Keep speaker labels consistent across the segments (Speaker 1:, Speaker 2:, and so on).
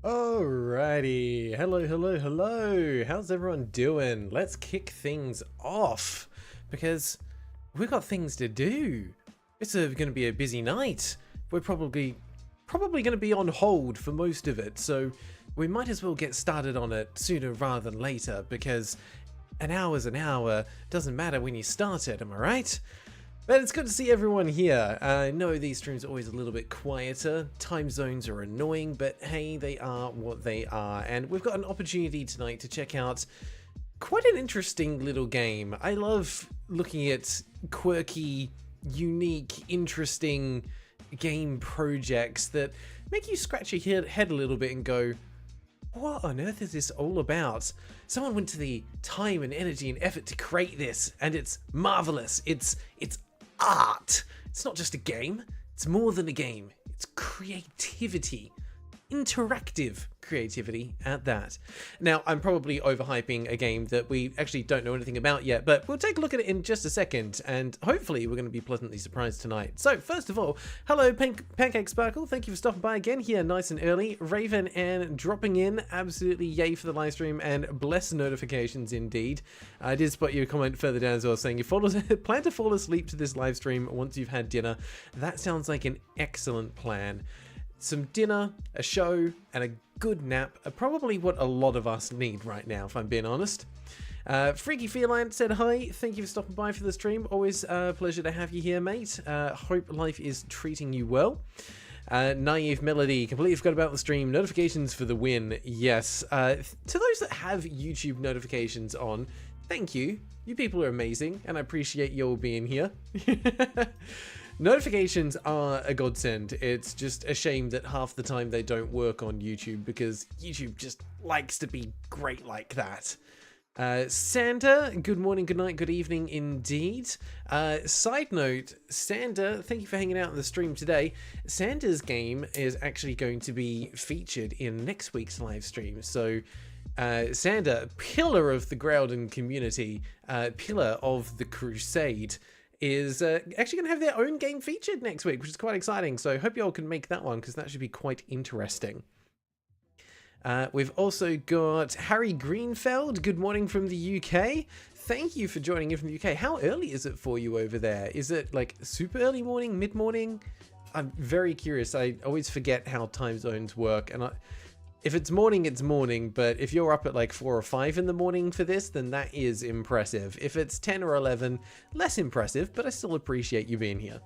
Speaker 1: Alrighty, hello. How's everyone doing? Let's kick things off because we've got things to do. It's going to be a busy night. We're probably going to be on hold for most of it, so we might as well get started on it sooner rather than later because an hour's an hour. Doesn't matter when you start it, am I right? But it's good to see everyone here. I know these streams are always a little bit quieter. Time zones are annoying, but hey, they are what they are. And we've got an opportunity tonight to check out quite an interesting little game. I love looking at quirky, unique, interesting game projects that make you scratch your head a little bit and go, what on earth is this all about? Someone went to the time and energy and effort to create this, and it's marvelous. It's art. It's not just a game. It's more than a game. It's creativity. Interactive creativity at that. Now, I'm probably overhyping a game that we actually don't know anything about yet, but we'll take a look at it in just a second, and hopefully we're going to be pleasantly surprised tonight. So, first of all, hello Pancake Sparkle, thank you for stopping by again here nice and early. Raven and dropping in, absolutely yay for the live stream, and bless notifications indeed. I did spot your comment further down as well saying you plan to fall asleep to this live stream once you've had dinner. That sounds like an excellent plan. Some dinner, a show, and a good nap are probably what a lot of us need right now, if I'm being honest. Freaky Feline said hi. Thank you for stopping by for the stream. Always a pleasure to have you here, mate. Hope life is treating you well. Naive Melody, completely forgot about the stream. Notifications for the win. Yes. To those that have YouTube notifications on, thank you. You people are amazing, and I appreciate you all being here. Notifications are a godsend. It's just a shame that half the time they don't work on YouTube because YouTube just likes to be great like that. Santa, good morning, good night, good evening indeed. Side note, Santa, thank you for hanging out on the stream today. Santa's game is actually going to be featured in next week's live stream. So Santa, pillar of the Graeldon community, pillar of the crusade, is actually going to have their own game featured next week, which is quite exciting. So I hope you all can make that one because that should be quite interesting. We've also got Harry Greenfeld. Good morning from the UK. Thank you for joining in from the UK. How early is it for you over there? Is it like super early morning, mid-morning? I'm very curious. I always forget how time zones work. And if it's morning, it's morning, but if you're up at like 4 or 5 in the morning for this, then that is impressive. If it's 10 or 11, less impressive, but I still appreciate you being here.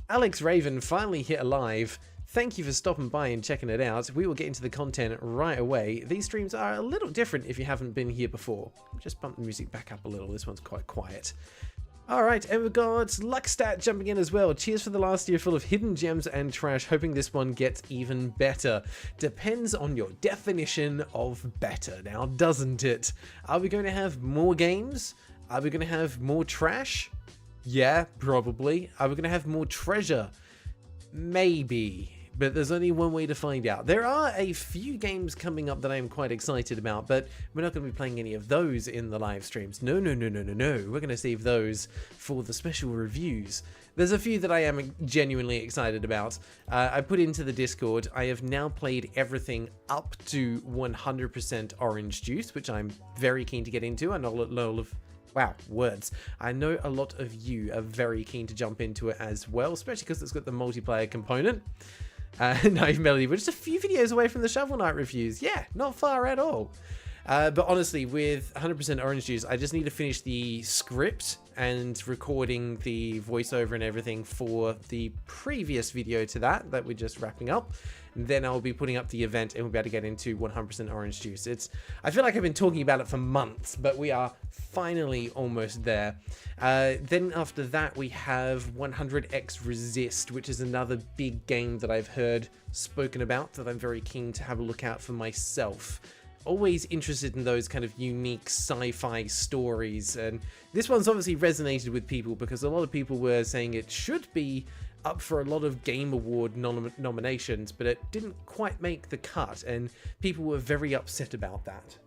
Speaker 1: Alex Raven finally hit alive. Thank you for stopping by and checking it out. We will get into the content right away. These streams are a little different if you haven't been here before. Just bump the music back up a little. This one's quite quiet. Alright, and we've got Luckstat jumping in as well. Cheers for the last year full of hidden gems and trash. Hoping this one gets even better. Depends on your definition of better now, doesn't it? Are we going to have more games? Are we going to have more trash? Yeah, probably. Are we going to have more treasure? Maybe. But there's only one way to find out. There are a few games coming up that I am quite excited about, but we're not going to be playing any of those in the live streams. No. We're going to save those for the special reviews. There's a few that I am genuinely excited about. I put into the Discord. I have now played everything up to 100% orange juice, which I'm very keen to get into. I know a lot of... Wow, words. I know a lot of you are very keen to jump into it as well, especially because it's got the multiplayer component. Naive Melody, we're just a few videos away from the Shovel Knight reviews. Yeah, not far at all. But honestly, with 100% orange juice, I just need to finish the script and recording the voiceover and everything for the previous video to that we're just wrapping up. And then I'll be putting up the event and we'll be able to get into 100% orange juice. I feel like I've been talking about it for months, but we are finally almost there. Then after that, we have 100x Resist, which is another big game that I've heard spoken about that I'm very keen to have a look out for myself. Always interested in those kind of unique sci-fi stories, and this one's obviously resonated with people because a lot of people were saying it should be up for a lot of Game Award nominations, but it didn't quite make the cut, and people were very upset about that.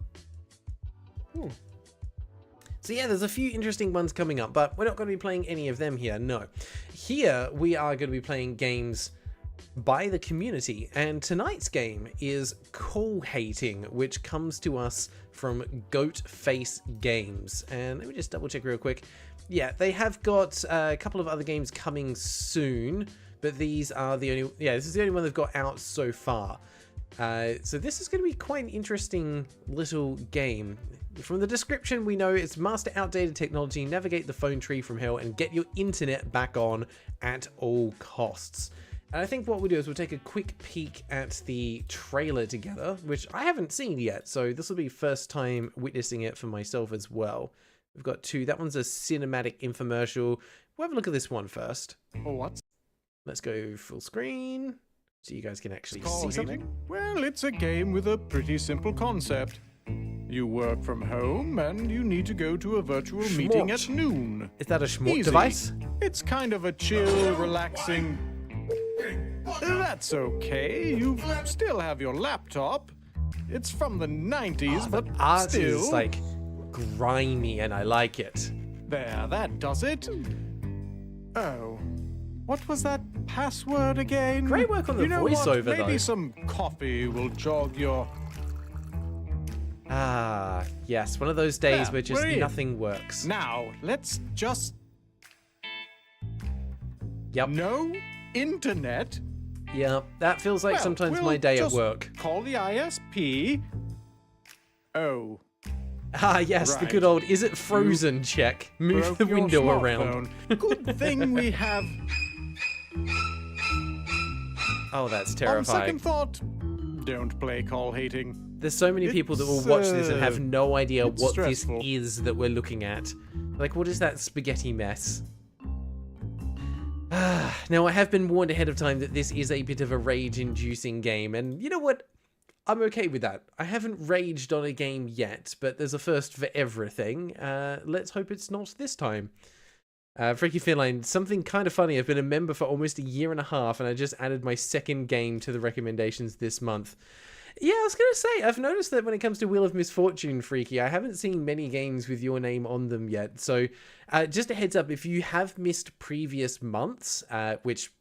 Speaker 1: So yeah, there's a few interesting ones coming up, but we're not going to be playing any of them here, no. Here, we are going to be playing games by the community. And tonight's game is Call Hating, which comes to us from GoatFace Games. And let me just double check real quick. Yeah, they have got a couple of other games coming soon, but these are the only, this is the only one they've got out so far. So this is going to be quite an interesting little game. From the description, we know it's master outdated technology, navigate the phone tree from hell, and get your internet back on at all costs. And I think what we'll do is we'll take a quick peek at the trailer together, which I haven't seen yet, so this will be first time witnessing it for myself as well. We've got two. That one's a cinematic infomercial. We'll have a look at this one first.
Speaker 2: Oh, what?
Speaker 1: Let's go full screen so you guys can actually see something.
Speaker 2: Well, it's a game with a pretty simple concept. You work from home and you need to go to a virtual meeting at noon.
Speaker 1: Is that a schmort
Speaker 2: Easy.
Speaker 1: device?
Speaker 2: It's kind of a chill, relaxing... That's okay. You still have your laptop. It's from the 90s, but
Speaker 1: art
Speaker 2: still...
Speaker 1: is like grimy and I like it.
Speaker 2: There, that does it. Oh. What was that password again?
Speaker 1: Great work on the voiceover, though.
Speaker 2: Maybe some coffee will jog your...
Speaker 1: Ah, yes. One of those days where just nothing works.
Speaker 2: Now, let's just...
Speaker 1: Yep.
Speaker 2: No internet?
Speaker 1: Yeah, that feels like sometimes my day at work.
Speaker 2: Call the ISP. Oh.
Speaker 1: Ah, yes, the good old, is it frozen check. Move the window around.
Speaker 2: Good thing we have...
Speaker 1: Oh, that's terrifying.
Speaker 2: On second thought, don't play Call Hating.
Speaker 1: There's so many people that will watch this and have no idea what
Speaker 2: stressful.
Speaker 1: this is that we're looking at. Like, what is that spaghetti mess? Now, I have been warned ahead of time that this is a bit of a rage-inducing game, and you know what? I'm okay with that. I haven't raged on a game yet, but there's a first for everything. Let's hope it's not this time. Freaky Feline, something kind of funny. I've been a member for almost a year and a half, and I just added my second game to the recommendations this month. Yeah, I was going to say, I've noticed that when it comes to Wheel of Misfortune, Freaky, I haven't seen many games with your name on them yet. So just a heads up, if you have missed previous months, which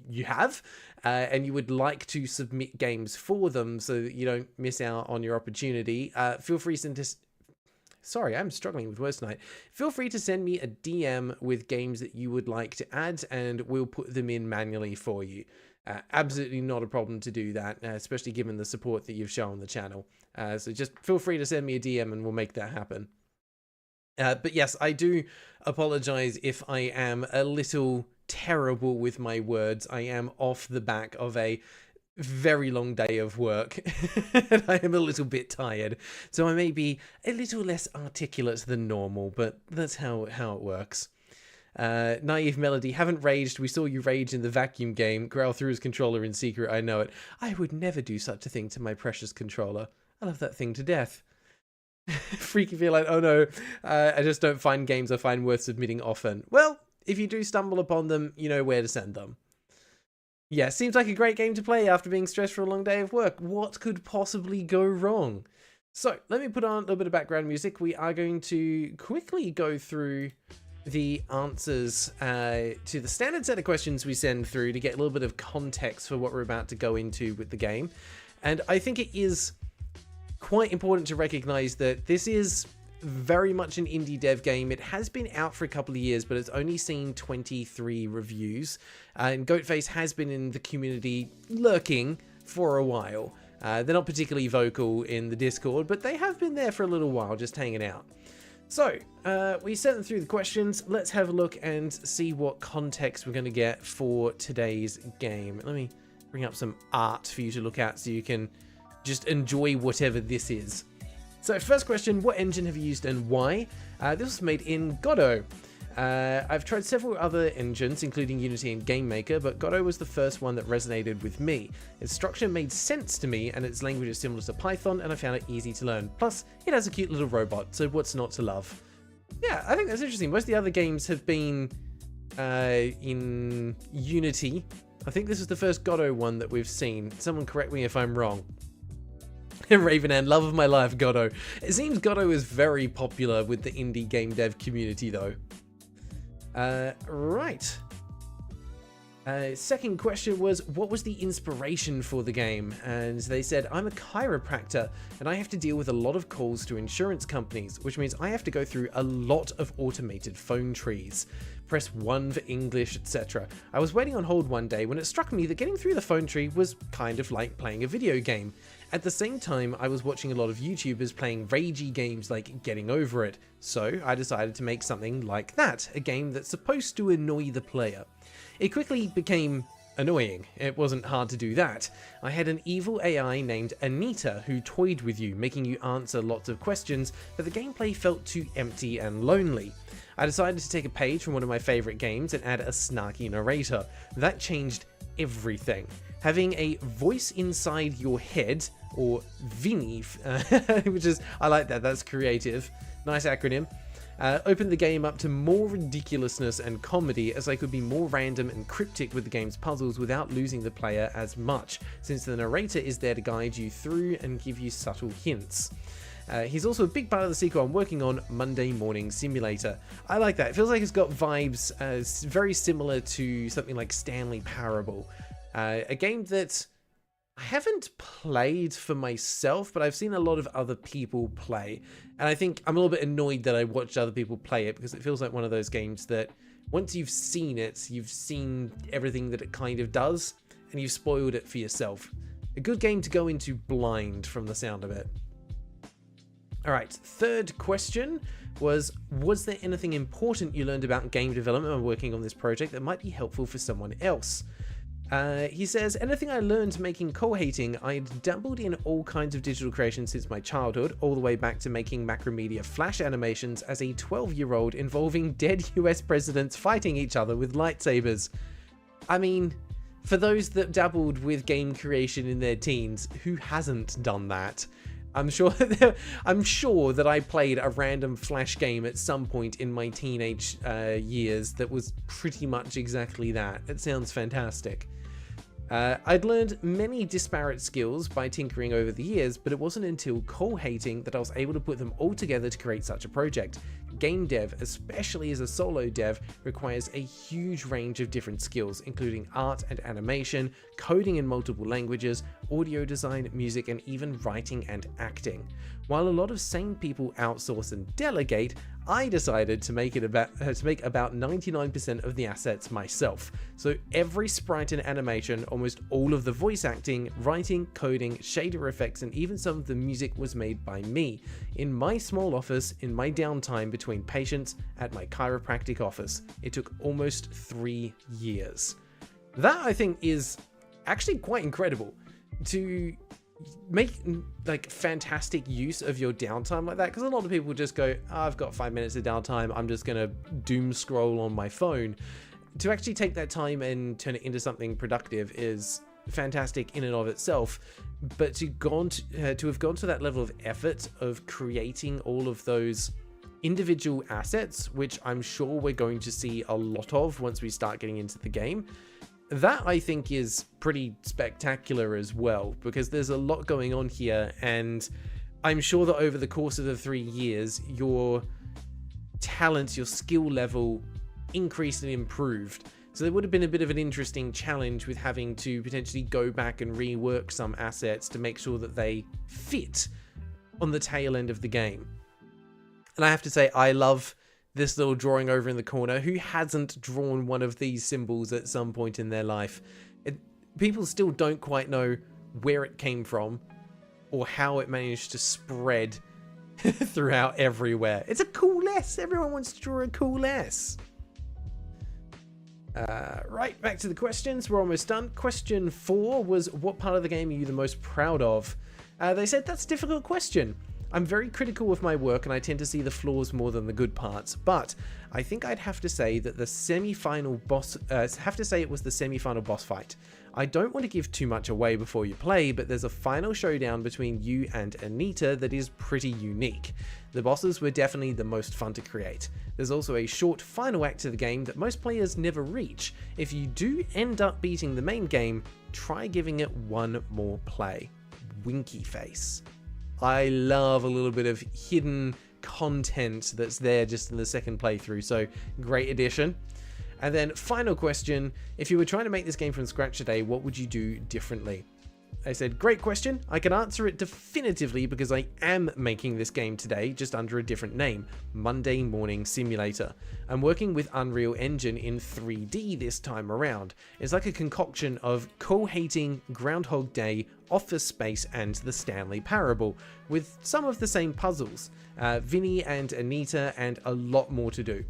Speaker 1: you have, and you would like to submit games for them so that you don't miss out on your opportunity, feel free to... Sorry, I'm struggling with words tonight. Feel free to send me a DM with games that you would like to add, and we'll put them in manually for you. Absolutely not a problem to do that, especially given the support that you've shown on the channel. So just feel free to send me a DM and we'll make that happen. But yes, I do apologize if I am a little terrible with my words. I am off the back of a very long day of work and I am a little bit tired. So I may be a little less articulate than normal, but that's how it works. Naive Melody, haven't raged. We saw you rage in the vacuum game. Grail threw his controller in secret. I know it. I would never do such a thing to my precious controller. I love that thing to death. Freaky feel like, oh no, I just don't find games I find worth submitting often. Well, if you do stumble upon them, you know where to send them. Yeah, seems like a great game to play after being stressed for a long day of work. What could possibly go wrong? So, let me put on a little bit of background music. We are going to quickly go through the answers to the standard set of questions we send through to get a little bit of context for what we're about to go into with the game. And I think it is quite important to recognize that this is very much an indie dev game. It has been out for a couple of years, but it's only seen 23 reviews. And GoatFace has been in the community lurking for a while. They're not particularly vocal in the Discord, but they have been there for a little while, just hanging out. So, we sent them through the questions. Let's have a look and see what context we're going to get for today's game. Let me bring up some art for you to look at so you can just enjoy whatever this is. So, first question, what engine have you used and why? This was made in Godot. I've tried several other engines, including Unity and GameMaker, but Godot was the first one that resonated with me. Its structure made sense to me, and its language is similar to Python, and I found it easy to learn. Plus, it has a cute little robot, so what's not to love? Yeah, I think that's interesting. Most of the other games have been in Unity. I think this is the first Godot one that we've seen. Someone correct me if I'm wrong. Ravenand, love of my life, Godot. It seems Godot is very popular with the indie game dev community, though. Right. Second question was, what was the inspiration for the game? And they said, I'm a chiropractor and I have to deal with a lot of calls to insurance companies, which means I have to go through a lot of automated phone trees. Press 1 for English, etc. I was waiting on hold one day when it struck me that getting through the phone tree was kind of like playing a video game. At the same time, I was watching a lot of YouTubers playing ragey games like Getting Over It, so I decided to make something like that, a game that's supposed to annoy the player. It quickly became annoying. It wasn't hard to do that. I had an evil AI named Anita who toyed with you, making you answer lots of questions, but the gameplay felt too empty and lonely. I decided to take a page from one of my favorite games and add a snarky narrator. That changed everything. Having a voice inside your head, or Vinny, which is, I like that, that's creative. Nice acronym. Opened the game up to more ridiculousness and comedy, as I could be more random and cryptic with the game's puzzles without losing the player as much, since the narrator is there to guide you through and give you subtle hints. He's also a big part of the sequel I'm working on, Monday Morning Simulator. I like that. It feels like it's got vibes very similar to something like Stanley Parable. A game that I haven't played for myself, but I've seen a lot of other people play. And I think I'm a little bit annoyed that I watched other people play it, because it feels like one of those games that once you've seen it, you've seen everything that it kind of does, and you've spoiled it for yourself. A good game to go into blind from the sound of it. Alright, third question was there anything important you learned about game development when working on this project that might be helpful for someone else? He says, anything I learned making co-hating, I'd dabbled in all kinds of digital creation since my childhood, all the way back to making Macromedia Flash animations as a 12-year-old involving dead US presidents fighting each other with lightsabers. I mean, for those that dabbled with game creation in their teens, who hasn't done that? I'm sure that I played a random Flash game at some point in my teenage years that was pretty much exactly that. It sounds fantastic. I'd learned many disparate skills by tinkering over the years, but it wasn't until co-hating that I was able to put them all together to create such a project. Game dev, especially as a solo dev, requires a huge range of different skills, including art and animation, coding in multiple languages, audio design, music, and even writing and acting. While a lot of sane people outsource and delegate, I decided to make about 99% of the assets myself. So every sprite and animation, almost all of the voice acting, writing, coding, shader effects, and even some of the music was made by me, in my small office, in my downtime between patients at my chiropractic office. It took almost 3 years. That, I think, is actually quite incredible, to make like fantastic use of your downtime like that, because a lot of people just go, oh, I've got 5 minutes of downtime, I'm just gonna doom scroll on my phone. To actually take that time and turn it into something productive is fantastic in and of itself, but to have gone to that level of effort of creating all of those individual assets, which I'm sure we're going to see a lot of once we start getting into the game, that I think is pretty spectacular as well, because there's a lot going on here, and I'm sure that over the course of the 3 years, your talents, your skill level increased and improved. So there would have been a bit of an interesting challenge with having to potentially go back and rework some assets to make sure that they fit on the tail end of the game. And I have to say, I love this little drawing over in the corner. Who hasn't drawn one of these symbols at some point in their life? People still don't quite know where it came from or how it managed to spread throughout everywhere. It's a cool S. Everyone wants to draw a cool S. Right, back to the questions. We're almost done. Question 4 was, what part of the game are you the most proud of? They said, that's a difficult question. I'm very critical of my work and I tend to see the flaws more than the good parts, but I think I'd have to say that the semi-final boss, it was the semi-final boss fight. I don't want to give too much away before you play, but there's a final showdown between you and Anita that is pretty unique. The bosses were definitely the most fun to create. There's also a short final act to the game that most players never reach. If you do end up beating the main game, try giving it one more play. Winky face. I love a little bit of hidden content that's there just in the second playthrough, so great addition. And then final question, if you were trying to make this game from scratch today, what would you do differently? I said, great question. I can answer it definitively because I am making this game today, just under a different name, Monday Morning Simulator. I'm working with Unreal Engine in 3D this time around. It's like a concoction of co-hating Groundhog Day, Office Space, and the Stanley Parable, with some of the same puzzles, Vinny and Anita, and a lot more to do.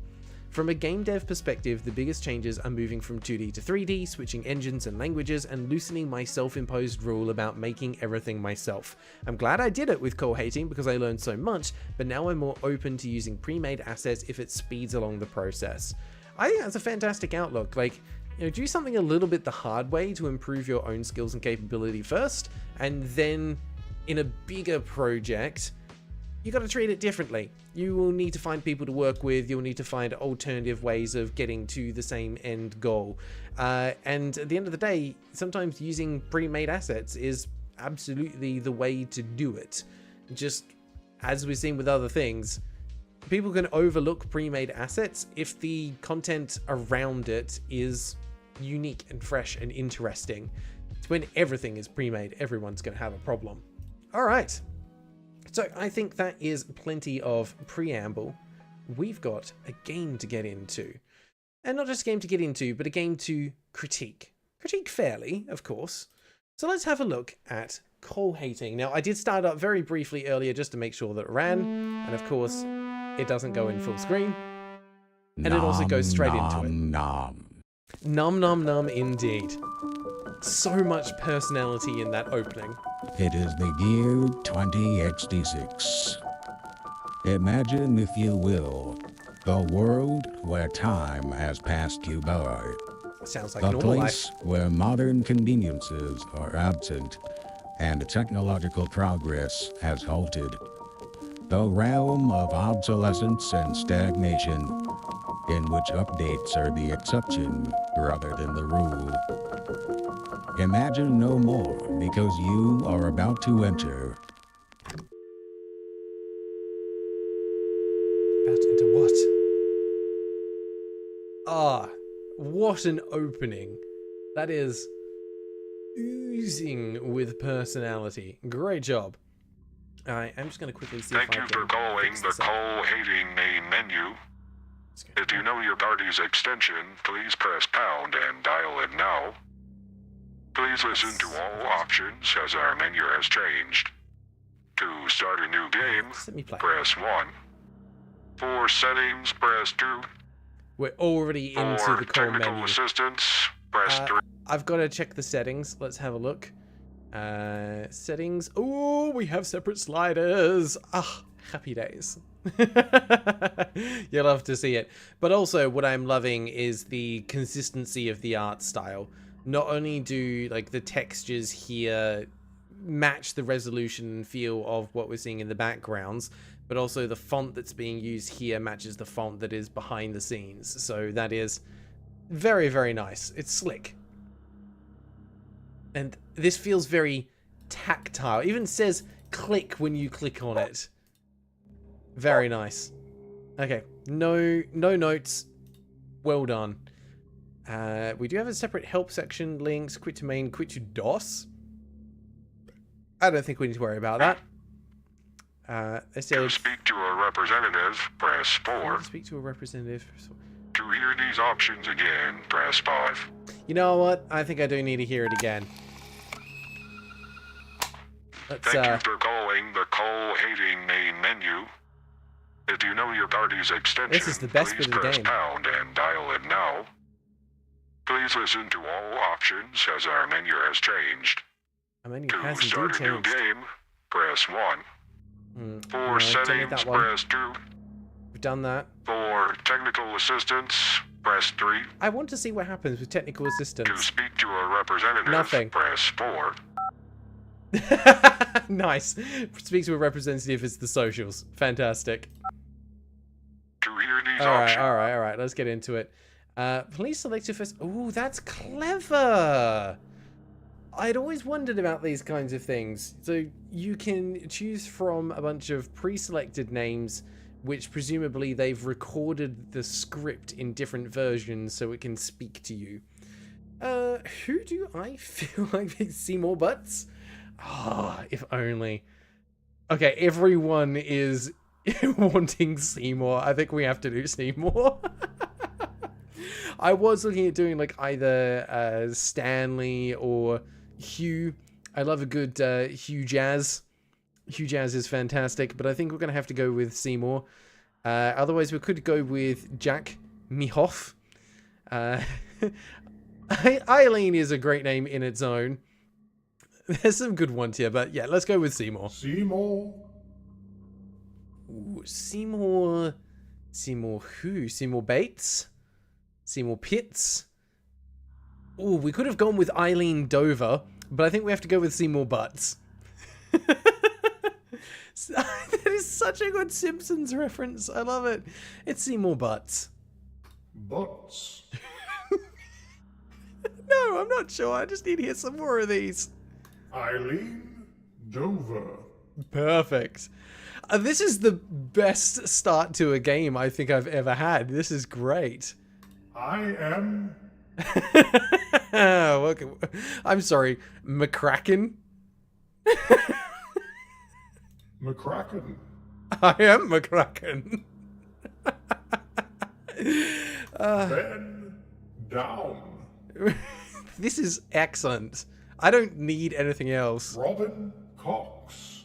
Speaker 1: From a game dev perspective, the biggest changes are moving from 2D to 3D, switching engines and languages, and loosening my self-imposed rule about making everything myself. I'm glad I did it with co-hating because I learned so much, but now I'm more open to using pre-made assets if it speeds along the process. I think that's a fantastic outlook. Like, you know, do something a little bit the hard way to improve your own skills and capability first, and then in a bigger project, you got to treat it differently. You will need to find people to work with. You'll need to find alternative ways of getting to the same end goal. And at the end of the day, sometimes using pre-made assets is absolutely the way to do it. Just as we've seen with other things, people can overlook pre-made assets if the content around it is unique and fresh and interesting. It's when everything is pre-made, everyone's going to have a problem. All right. So I think that is plenty of preamble. We've got a game to get into. And not just a game to get into, but a game to critique. Critique fairly, of course. So let's have a look at co-hating. Now, I did start up very briefly earlier just to make sure that it ran. And of course, it doesn't go in full screen. And it also goes straight into it. Nom nom nom indeed. So much personality in that opening.
Speaker 3: It is the year 2066. Imagine, if you will, a world where time has passed you by.
Speaker 1: Sounds like
Speaker 3: a
Speaker 1: normal
Speaker 3: place
Speaker 1: life.
Speaker 3: Where modern conveniences are absent and technological progress has halted. The realm of obsolescence and stagnation, in which updates are the exception rather than the rule. Imagine no more, because you are about to enter.
Speaker 1: About to enter what? Ah, what an opening. That is oozing with personality. Great job. Alright, I'm just going to quickly see if I can...
Speaker 4: Thank you for calling the co-hating main menu. If you know your party's extension, please press pound and dial it now. Please listen to all options as our menu has changed. To start a new game, press 1. For settings, press 2.
Speaker 1: We're already into the core menu. For technical
Speaker 4: assistance, press 3.
Speaker 1: I've got to check the settings. Let's have a look. Settings. Oh, we have separate sliders. Ah, happy days. You'll love to see it. But also what I'm loving is the consistency of the art style. Not only do like the textures here match the resolution and feel of what we're seeing in the backgrounds, but also the font that's being used here matches the font that is behind the scenes. So that is very, very nice. It's slick. And this feels very tactile. It even says click when you click on it. Very nice. Okay, no notes. Well done. We do have a separate help section, links, quit to main, quit to DOS. I don't think we need to worry about that. It says,
Speaker 4: to speak to a representative, press 4.
Speaker 1: To speak to a representative.
Speaker 4: To hear these options again, press 5.
Speaker 1: You know what? I think I do need to hear it again.
Speaker 4: Thank you for calling the co-hating main menu. If you know your party's extension,
Speaker 1: this is the best
Speaker 4: please
Speaker 1: bit of the
Speaker 4: press
Speaker 1: game.
Speaker 4: pound and dial it now. Please listen to all options as our menu has changed.
Speaker 1: Our menu
Speaker 4: to
Speaker 1: has
Speaker 4: start a new game, press 1. For settings, press 2.
Speaker 1: We've done that.
Speaker 4: For technical assistance, press 3.
Speaker 1: I want to see what happens with technical assistance.
Speaker 4: To speak to a representative,
Speaker 1: Nothing.
Speaker 4: Press 4.
Speaker 1: Nice. Speak to a representative is the socials. Fantastic.
Speaker 4: To hear these options.
Speaker 1: All right. Let's get into it. Please select your first. Oh, that's clever. I'd always wondered about these kinds of things. So you can choose from a bunch of pre-selected names which presumably they've recorded the script in different versions so it can speak to you. Who do I feel like being Seymour Butts? Ah, if only. Okay, everyone is wanting Seymour. I think we have to do Seymour. I was looking at doing like either Stanley or Hugh. I love a good Hugh Jazz. Hugh Jazz is fantastic, but I think we're going to have to go with Seymour. Otherwise, we could go with Jack Mihoff. Eileen is a great name in its own. There's some good ones here, but yeah, let's go with Seymour.
Speaker 4: Seymour.
Speaker 1: Ooh, Seymour. Seymour who? Seymour Bates? Seymour Pitts? Ooh, we could have gone with Eileen Dover, but I think we have to go with Seymour Butts. That is such a good Simpsons reference. I love it. It's Seymour Butts.
Speaker 4: Butts.
Speaker 1: No, I'm not sure. I just need to hear some more of these.
Speaker 4: Eileen Dover.
Speaker 1: Perfect. This is the best start to a game I think I've ever had. This is great.
Speaker 4: I am...
Speaker 1: Okay. I'm sorry, McCracken?
Speaker 4: McCracken.
Speaker 1: I am McCracken.
Speaker 4: Ben down.
Speaker 1: This is excellent. I don't need anything else.
Speaker 4: Robin Cox.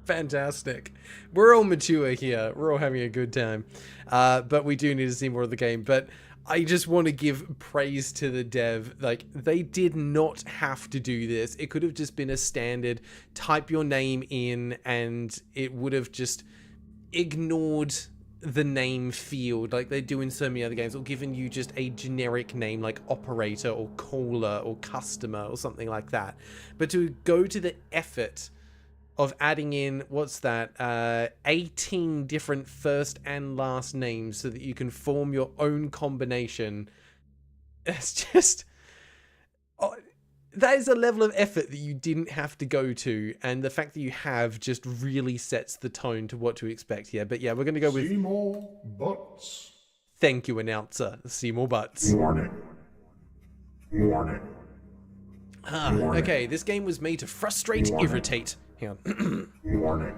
Speaker 1: Fantastic. We're all mature here. We're all having a good time. But we do need to see more of the game. But I just want to give praise to the dev. Like, they did not have to do this. It could have just been a standard type your name in and it would have just ignored the name field like they do in so many other games, or given you just a generic name like operator or caller or customer or something like that. But to go to the effort of adding in, what's that, 18 different first and last names so that you can form your own combination, it's just... that is a level of effort that you didn't have to go to, and the fact that you have just really sets the tone to what to expect here. But yeah, we're going to go with...
Speaker 4: Seymour Butts.
Speaker 1: Thank you, announcer. Seymour Butts.
Speaker 4: Warning. Warning.
Speaker 1: Okay, this game was made to frustrate, irritate. Hang on.
Speaker 4: Warning.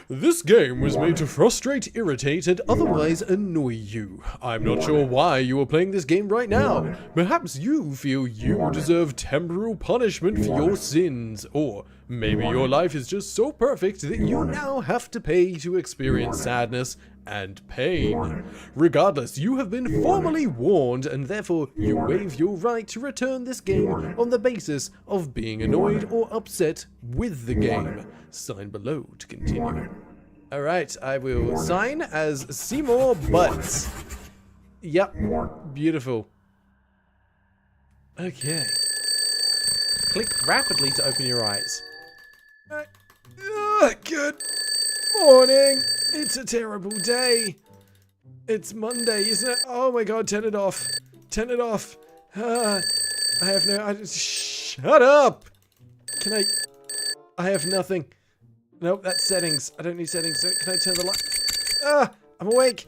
Speaker 1: This game was made to frustrate, irritate, and otherwise annoy you. I'm not sure why you are playing this game right now. Perhaps you feel you deserve temporal punishment for your sins, or maybe your life is just so perfect that you now have to pay to experience sadness and pain. Regardless, you have been formally warned, and therefore you waive your right to return this game on the basis of being annoyed or upset with the game. Sign below to continue. Alright, I will sign as Seymour Butts. Yep, beautiful. Okay. Click rapidly to open your eyes. Good morning. It's a terrible day. It's Monday, isn't it? Oh my god, turn it off. Turn it off. I have no... shut up! I have nothing. Nope, that's settings. I don't need settings. So can I turn the light? I'm awake.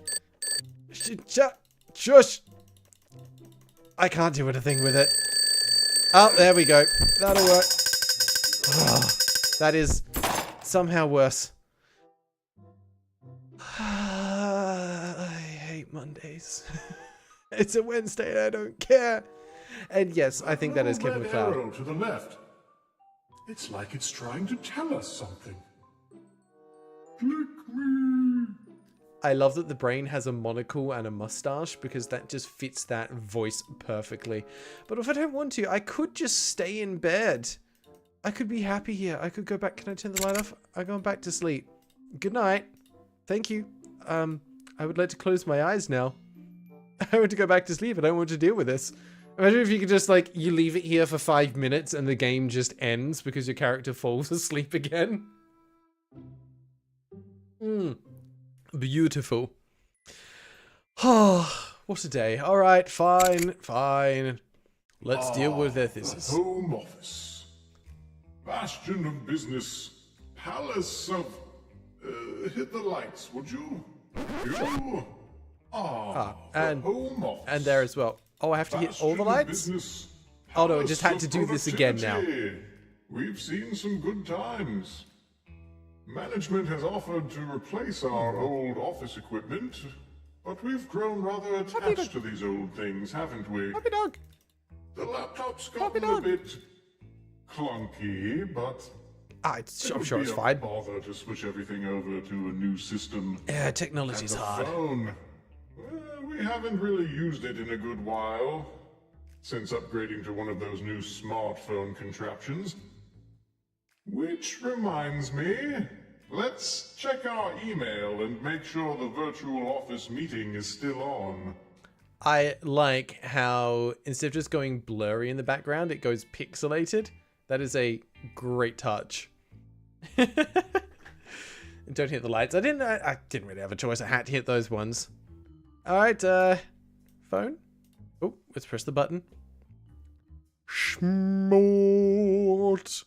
Speaker 1: Shush. I can't do anything with it. Oh, there we go. That'll work. That is somehow worse. I hate Mondays. It's a Wednesday and I don't care. And yes, I think that is Kevin McLeod.
Speaker 4: Arrow to the left. It's like it's trying to tell us something. Click me.
Speaker 1: I love that the brain has a monocle and a mustache because that just fits that voice perfectly. But if I don't want to, I could just stay in bed. I could be happy here. I could go back. Can I turn the light off? I'm going back to sleep. Good night. Thank you. I would like to close my eyes now. I want to go back to sleep. I don't want to deal with this. Imagine if you could just, like, you leave it here for 5 minutes and the game just ends because your character falls asleep again. Beautiful. Oh, what a day. Alright, fine. Let's deal with it. This is...
Speaker 4: Home office. Bastion of business. Palace of... hit the lights, would you?
Speaker 5: You are the home office.
Speaker 1: And there as well. Oh, I have to hit all the lights? Oh no, I just had to do this again now.
Speaker 5: We've seen some good times. Management has offered to replace our old office equipment, but we've grown rather attached to these old things, haven't we?
Speaker 1: Puppy dog.
Speaker 5: The laptop's gotten a bit clunky, but
Speaker 1: I'm sure it's
Speaker 5: a
Speaker 1: fine.
Speaker 5: bother to switch everything over to a new system.
Speaker 1: Yeah, technology's
Speaker 5: And the
Speaker 1: hard.
Speaker 5: phone. Well, we haven't really used it in a good while, since upgrading to one of those new smartphone contraptions. Which reminds me, let's check our email and make sure the virtual office meeting is still on.
Speaker 1: I like how instead of just going blurry in the background, it goes pixelated. That is a great touch. Don't hit the lights. I didn't really have a choice. I had to hit those ones. All right, phone. Oh, let's press the button. Smart.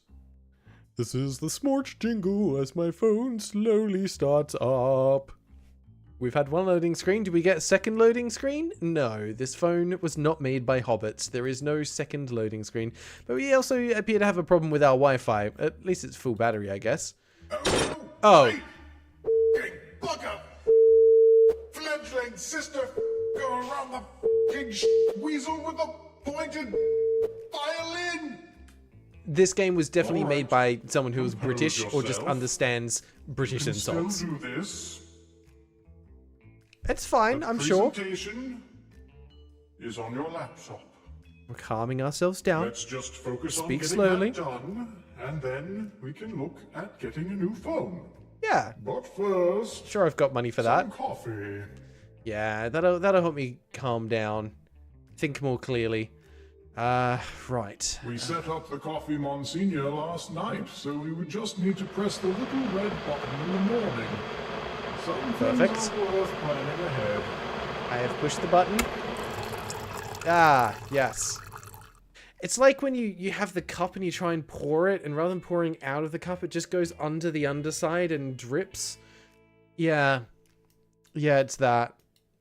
Speaker 1: This is the smart jingle as my phone slowly starts up. We've had one loading screen. Do we get a second loading screen? No, this phone was not made by hobbits. There is no second loading screen. But we also appear to have a problem with our Wi-Fi. At least it's full battery, I guess. Oh.
Speaker 5: Hey, bugger! Fledgling sister, go around the big weasel with the pointed violin!
Speaker 1: This game was definitely
Speaker 5: All right.
Speaker 1: made by someone who was
Speaker 5: Compose
Speaker 1: British or just
Speaker 5: yourself.
Speaker 1: understands British
Speaker 5: You can
Speaker 1: insults.
Speaker 5: still do this.
Speaker 1: It's fine,
Speaker 5: The
Speaker 1: I'm sure.
Speaker 5: presentation is on your laptop.
Speaker 1: We're calming ourselves down.
Speaker 5: Let's just focus on
Speaker 1: Speak
Speaker 5: getting
Speaker 1: slowly.
Speaker 5: that done, and then we can look at getting a new phone.
Speaker 1: Yeah,
Speaker 5: But first,
Speaker 1: sure I've got money for
Speaker 5: some
Speaker 1: that.
Speaker 5: coffee.
Speaker 1: Yeah, that'll help me calm down. Think more clearly. Right.
Speaker 5: We set up the coffee Monsignor last night, so we would just need to press the little red button in the morning. Some
Speaker 1: Perfect.
Speaker 5: things are worth planning ahead.
Speaker 1: I have pushed the button. Ah, yes. It's like when you have the cup and you try and pour it, and rather than pouring out of the cup, it just goes under the underside and drips. Yeah. Yeah, it's that.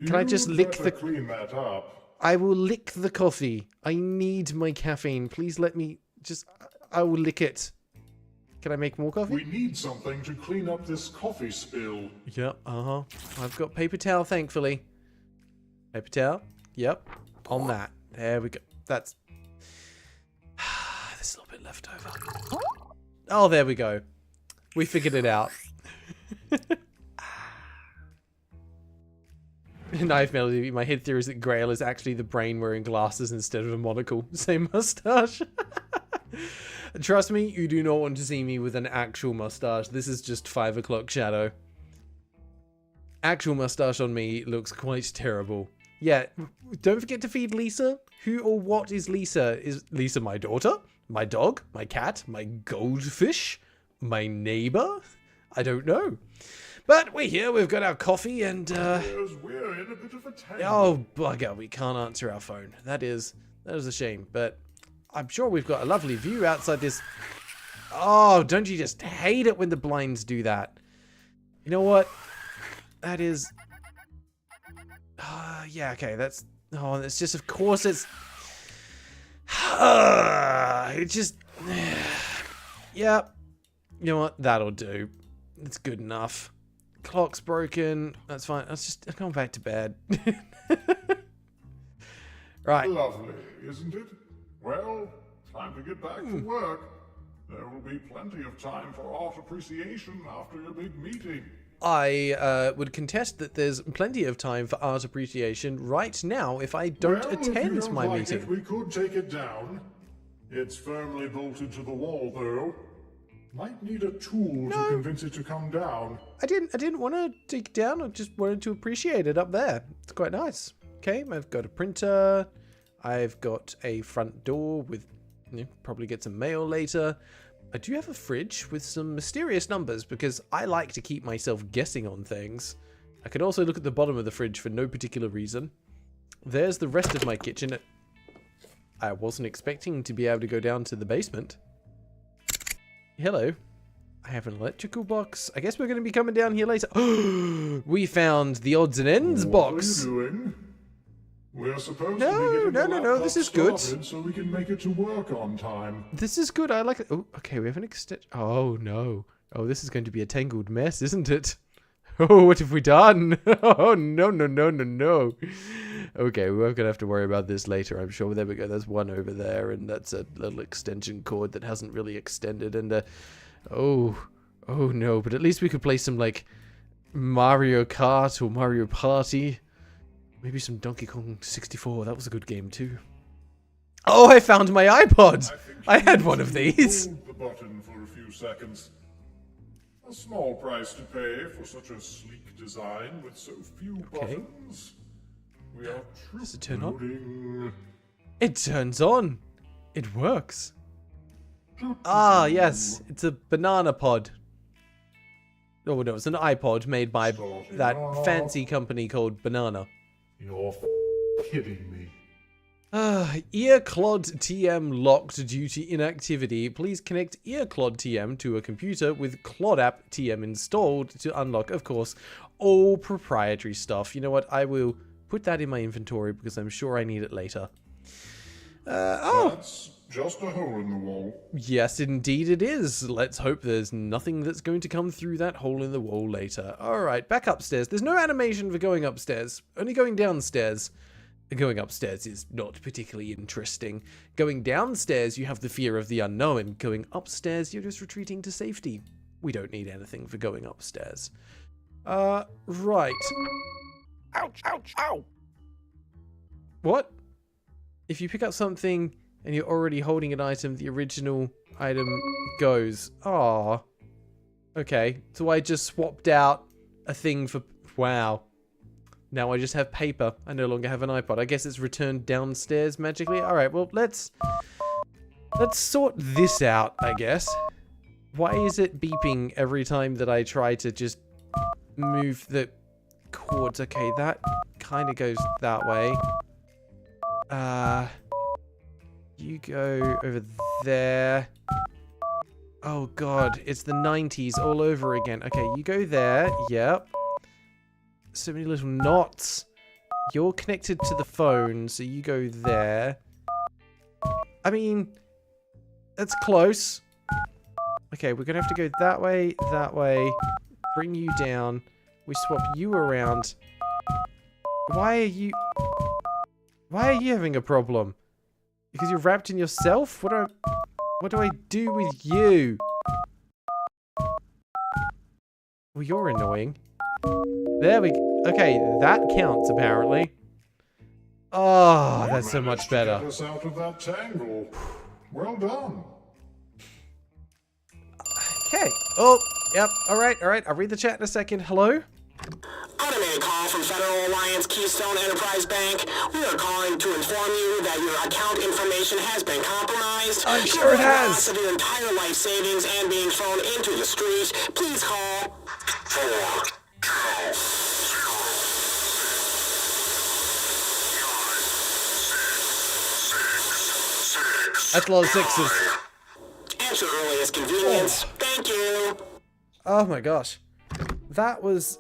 Speaker 1: Can I just
Speaker 5: You'd
Speaker 1: lick
Speaker 5: better
Speaker 1: the...
Speaker 5: clean that up.
Speaker 1: I will lick the coffee. I need my caffeine. Please let me just... I will lick it. Can I make more coffee?
Speaker 5: We need something to clean up this coffee spill.
Speaker 1: Yep, uh-huh. I've got paper towel, thankfully. Paper towel? Yep. On that. There we go. That's... There's a little bit left over. Oh, there we go. We figured it out. Knife Melody, my head theory is that Grail is actually the brain wearing glasses instead of a monocle. Same mustache. Trust me, you do not want to see me with an actual mustache. This is just 5 o'clock shadow. Actual mustache on me looks quite terrible. Yeah, don't forget to feed Lisa. Who or what is Lisa? Is Lisa my daughter? My dog? My cat? My goldfish? My neighbor? I don't know. But we're here, we've got our coffee and
Speaker 5: We're in a bit of a tangle.
Speaker 1: oh bugger, we can't answer our phone. That is a shame, but I'm sure we've got a lovely view outside this. Oh, don't you just hate it when the blinds do that? You know what? That is yeah, okay, that's oh, it's just of course it's it just yep. You know what? That'll do. It's good enough. Clock's broken. That's fine. I'm going back to bed. Right.
Speaker 5: Lovely, isn't it? Well, time to get back to work. There will be plenty of time for art appreciation after your big meeting.
Speaker 1: I would contest that there's plenty of time for art appreciation right now if I don't
Speaker 5: Well, if you
Speaker 1: attend
Speaker 5: don't
Speaker 1: my
Speaker 5: like
Speaker 1: meeting.
Speaker 5: It, we could take it down. It's firmly bolted to the wall, though. Might need a tool to convince it to come down.
Speaker 1: I didn't want to take it down. I just wanted to appreciate it up there. It's quite nice. Okay, I've got a printer. I've got a front door with, probably get some mail later. I do have a fridge with some mysterious numbers because I like to keep myself guessing on things. I could also look at the bottom of the fridge for no particular reason. There's the rest of my kitchen. I wasn't expecting to be able to go down to the basement. Hello. I have an electrical box. I guess we're going to be coming down here later. We found the odds and ends box.
Speaker 5: What are you doing? We're supposed
Speaker 1: No,
Speaker 5: to be getting
Speaker 1: no,
Speaker 5: the
Speaker 1: no, no, this is good.
Speaker 5: started so we can make it to work on time.
Speaker 1: This is good. I like it. Oh, okay, we have an extension. Oh, no. Oh, this is going to be a tangled mess, isn't it? Oh, what have we done? Oh, no, no, no, no, no. Okay, we're going to have to worry about this later, I'm sure. There we go. There's one over there, and that's a little extension cord that hasn't really extended. And, oh no. But at least we could play some, like, Mario Kart or Mario Party. Maybe some Donkey Kong 64. That was a good game, too. Oh, I found my iPod. I had one of these.
Speaker 5: Hold the button for a few seconds. A small price to pay for such a sleek design with so few buttons. We are
Speaker 1: Does it turn on?
Speaker 5: loading.
Speaker 1: It turns on. It works. Ah, yes. It's a banana pod. Oh, no, it's an iPod made by that fancy company called Banana.
Speaker 5: You're kidding me.
Speaker 1: EarClod TM locked due to inactivity. Please connect EarClod TM to a computer with ClodApp TM installed to unlock, of course, all proprietary stuff. You know what? I will put that in my inventory because I'm sure I need it later.
Speaker 5: That's just a hole in the wall.
Speaker 1: Yes, indeed it is. Let's hope there's nothing that's going to come through that hole in the wall later. Alright, back upstairs. There's no animation for going upstairs. Only going downstairs. Going upstairs is not particularly interesting. Going downstairs, you have the fear of the unknown. Going upstairs, you're just retreating to safety. We don't need anything for going upstairs. Right.
Speaker 2: Ouch, ouch, ow!
Speaker 1: What? If you pick up something and you're already holding an item, the original item goes. Ah. Okay, so I just swapped out a thing for... Wow. Now I just have paper. I no longer have an iPod. I guess it's returned downstairs magically. Alright, well, let's sort this out, I guess. Why is it beeping every time that I try to just move the cords? Okay, that kind of goes that way. You go over there. Oh god, it's the 90s all over again. Okay, you go there. Yep. So many little knots. You're connected to the phone, so you go there. I mean, that's close. Okay, we're gonna have to go that way, bring you down. We swap you around. Why are you having a problem? Because you're wrapped in yourself? What do I do with you? Well, you're annoying. There we go. Okay, that counts apparently. Oh, that's so much better.
Speaker 5: Get us out of that tangle. Well done.
Speaker 1: Okay. Oh, yep. All right. I'll read the chat in a second. Hello?
Speaker 6: Automated call from Federal Alliance Keystone Enterprise Bank. We are calling to inform you that your account information has been compromised.
Speaker 1: I'm sure it has.
Speaker 6: Loss of your entire life savings and being thrown into the streets. Please call 4.
Speaker 1: That's a lot of sixes.
Speaker 6: At your earliest convenience. Thank you.
Speaker 1: Oh my gosh. That was,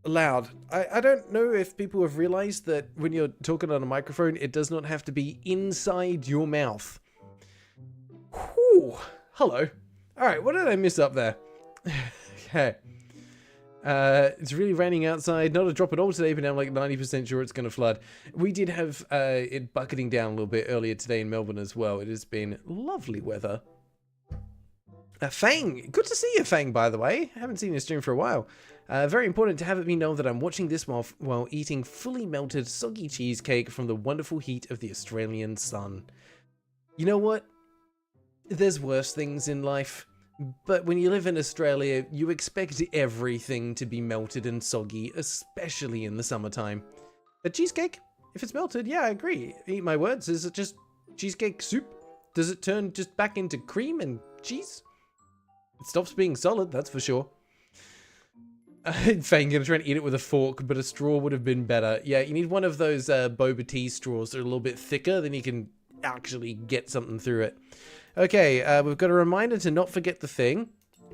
Speaker 1: loud. I don't know if people have realized that when you're talking on a microphone, it does not have to be inside your mouth. Whew. Hello. Alright, what did I miss up there? Okay. It's really raining outside. Not a drop at all today, but I'm like 90% sure it's going to flood. We did have it bucketing down a little bit earlier today in Melbourne as well. It has been lovely weather. Fang, good to see you, Fang, by the way. I haven't seen you stream for a while. Very important to have it be known that I'm watching this while eating fully melted soggy cheesecake from the wonderful heat of the Australian sun. You know what? There's worse things in life. But when you live in Australia, you expect everything to be melted and soggy, especially in the summertime. A cheesecake? If it's melted, yeah, I agree. Eat my words. Is it just cheesecake soup? Does it turn just back into cream and cheese? It stops being solid, that's for sure. Fang, gonna try and eat it with a fork, but a straw would have been better. Yeah, you need one of those boba tea straws that are a little bit thicker, then you can actually get something through it. Okay, we've got a reminder to not forget the thing.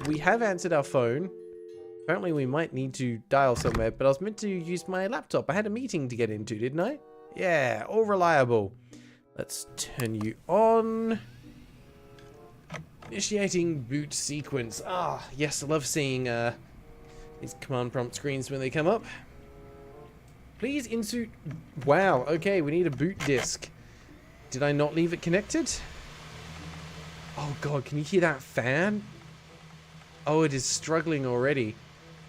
Speaker 1: we have answered our phone. Apparently we might need to dial somewhere, but I was meant to use my laptop. I had a meeting to get into, didn't I? Yeah, all reliable. Let's turn you on. Initiating boot sequence. Ah, yes, I love seeing these command prompt screens when they come up. Please insert... Wow, okay, we need a boot disk. Did I not leave it connected? Oh god, can you hear that fan? Oh, it is struggling already.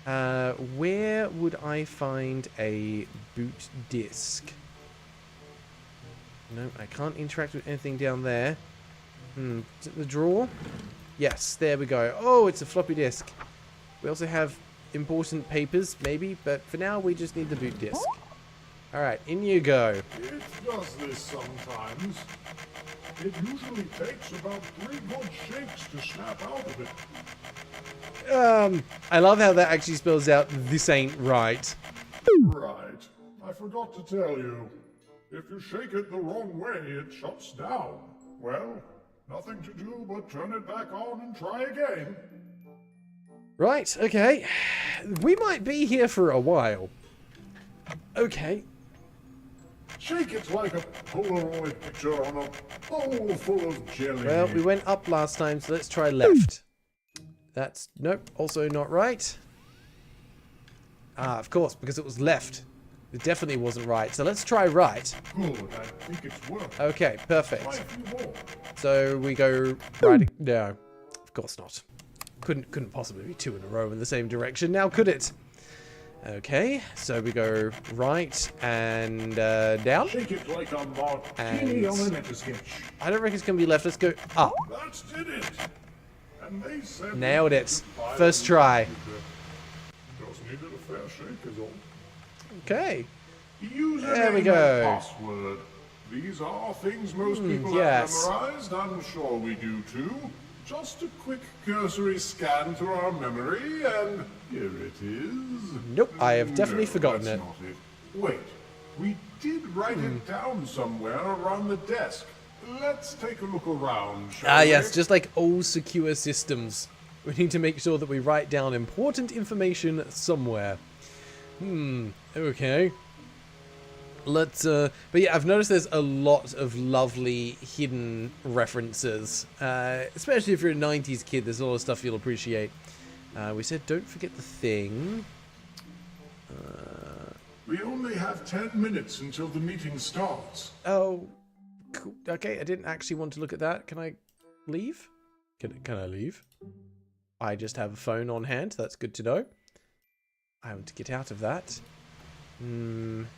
Speaker 1: Where would I find a boot disk? No, I can't interact with anything down there. Is it the drawer? Yes, there we go. Oh, it's a floppy disk. We also have important papers, maybe, but for now we just need the boot disk. Alright, in you go.
Speaker 5: It does this sometimes. It usually takes about 3 good shakes to snap out of it.
Speaker 1: I love how that actually spells out "this ain't right."
Speaker 5: Right. I forgot to tell you. If you shake it the wrong way, it shuts down. Well, nothing to do but turn it back on and try again.
Speaker 1: Right, okay. We might be here for a while. Okay.
Speaker 5: Shake it like a Polaroid picture on a bowl full of jelly.
Speaker 1: Well, we went up last time, so let's try left. That's... Nope, also not right. Ah, of course, because it was left. It definitely wasn't right, so let's try right.
Speaker 5: Good, I think it's working.
Speaker 1: Okay, perfect.
Speaker 5: Try a few more.
Speaker 1: So we go right... No, of course not. Couldn't possibly be 2 in a row in the same direction, now could it? Okay, so we go right and down.
Speaker 5: Shake it like a martini on an etch-a-sketch.
Speaker 1: I don't reckon it's going to be left. Let's go up.
Speaker 5: That did it. And they said
Speaker 1: Nailed it. First try.
Speaker 5: Just needed a fair shake is all.
Speaker 1: Okay.
Speaker 5: Username
Speaker 1: There we go.
Speaker 5: and password. These are things most people
Speaker 1: yes.
Speaker 5: have memorized. I'm sure we do too. Just a quick cursory scan through our memory, and here it is.
Speaker 1: Nope, I have definitely
Speaker 5: No,
Speaker 1: forgotten
Speaker 5: that's
Speaker 1: it.
Speaker 5: not it. Wait, we did write it down somewhere around the desk. Let's take a look around, shall we?
Speaker 1: Yes, just like all secure systems. We need to make sure that we write down important information somewhere. Okay. Let's, but yeah, I've noticed there's a lot of lovely hidden references. Especially if you're a 90s kid, there's a lot of stuff you'll appreciate. We said don't forget the thing.
Speaker 5: We only have 10 minutes until the meeting starts.
Speaker 1: Oh, cool. Okay, I didn't actually want to look at that. Can I leave? Can I leave? I just have a phone on hand. That's good to know. I want to get out of that.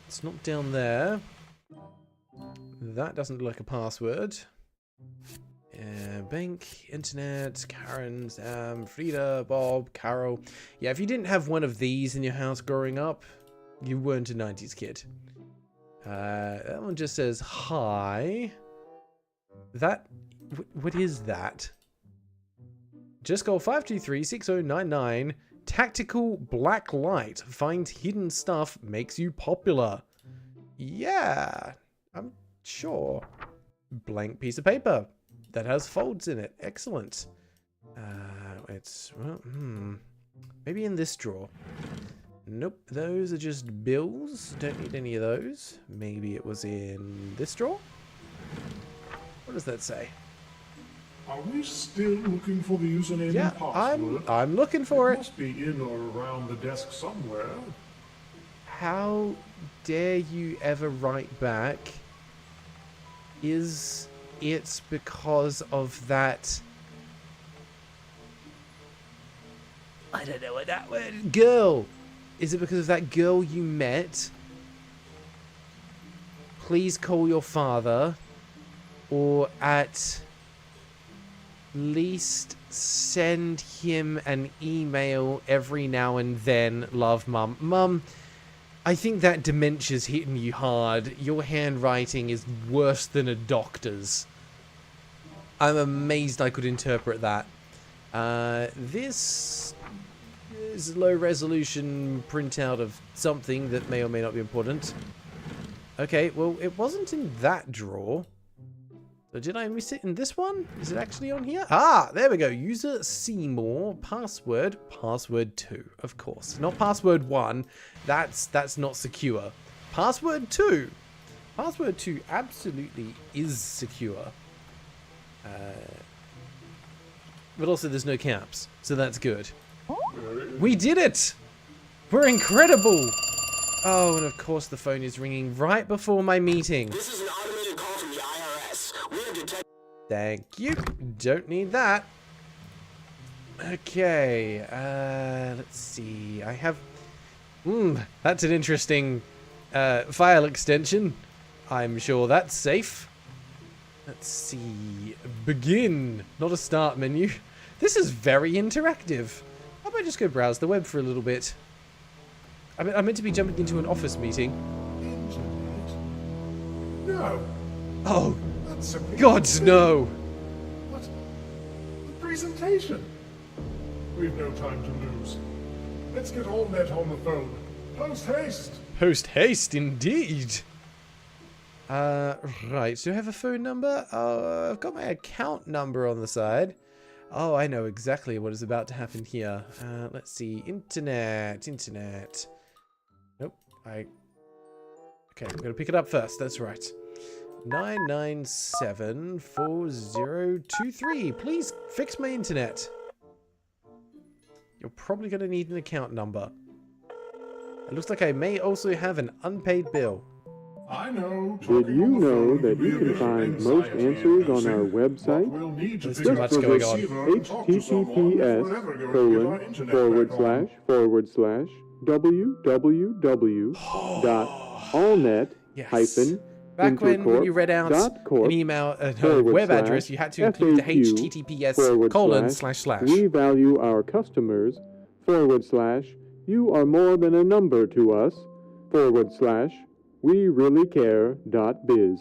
Speaker 1: It's not down there. That doesn't look like a password. Bank, internet, Karen, Sam, Frida, Bob, Carol. Yeah, if you didn't have one of these in your house growing up, you weren't a 90s kid. That one just says hi. That... What is that? Just call 523-6099. Tactical black light. Find hidden stuff. Makes you popular. Yeah. I'm sure. Blank piece of paper. That has folds in it. Excellent. It's... Well, maybe in this drawer. Nope. Those are just bills. Don't need any of those. Maybe it was in this drawer? What does that say?
Speaker 5: Are we still looking for the username
Speaker 1: Yeah,
Speaker 5: and password?
Speaker 1: I'm looking for it.
Speaker 5: Must be in or around the desk somewhere.
Speaker 1: How dare you ever write back? Is it because of that... I don't know what that word... Girl! Is it because of that girl you met? Please call your father. Or at least send him an email every now and then. Love, Mum. Mum, I think that dementia's hitting you hard. Your handwriting is worse than a doctor's. I'm amazed I could interpret that. This is a low resolution printout of something that may or may not be important. Okay, well, it wasn't in that drawer. So did I miss it in this one? Is it actually on here? Ah, there we go. User Seymour, password 2, of course. Not password 1. That's not secure. Password 2. Password 2 absolutely is secure. But also there's no caps, so that's good. We did it! We're incredible! Oh, and of course the phone is ringing right before my meeting.
Speaker 6: This is an automated call from the IRS. We have detected...
Speaker 1: Thank you. Don't need that. Okay, let's see. I have... that's an interesting file extension. I'm sure that's safe. Let's see. Begin. Not a start menu. This is very interactive. How about I just go browse the web for a little bit? I'm meant to be jumping into an office meeting.
Speaker 5: Internet? No.
Speaker 1: Oh,
Speaker 5: That's simply
Speaker 1: gods no.
Speaker 5: What? The presentation. We've no time to lose. Let's get AllNet on the phone. Post haste.
Speaker 1: Post haste indeed. Right. Do I have a phone number? I've got my account number on the side. Oh, I know exactly what is about to happen here. Let's see. Internet. Nope. Okay, I'm gonna pick it up first. That's right. 9974023. Please fix my internet. You're probably gonna need an account number. It looks like I may also have an unpaid bill.
Speaker 5: I know.
Speaker 7: Did you know that you can find most answers on our website?
Speaker 5: We'll need to
Speaker 1: There's
Speaker 5: figure
Speaker 1: too much
Speaker 5: out
Speaker 1: going
Speaker 5: the
Speaker 1: on.
Speaker 5: receiver and talk to someone if we're ever going to get our internet back on.
Speaker 7: //www.allnet-
Speaker 1: Back when you read out an email, a web address, you had to include the HTTPS : //
Speaker 7: We value our customers / you are more than a number to us / we really care.biz.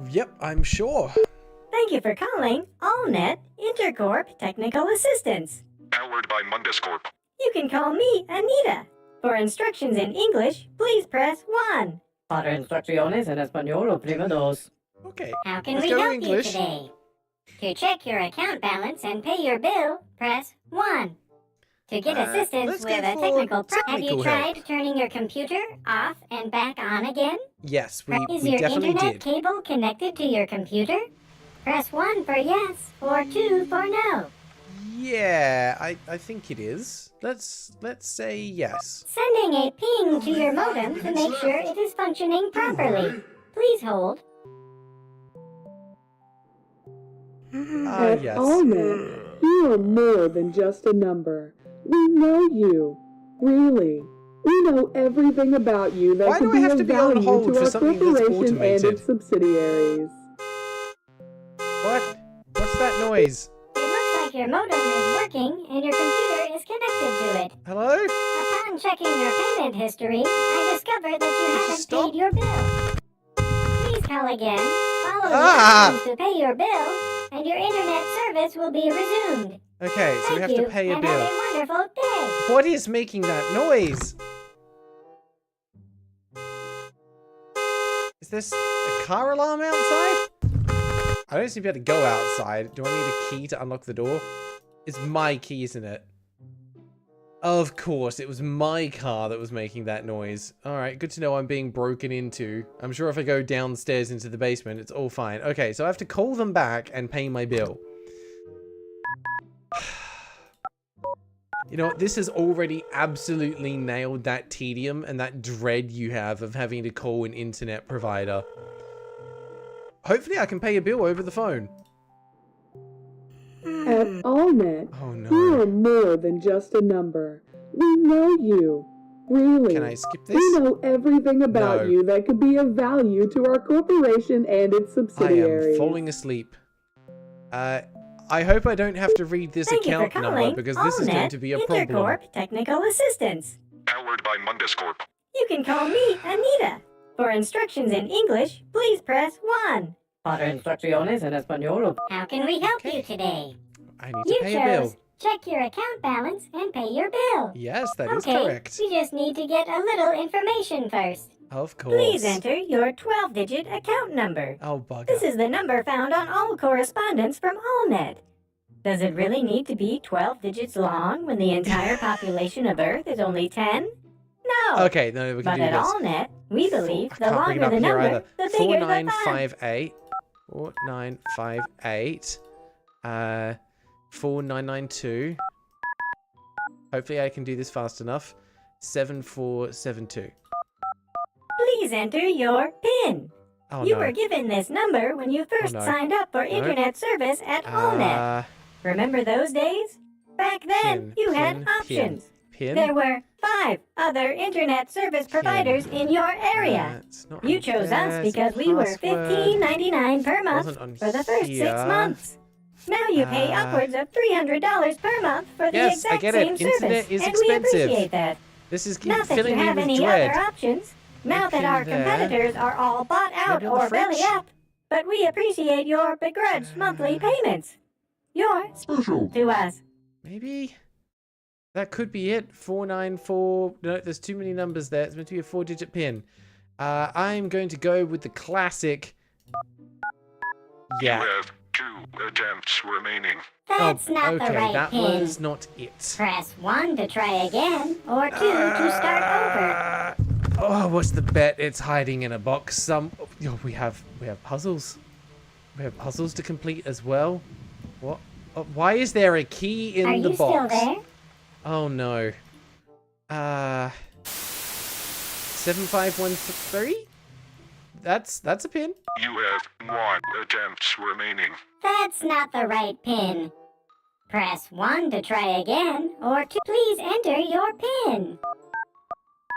Speaker 1: Yep, I'm sure.
Speaker 8: Thank you for calling AllNet Intercorp Technical Assistance.
Speaker 4: Powered by Munduscorp.
Speaker 8: You can call me Anita. For instructions in English, please press 1.
Speaker 9: Para instrucciones en español, oprima 2.
Speaker 1: Okay.
Speaker 8: How can
Speaker 1: Let's
Speaker 8: we
Speaker 1: go
Speaker 8: help
Speaker 1: English.
Speaker 8: you today? To check your account balance and pay your bill, press 1. To get assistance
Speaker 1: let's
Speaker 8: with
Speaker 1: go
Speaker 8: a
Speaker 1: for
Speaker 8: technical problem, have you
Speaker 1: technical help.
Speaker 8: tried turning your computer off and back on again?
Speaker 1: Yes,
Speaker 8: Is
Speaker 1: we
Speaker 8: your
Speaker 1: definitely
Speaker 8: internet
Speaker 1: did.
Speaker 8: cable connected to your computer? Press 1 for yes or 2 for no.
Speaker 1: Yeah, I think it is. Let's say yes.
Speaker 8: Sending a ping to your modem to make sure it is functioning properly. Please hold.
Speaker 10: At
Speaker 1: Yes.
Speaker 10: AllNet, you are more than just a number. We know you. Really. We know everything about you that
Speaker 1: Why
Speaker 10: could
Speaker 1: do I
Speaker 10: be
Speaker 1: have
Speaker 10: of
Speaker 1: to be on
Speaker 10: value
Speaker 1: hold
Speaker 10: to
Speaker 1: for
Speaker 10: our
Speaker 1: something that's
Speaker 10: corporation and
Speaker 1: automated?
Speaker 10: its subsidiaries.
Speaker 1: What? What's that noise?
Speaker 8: It looks like your modem is working and your computer is connected to it.
Speaker 1: Hello?
Speaker 8: Upon checking your payment history, I discovered that you haven't
Speaker 1: Stop.
Speaker 8: paid your bill. Please call again, follow the
Speaker 1: Ah!
Speaker 8: options to pay your bill, and your internet service will be resumed.
Speaker 1: Okay, so we
Speaker 8: Thank
Speaker 1: have
Speaker 8: you,
Speaker 1: to pay a
Speaker 8: and
Speaker 1: bill.
Speaker 8: have a wonderful day.
Speaker 1: What is making that noise? Is this a car alarm outside? I don't seem to be able to go outside. Do I need a key to unlock the door? It's my key, isn't it? Of course, it was my car that was making that noise. Alright, good to know I'm being broken into. I'm sure if I go downstairs into the basement, it's all fine. Okay, so I have to call them back and pay my bill. You know what, this has already absolutely nailed that tedium and that dread you have of having to call an internet provider. Hopefully I can pay a bill over the phone.
Speaker 10: At AllNet,
Speaker 1: Oh no.
Speaker 10: you are more than just a number. We know you. Really.
Speaker 1: Can I skip this?
Speaker 10: We know everything about
Speaker 1: No.
Speaker 10: you that could be of value to our corporation and its
Speaker 1: I
Speaker 10: subsidiaries.
Speaker 1: am falling asleep. I hope I don't have to read this
Speaker 8: Thank you for
Speaker 1: account number
Speaker 8: calling
Speaker 1: because this is going to be a problem.
Speaker 8: Intercorp Technical Assistance.
Speaker 4: Powered by Munduscorp.
Speaker 8: You can call me Anita. For instructions in English, please press 1.
Speaker 9: Para instrucciones en español,
Speaker 8: How can we help you today?
Speaker 1: I need to
Speaker 8: You
Speaker 1: pay a bill.
Speaker 8: chose check your account balance and pay your bill.
Speaker 1: Yes, that is
Speaker 8: Okay,
Speaker 1: correct.
Speaker 8: we just need to get a little information first.
Speaker 1: Of course.
Speaker 8: Please enter your 12-digit account number.
Speaker 1: Oh, bugger.
Speaker 8: This is the number found on all correspondence from AllNet. Does it really need to be 12 digits long when the entire population of Earth is only 10? No.
Speaker 1: Okay, no, we can
Speaker 8: But
Speaker 1: do
Speaker 8: at
Speaker 1: this.
Speaker 8: AllNet, we believe
Speaker 1: I
Speaker 8: the
Speaker 1: can't bring it
Speaker 8: longer
Speaker 1: up
Speaker 8: the
Speaker 1: here
Speaker 8: number,
Speaker 1: either.
Speaker 8: the bigger the fun.
Speaker 1: 4958. 4958. 4992. Hopefully I can do this fast enough. 7472.
Speaker 8: Please enter your PIN.
Speaker 1: Oh,
Speaker 8: You
Speaker 1: no.
Speaker 8: were given this number when you first
Speaker 1: no.
Speaker 8: signed up for internet service at AllNet. Remember those days? Back then, you had options.
Speaker 1: Pin?
Speaker 8: There were 5 other internet service providers in your area. You chose us because we were $15.99 per month for the first 6 months. Now you pay upwards of $300 per month for the
Speaker 1: Yes, I
Speaker 8: exact
Speaker 1: get
Speaker 8: same
Speaker 1: it.
Speaker 8: service,
Speaker 1: Internet is
Speaker 8: and we
Speaker 1: expensive.
Speaker 8: appreciate that.
Speaker 1: This is
Speaker 8: Not that you
Speaker 1: filling me
Speaker 8: have
Speaker 1: with
Speaker 8: any
Speaker 1: dread.
Speaker 8: other options. Now that
Speaker 1: Pin
Speaker 8: our
Speaker 1: there.
Speaker 8: competitors are all bought out
Speaker 1: Maybe on the
Speaker 8: or belly
Speaker 1: fridge?
Speaker 8: up, but we appreciate your begrudged monthly payments. You're special to us.
Speaker 1: Maybe that could be it. 494. No, there's too many numbers there. It's meant to be a 4-digit pin. I'm going to go with the classic. Yeah.
Speaker 4: You have 2 attempts remaining.
Speaker 8: That's not the
Speaker 1: okay,
Speaker 8: right
Speaker 1: that
Speaker 8: pin.
Speaker 1: was not it.
Speaker 8: Press 1 to try again, or 2 to start over.
Speaker 1: Oh, what's the bet? It's hiding in a box. We have puzzles. We have puzzles to complete as well. What? Why is there a key in
Speaker 8: Are
Speaker 1: the
Speaker 8: you
Speaker 1: box?
Speaker 8: still there?
Speaker 1: Oh no. 7513? That's a pin.
Speaker 4: You have 1 attempts remaining.
Speaker 8: That's not the right pin. Press 1 to try again, or 2. Please enter your pin.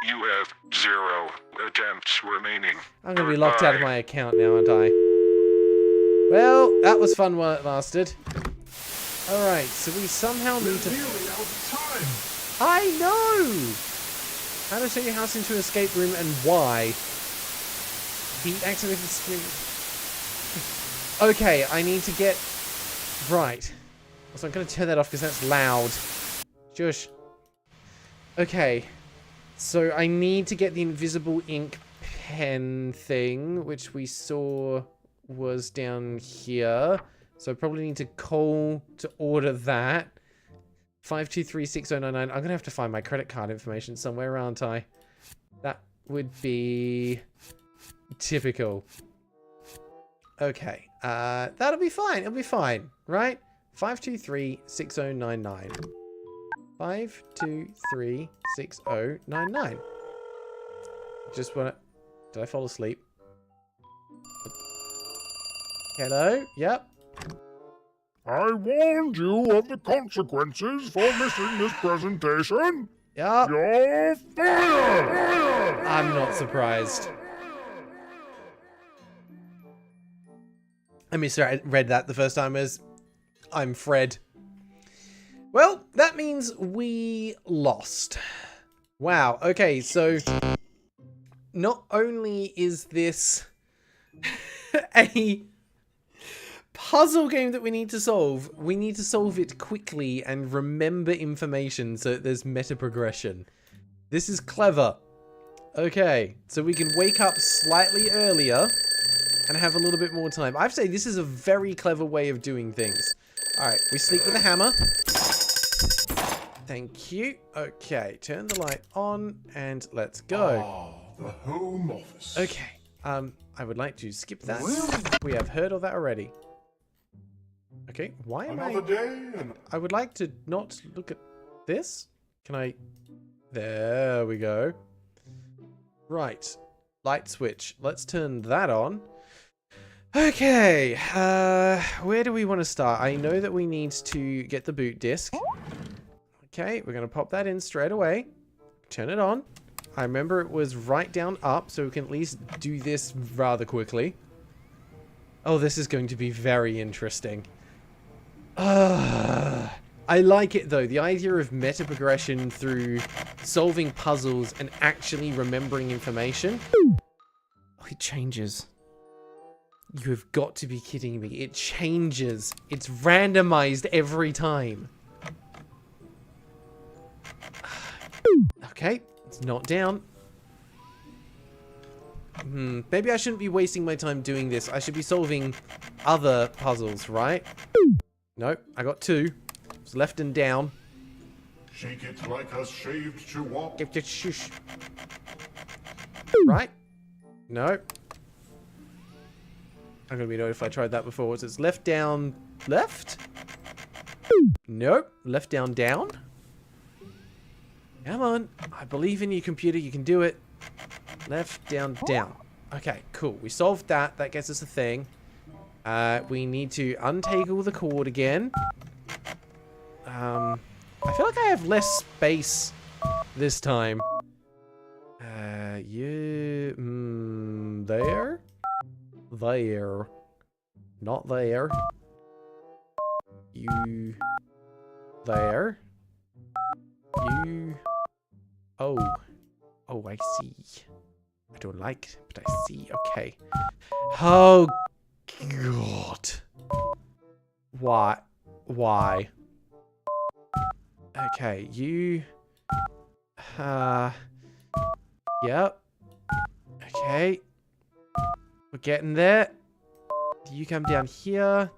Speaker 4: You have 0 attempts remaining.
Speaker 1: I'm gonna be locked out of my account now, aren't I? Well, that was fun while it lasted. Alright, so we somehow need to...
Speaker 5: Nearly out of time.
Speaker 1: I know! How to turn your house into an escape room and why? He activated the screen. Okay, I need to get... Right. So I'm gonna turn that off because that's loud. Shush. Okay. So I need to get the invisible ink pen thing, which we saw was down here. So I probably need to call to order that. 5236099. I'm going to have to find my credit card information somewhere, aren't I? That would be typical. Okay. That'll be fine. It'll be fine, right? 5236099. 5236099. Just wanna... Did I fall asleep? Hello? Yep.
Speaker 5: I warned you of the consequences for missing this presentation.
Speaker 1: Yep.
Speaker 5: You're fired!
Speaker 1: I'm not surprised. I misread that the first time as I'm Fred. Well, that means we lost. Wow. Okay, so not only is this a puzzle game that we need to solve it quickly and remember information so that there's meta progression. This is clever. Okay, so we can wake up slightly earlier and have a little bit more time. I have to say, this is a very clever way of doing things. Alright, we sleep with a hammer. Thank you. Okay, turn the light on and let's go.
Speaker 5: Oh, the home office.
Speaker 1: Okay, I would like to skip that. We have heard of that already. Okay, why am
Speaker 5: Another day and
Speaker 1: I would like to not look at this. Can I... There we go. Right. Light switch. Let's turn that on. Okay. Where do we want to start? I know that we need to get the boot disc. Okay, we're going to pop that in straight away. Turn it on. I remember it was right down up, so we can at least do this rather quickly. Oh, this is going to be very interesting. I like it though, the idea of meta progression through solving puzzles and actually remembering information. Oh, it changes. You have got to be kidding me. It changes. It's randomized every time. Okay, it's not down. Maybe I shouldn't be wasting my time doing this. I should be solving other puzzles, right? Nope, I got 2. It's left and down.
Speaker 5: Shake it like a shaved chihuahua.
Speaker 1: Shush. Right? No. I'm gonna be annoyed if I tried that before. So it's left, down, left? Nope. Left, down, down. Come on. I believe in you, computer. You can do it. Left, down, down. Okay, cool. We solved that. That gets us a thing. We need to untangle the cord again. I feel like I have less space this time. You... there? There. Not there. You... there. You... oh. Oh, I see. I don't like it, but I see. Okay. Oh, God. Why? Why? Okay, you... yep. Okay. We're getting there. You come down here.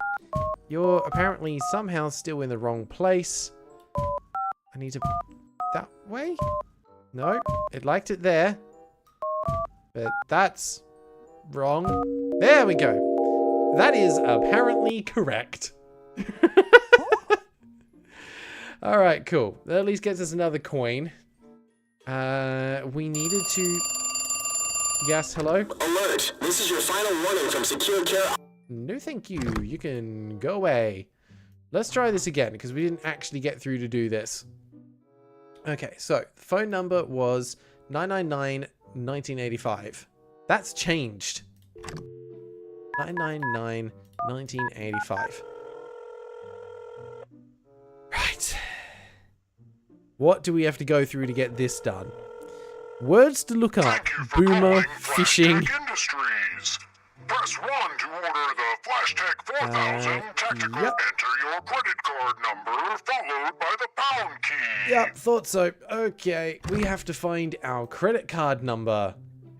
Speaker 1: You're apparently somehow still in the wrong place. I need to... that way? No, it liked it there. But that's wrong. There we go. That is apparently correct. Alright, cool. That at least gets us another coin. We needed to... yes, hello?
Speaker 6: Alert! This is your final warning from Secure Care.
Speaker 1: No, thank you. You can go away. Let's try this again, because we didn't actually get through to do this. Okay, so the phone number was 999-1985. That's changed. 999-1985. Right. What do we have to go through to get this done? Words to look up. Boomer, fishing.
Speaker 4: Industries. Press 1 to order the FlashTech 4000 Tactical.
Speaker 1: Yep.
Speaker 4: Enter your credit card number followed by the pound key.
Speaker 1: Yep, thought so. Okay, we have to find our credit card number.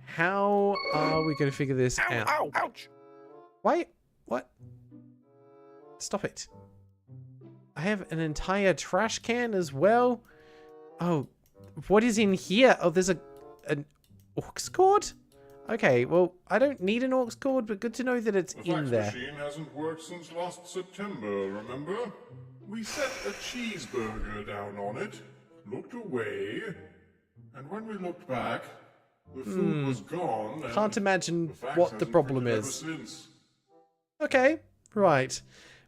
Speaker 1: How are we going to figure this out?
Speaker 2: Ow, ouch.
Speaker 1: Wait, what? Stop it. I have an entire trash can as well. Oh, what is in here? Oh, there's an aux cord? Okay, well, I don't need an aux cord, but good to know that it's
Speaker 5: The
Speaker 1: in
Speaker 5: fax
Speaker 1: there.
Speaker 5: machine hasn't worked since last September, remember? We set a cheeseburger down on it, looked away, and when we looked back, the food was gone. And
Speaker 1: Can't imagine
Speaker 5: the fax
Speaker 1: what the
Speaker 5: hasn't
Speaker 1: problem
Speaker 5: printed
Speaker 1: is.
Speaker 5: ever since.
Speaker 1: Okay, right.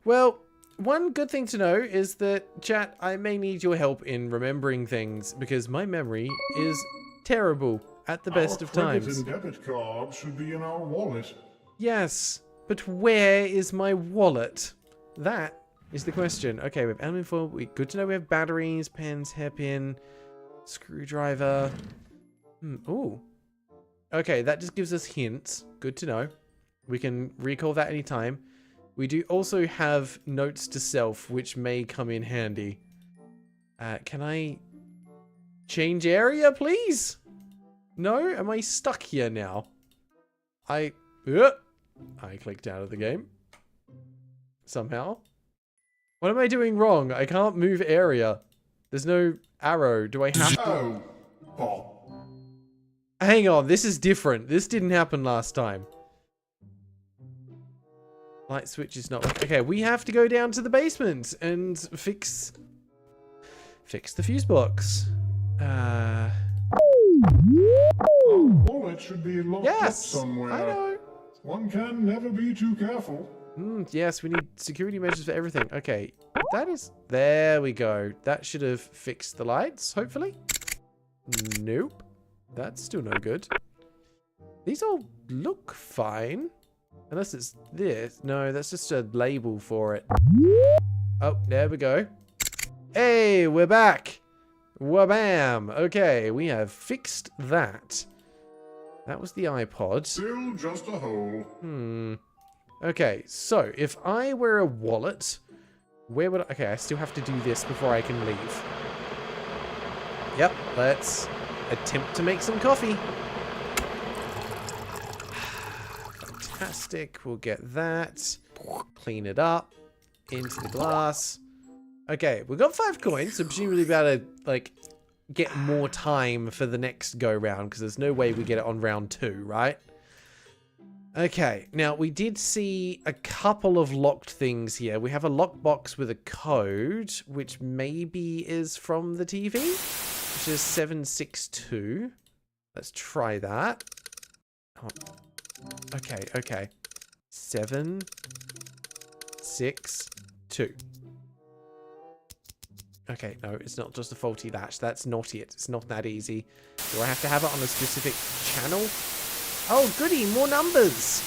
Speaker 1: Well, one good thing to know is that, chat, I may need your help in remembering things because my memory is terrible at the best of
Speaker 5: Our credit
Speaker 1: times.
Speaker 5: and debit card should be in our wallet.
Speaker 1: Yes, but where is my wallet? That is the question. Okay, we have element foil. Good to know we have batteries, pens, hairpin, screwdriver. Ooh. Okay, that just gives us hints. Good to know. We can recall that anytime. We do also have notes to self, which may come in handy. Can I change area, please? No? Am I stuck here now? I clicked out of the game. Somehow. What am I doing wrong? I can't move area. There's no arrow. Do I have to?
Speaker 5: Oh, Bob.
Speaker 1: Hang on, this is different. This didn't happen last time. Light switch is not... okay, we have to go down to the basement and fix the fuse box.
Speaker 5: Our wallet should be locked up
Speaker 1: Yes,
Speaker 5: somewhere.
Speaker 1: I know.
Speaker 5: One can never be too careful.
Speaker 1: Yes, we need security measures for everything. Okay, that is... there we go. That should have fixed the lights, hopefully. Nope. That's still no good. These all look fine. Unless it's this. No, that's just a label for it. Oh, there we go. Hey, we're back. Wabam. Okay, we have fixed that. That was the iPod.
Speaker 5: Still just a hole.
Speaker 1: Okay, so if I were a wallet, where would I... okay, I still have to do this before I can leave. Yep, let's attempt to make some coffee. Fantastic. We'll get that. Clean it up. Into the glass. Okay, we've got 5 coins, so presumably be able to, like, get more time for the next go-round, because there's no way we get it on round 2, right? Okay, now we did see a couple of locked things here. We have a lockbox with a code, which maybe is from the TV, which is 762. Let's try that. Oh. Okay, okay. 762. Okay, no, it's not just a faulty latch. That's not it. It's not that easy. Do I have to have it on a specific channel? Oh, goody, more numbers.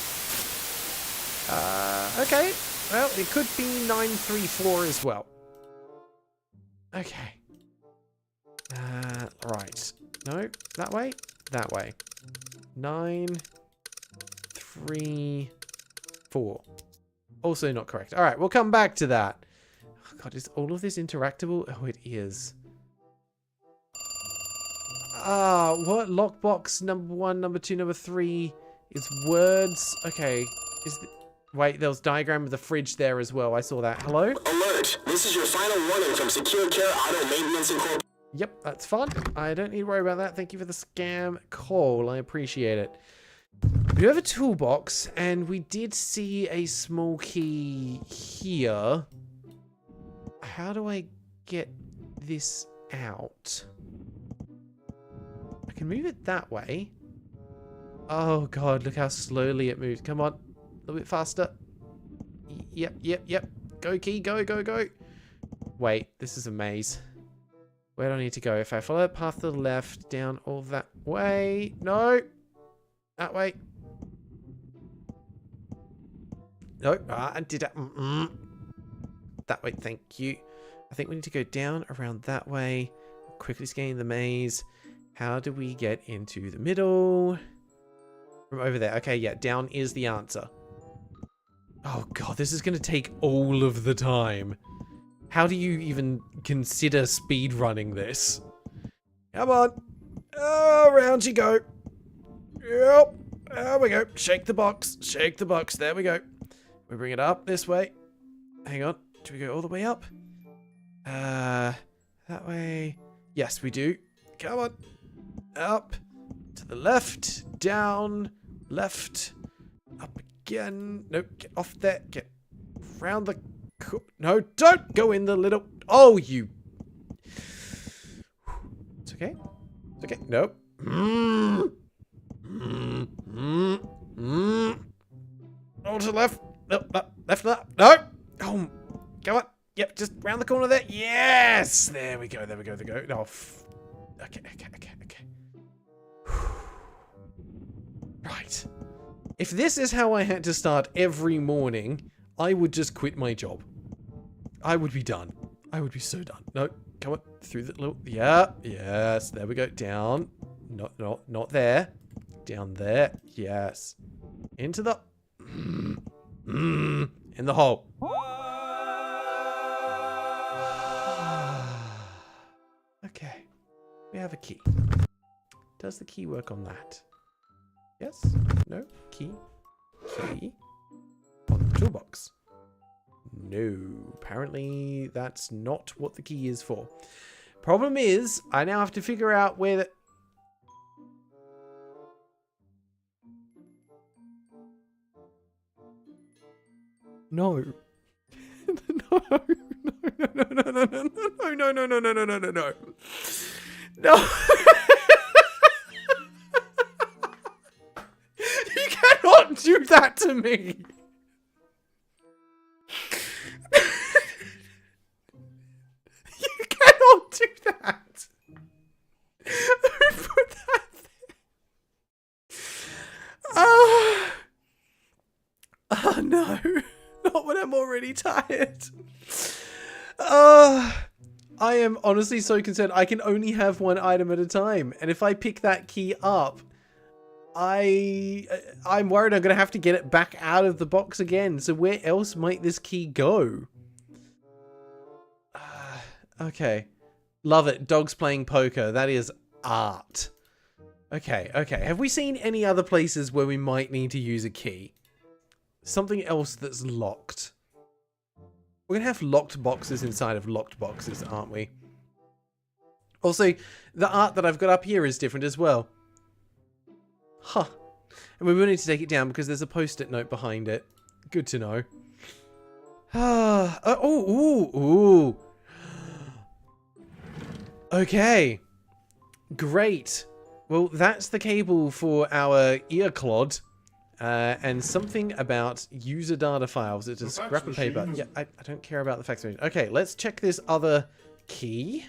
Speaker 1: Okay. Well, it could be 934 as well. Okay. Right. No, that way. That way. 934. Also not correct. All right, we'll come back to that. Oh, God, is all of this interactable? Oh, it is. What? Lockbox number 1, number 2, number 3 is words. Okay. Wait, there was a diagram of the fridge there as well. I saw that. Hello?
Speaker 6: Alert! This is your final warning from Secure Care Auto Maintenance Incorporated.
Speaker 1: Yep, that's fun. I don't need to worry about that. Thank you for the scam call. I appreciate it. We do have a toolbox, and we did see a small key here. How do I get this out? I can move it that way. Oh, God, look how slowly it moves. Come on. A little bit faster. Yep, yep, yep. Go, key. Go, go, go. Wait, this is a maze. Where do I need to go? If I follow the path to the left, down all that way. No. That way. No. I did that. That way, thank you. I think we need to go down around that way. Quickly scanning the maze. How do we get into the middle? From over there. Okay, yeah, down is the answer. Oh, God, this is going to take all of the time. How do you even consider speed running this? Come on. Oh, around you go. Yep. There we go. Shake the box. Shake the box. There we go. We bring it up this way. Hang on. Do we go all the way up? That way. Yes, we do. Come on. Up. To the left. Down. Left. Up again. Nope. Get off there. Get round the... No, don't go in the little... Oh, you... It's okay. It's okay. Nope. Oh, to the left. No, left, left. No. Oh, go on. Yep, just round the corner there. Yes. There we go. There we go. There we go. No. Okay. Right. If this is how I had to start every morning, I would just quit my job. I would be done. I would be so done. No, come on. Through the little... Yeah. Yes. There we go. Down. Not there. Down there. Yes. Into the... in the hole. Okay. We have a key. Does the key work on that? Yes? No? Key? Key? On the toolbox. No. Apparently that's not what the key is for. Problem is, I now have to figure out where the... No. No. No. You cannot do that to me. You cannot do that. Who put that there? Oh no. Not when I'm already tired. I am honestly so concerned. I can only have one item at a time. And if I pick that key up, I'm worried I'm going to have to get it back out of the box again. So where else might this key go? Okay. Love it. Dogs playing poker. That is art. Okay. Have we seen any other places where we might need to use a key? something else that's locked. We're going to have locked boxes inside of locked boxes, aren't we? Also, the art that I've got up here is different as well. Huh. And we will need to take it down because there's a post-it note behind it. Good to know. Ooh. Okay. Great. Well, that's the cable for our ear clod. And something about user data files. It's a scrap of paper. Yeah, I don't care about the fax machine. Okay, let's check this other key.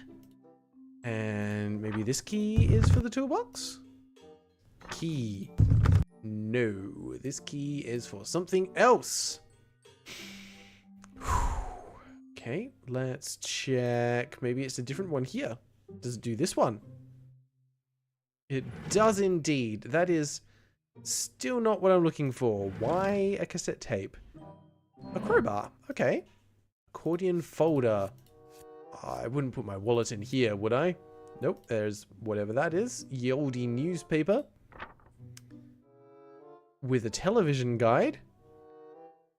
Speaker 1: And maybe this key is for the toolbox? Key. No, this key is for something else. Okay, let's check. Maybe it's a different one here. Does it do this one? It does indeed. That is still not what I'm looking for. Why a cassette tape? A crowbar. Okay. Accordion folder. I wouldn't put my wallet in here, would I? Nope, there's whatever that is. Ye olde newspaper. With a television guide.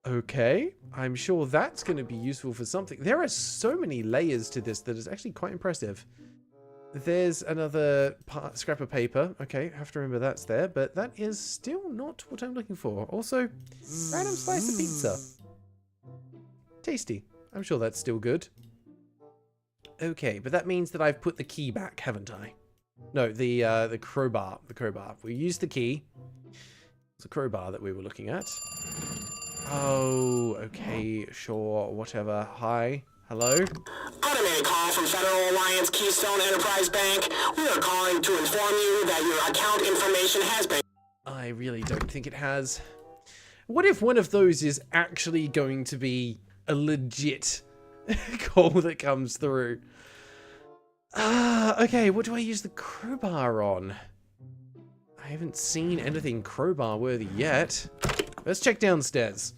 Speaker 1: Okay, I'm sure that's going to be useful for something. There are so many layers to this that is actually quite impressive. There's another scrap of paper. Okay, I have to remember that's there, but that is still not what I'm looking for. Also, random slice of pizza. Tasty. I'm sure that's still good. Okay, but that means that I've put the key back, haven't I? No, the crowbar. The crowbar. We used the key. It's a crowbar that we were looking at. Oh, okay, sure, whatever. Hi. Hello?
Speaker 6: Automated call from Federal Alliance Keystone Enterprise Bank. We are calling to inform you that your account information has been...
Speaker 1: I really don't think it has. What if one of those is actually going to be a legit call that comes through? Okay, what do I use the crowbar on? I haven't seen anything crowbar worthy yet. Let's check downstairs.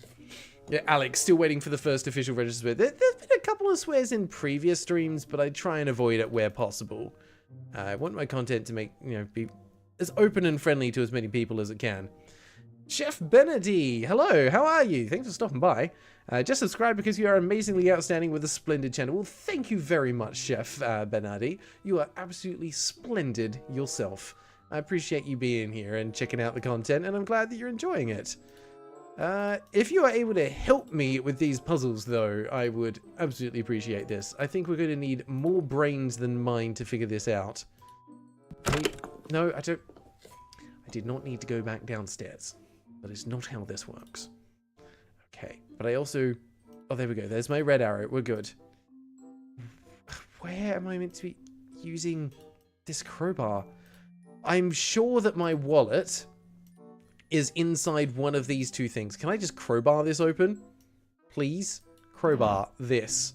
Speaker 1: Yeah, Alex, still waiting for the first official register swear. There's been a couple of swears in previous streams, but I try and avoid it where possible. I want my content to make, be as open and friendly to as many people as it can. Chef Benedy, hello, how are you? Thanks for stopping by. Just subscribe because you are amazingly outstanding with a splendid channel. Well, thank you very much, Chef Benedy. You are absolutely splendid yourself. I appreciate you being here and checking out the content, and I'm glad that you're enjoying it. If you are able to help me with these puzzles, though, I would absolutely appreciate this. I think we're going to need more brains than mine to figure this out. No, I don't... I did not need to go back downstairs. That is not how this works. Okay, but I also... Oh, there we go. There's my red arrow. We're good. Where am I meant to be using this crowbar? I'm sure that my wallet is inside one of these two things. Can I just crowbar this open? Please? Crowbar this.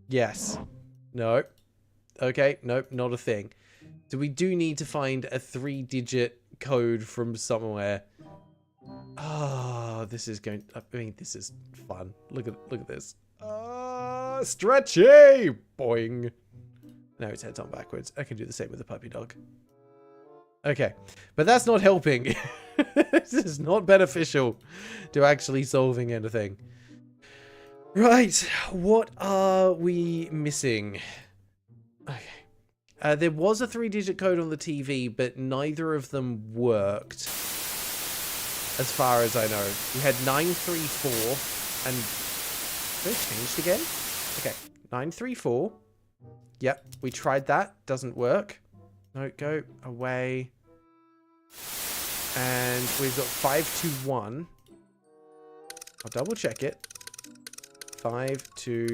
Speaker 1: Yes. No. Okay, nope, not a thing. So we do need to find a 3-digit code from somewhere. Ah, this is going... I mean, this is fun. Look at this. Stretchy! Boing. Now its head's on backwards. I can do the same with the puppy dog. Okay, but that's not helping. This is not beneficial to actually solving anything. Right, what are we missing? Okay. There was a 3-digit code on the TV, but neither of them worked. As far as I know. We had 934 and... They changed again? Okay, 934. Yep, we tried that. Doesn't work. No, go away. And we've got 521. I'll double check it. 5, 2,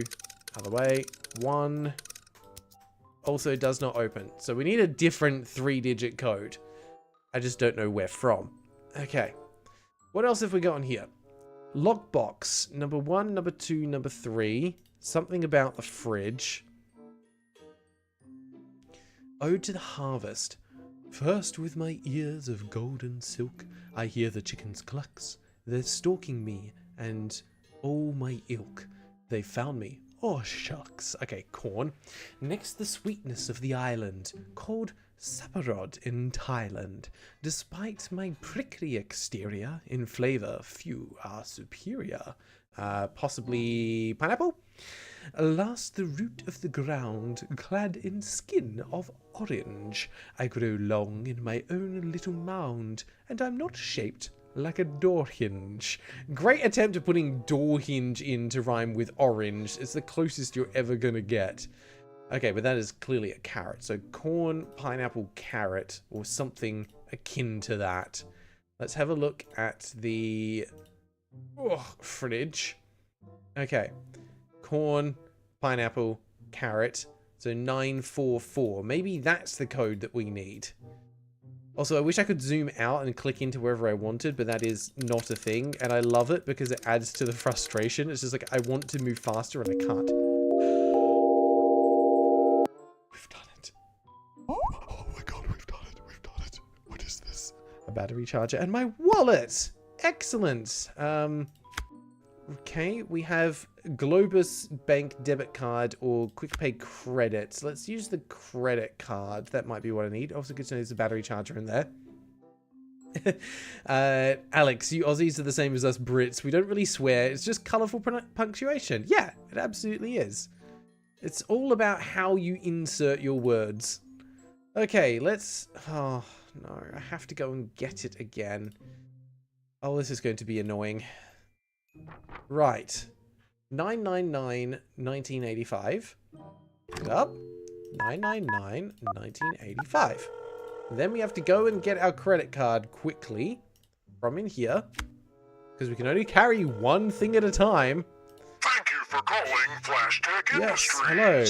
Speaker 1: other way. 1. Also does not open. So we need a different 3-digit code. I just don't know where from. Okay. What else have we got on here? Lockbox. Number 1, number 2, number 3. Something about the fridge. Ode to the Harvest. First with my ears of golden silk, I hear the chickens clucks. They're stalking me, and oh my ilk. They found me. Oh shucks. Okay, corn. Next the sweetness of the island. Cold Saparod in Thailand. Despite my prickly exterior, in flavor, few are superior. Possibly pineapple? Alas, the root of the ground, clad in skin of orange. I grow long in my own little mound, and I'm not shaped like a door hinge. Great attempt at putting door hinge in to rhyme with orange. It's the closest you're ever gonna get. Okay, but that is clearly a carrot. So corn, pineapple, carrot, or something akin to that. Let's have a look at the fridge. Okay. Corn, pineapple, carrot. So 944. Maybe that's the code that we need. Also, I wish I could zoom out and click into wherever I wanted, but that is not a thing. And I love it because it adds to the frustration. It's just like, I want to move faster and I can't. We've done it. Oh my god, we've done it. We've done it. What is this? A battery charger and my wallet. Excellent. Okay, we have Globus Bank debit card or quick pay credits. Let's use the credit card. That might be what I need. Also good to know there's a battery charger in there. Alex, you Aussies are the same as us Brits. We don't really swear. It's just colourful punctuation. Yeah, it absolutely is. It's all about how you insert your words. Okay, let's... Oh, no. I have to go and get it again. Oh, this is going to be annoying. Right. 999 1985. Up. 999 1985. Then we have to go and get our credit card quickly from in here. Because we can only carry one thing at a time.
Speaker 4: Thank you for calling Flash Tech Industries.
Speaker 1: Hello.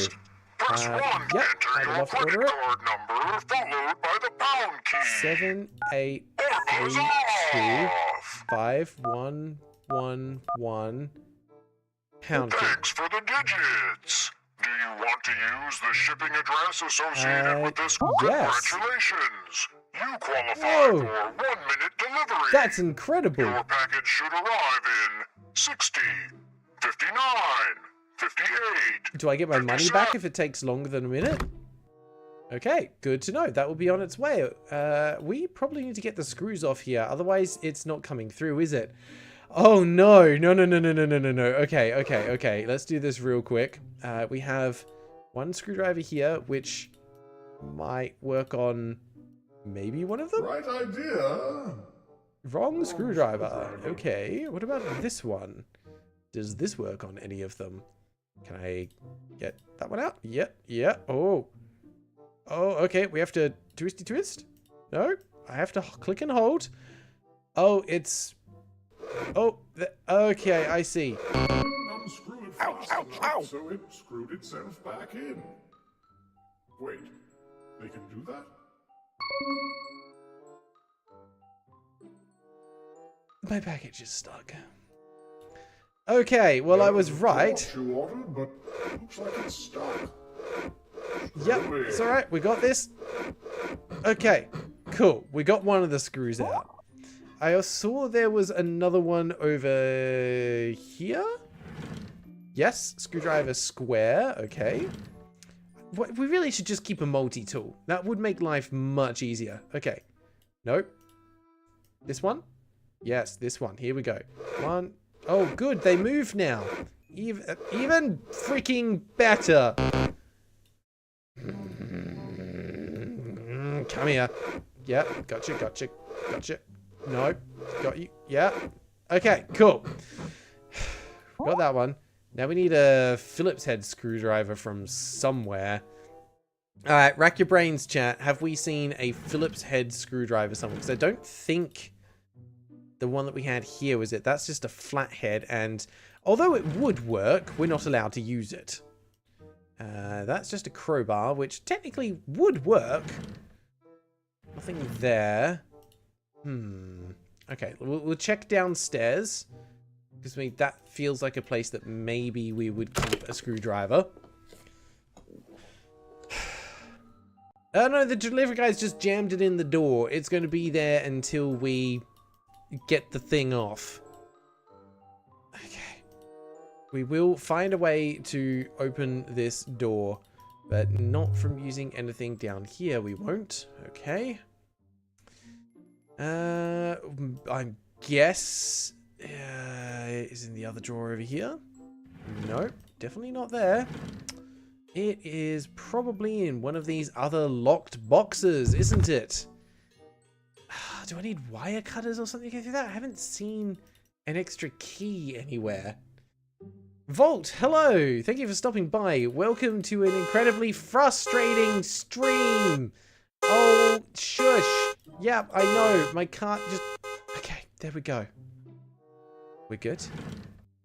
Speaker 4: Press 1 to enter your credit card number, followed by the pound key.
Speaker 1: 7832 5111 pound key.
Speaker 4: Thanks for the digits. Do you want to use the shipping address associated with this?
Speaker 1: Yes.
Speaker 4: Congratulations. You qualify
Speaker 1: Whoa.
Speaker 4: for 1-minute delivery.
Speaker 1: That's incredible.
Speaker 4: Your package should arrive in 60, 59, 58.
Speaker 1: Do I get my money back if it takes longer than a minute? Okay, good to know. That will be on its way. We probably need to get the screws off here. Otherwise, it's not coming through, is it? Oh, no. No. Okay. Let's do this real quick. We have one screwdriver here, which might work on maybe one of them?
Speaker 5: Right idea.
Speaker 1: Wrong screwdriver. Okay, what about this one? Does this work on any of them? Can I get that one out? Yeah. Oh, okay. We have to twisty twist? No, I have to click and hold. Oh, it's... Oh, okay, I see.
Speaker 5: Unscrew it fast enough so it screwed itself back in. Wait, they can do that?
Speaker 1: My package is stuck. Okay, well, I was right.
Speaker 5: You ordered, but looks like it's stuck.
Speaker 1: Yep, it's alright. We got this. Okay, cool. We got one of the screws out. I saw there was another one over here. Yes, screwdriver square. Okay. We really should just keep a multi-tool. That would make life much easier. Okay. Nope. This one? Yes, this one. Here we go. One. Oh, good. They move now. Even freaking better. Come here. Yep. Gotcha. No. Got you. Yeah. Okay, cool. Got that one. Now we need a Phillips head screwdriver from somewhere. Alright, rack your brains, chat. Have we seen a Phillips head screwdriver somewhere? Because I don't think the one that we had here was it. That's just a flat head, and although it would work, we're not allowed to use it. That's just a crowbar, which technically would work. Nothing there. Okay, we'll check downstairs. Because that feels like a place that maybe we would keep a screwdriver. Oh no, the delivery guy's just jammed it in the door. It's going to be there until we get the thing off. Okay. We will find a way to open this door. But not from using anything down here, we won't. Okay. I guess... is in the other drawer over here? Nope, definitely not there. It is probably in one of these other locked boxes, isn't it? Do I need wire cutters or something to get through that? I haven't seen an extra key anywhere. Vault, hello! Thank you for stopping by. Welcome to an incredibly frustrating stream. Oh, shush. Yep, I know. My car just... Okay, there we go. We're good.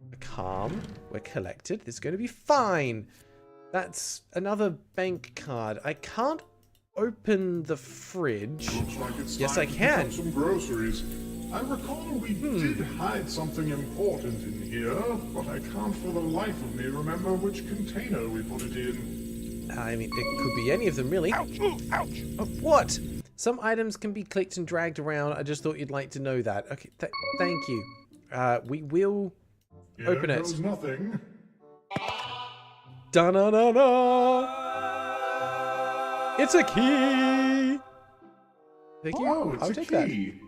Speaker 1: We're calm. We're collected. This is going to be fine. That's another bank card. I can't open the fridge.
Speaker 5: Looks like it's
Speaker 1: Yes,
Speaker 5: time
Speaker 1: I
Speaker 5: to
Speaker 1: can.
Speaker 5: pick up some groceries. I recall we did hide something important in here, but I can't for the life of me remember which container we put it in.
Speaker 1: I mean, it could be any of them, really.
Speaker 5: Ouch! Ouch!
Speaker 1: Oh, what? Some items can be clicked and dragged around. I just thought you'd like to know that. Okay, thank you. We will open it.
Speaker 5: There's nothing.
Speaker 1: Da-na-na-na! It's a key! Thank you.
Speaker 5: Oh, it's
Speaker 1: I'll
Speaker 5: a
Speaker 1: take
Speaker 5: key.
Speaker 1: that.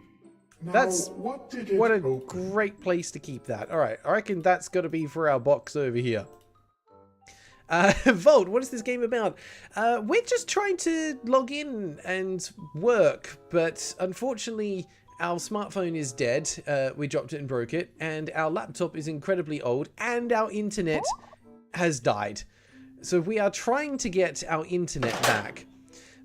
Speaker 5: Now,
Speaker 1: That's
Speaker 5: what did it
Speaker 1: what a
Speaker 5: open?
Speaker 1: great place to keep that. All right, I reckon that's got to be for our box over here. Vault, what is this game about? We're just trying to log in and work, but unfortunately our smartphone is dead. We dropped it and broke it, and our laptop is incredibly old, and our internet has died. So we are trying to get our internet back.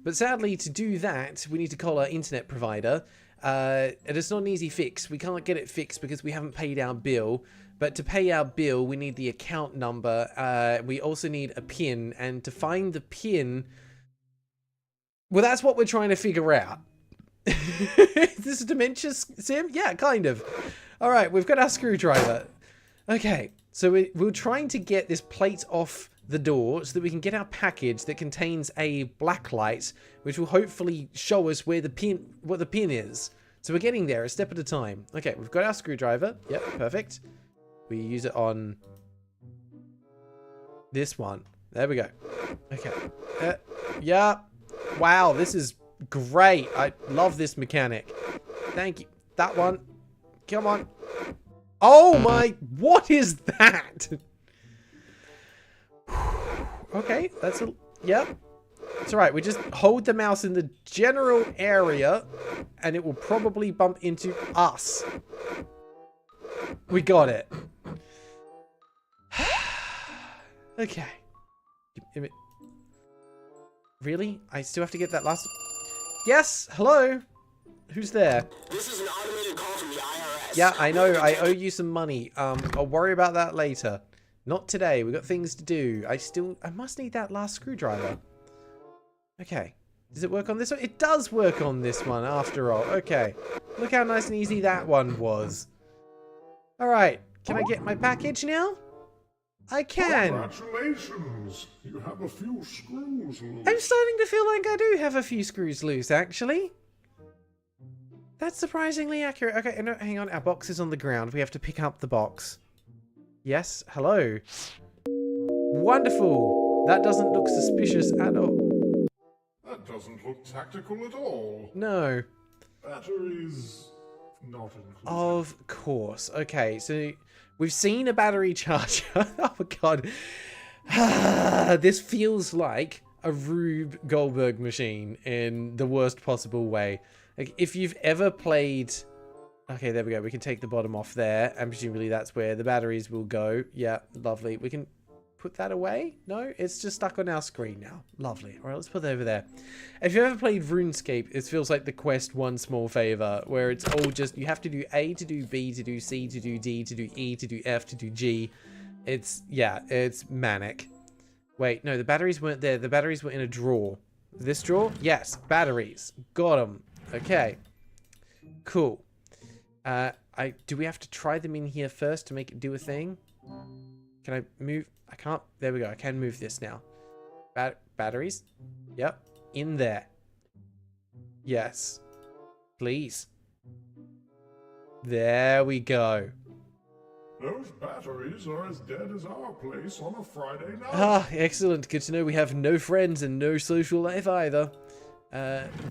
Speaker 1: But sadly, to do that, we need to call our internet provider. And it's not an easy fix. We can't get it fixed because we haven't paid our bill. But to pay our bill, we need the account number. We also need a PIN. And to find the PIN... Well, that's what we're trying to figure out. Is this a dementia sim? Yeah, kind of. Alright, we've got our screwdriver. Okay, so we're trying to get this plate off the door so that we can get our package that contains a black light, which will hopefully show us where the pin, what the pin is. So we're getting there a step at a time. Okay, we've got our screwdriver. Yep, perfect. We use it on this one. There we go. Okay. Yeah. Wow, this is great. I love this mechanic. Thank you. That one. Come on. Oh my, what is that? Okay, that's a... Yep. It's alright, we just hold the mouse in the general area and it will probably bump into us. We got it. Okay. Really? I still have to get that last... Yes, hello? Who's there?
Speaker 6: This is an automated call from the IRS.
Speaker 1: Yeah, I know, I owe you some money. I'll worry about that later. Not today. We've got things to do. I must need that last screwdriver. Okay. Does it work on this one? It does work on this one, after all. Okay. Look how nice and easy that one was. Alright. Can I get my package now? I can.
Speaker 5: Congratulations. You have a few screws loose.
Speaker 1: I'm starting to feel like I do have a few screws loose, actually. That's surprisingly accurate. Okay, no, hang on. Our box is on the ground. We have to pick up the box. Yes, hello. Wonderful. That doesn't look suspicious at all.
Speaker 5: That doesn't look tactical at all.
Speaker 1: No.
Speaker 5: Batteries not included.
Speaker 1: Of course. Okay, so we've seen a battery charger. Oh my god. This feels like a Rube Goldberg machine in the worst possible way. Like, if you've ever played... Okay, there we go. We can take the bottom off there, and presumably that's where the batteries will go. Yeah, lovely. We can put that away? No, it's just stuck on our screen now. Lovely. All right, let's put that over there. If you've ever played RuneScape, it feels like the quest One Small Favor, where it's all just, you have to do A to do B to do C to do D to do E to do F to do G. It's, yeah, it's manic. Wait, no, the batteries weren't there. The batteries were in a drawer. This drawer? Yes, batteries. Got them. Okay. Cool. Do we have to try them in here first to make it do a thing? Can I move? I can't. There we go. I can move this now. Batteries? Yep. In there. Yes. Please. There we go.
Speaker 5: Those batteries are as dead as our place on a Friday night.
Speaker 1: Ah, excellent. Good to know we have no friends and no social life either.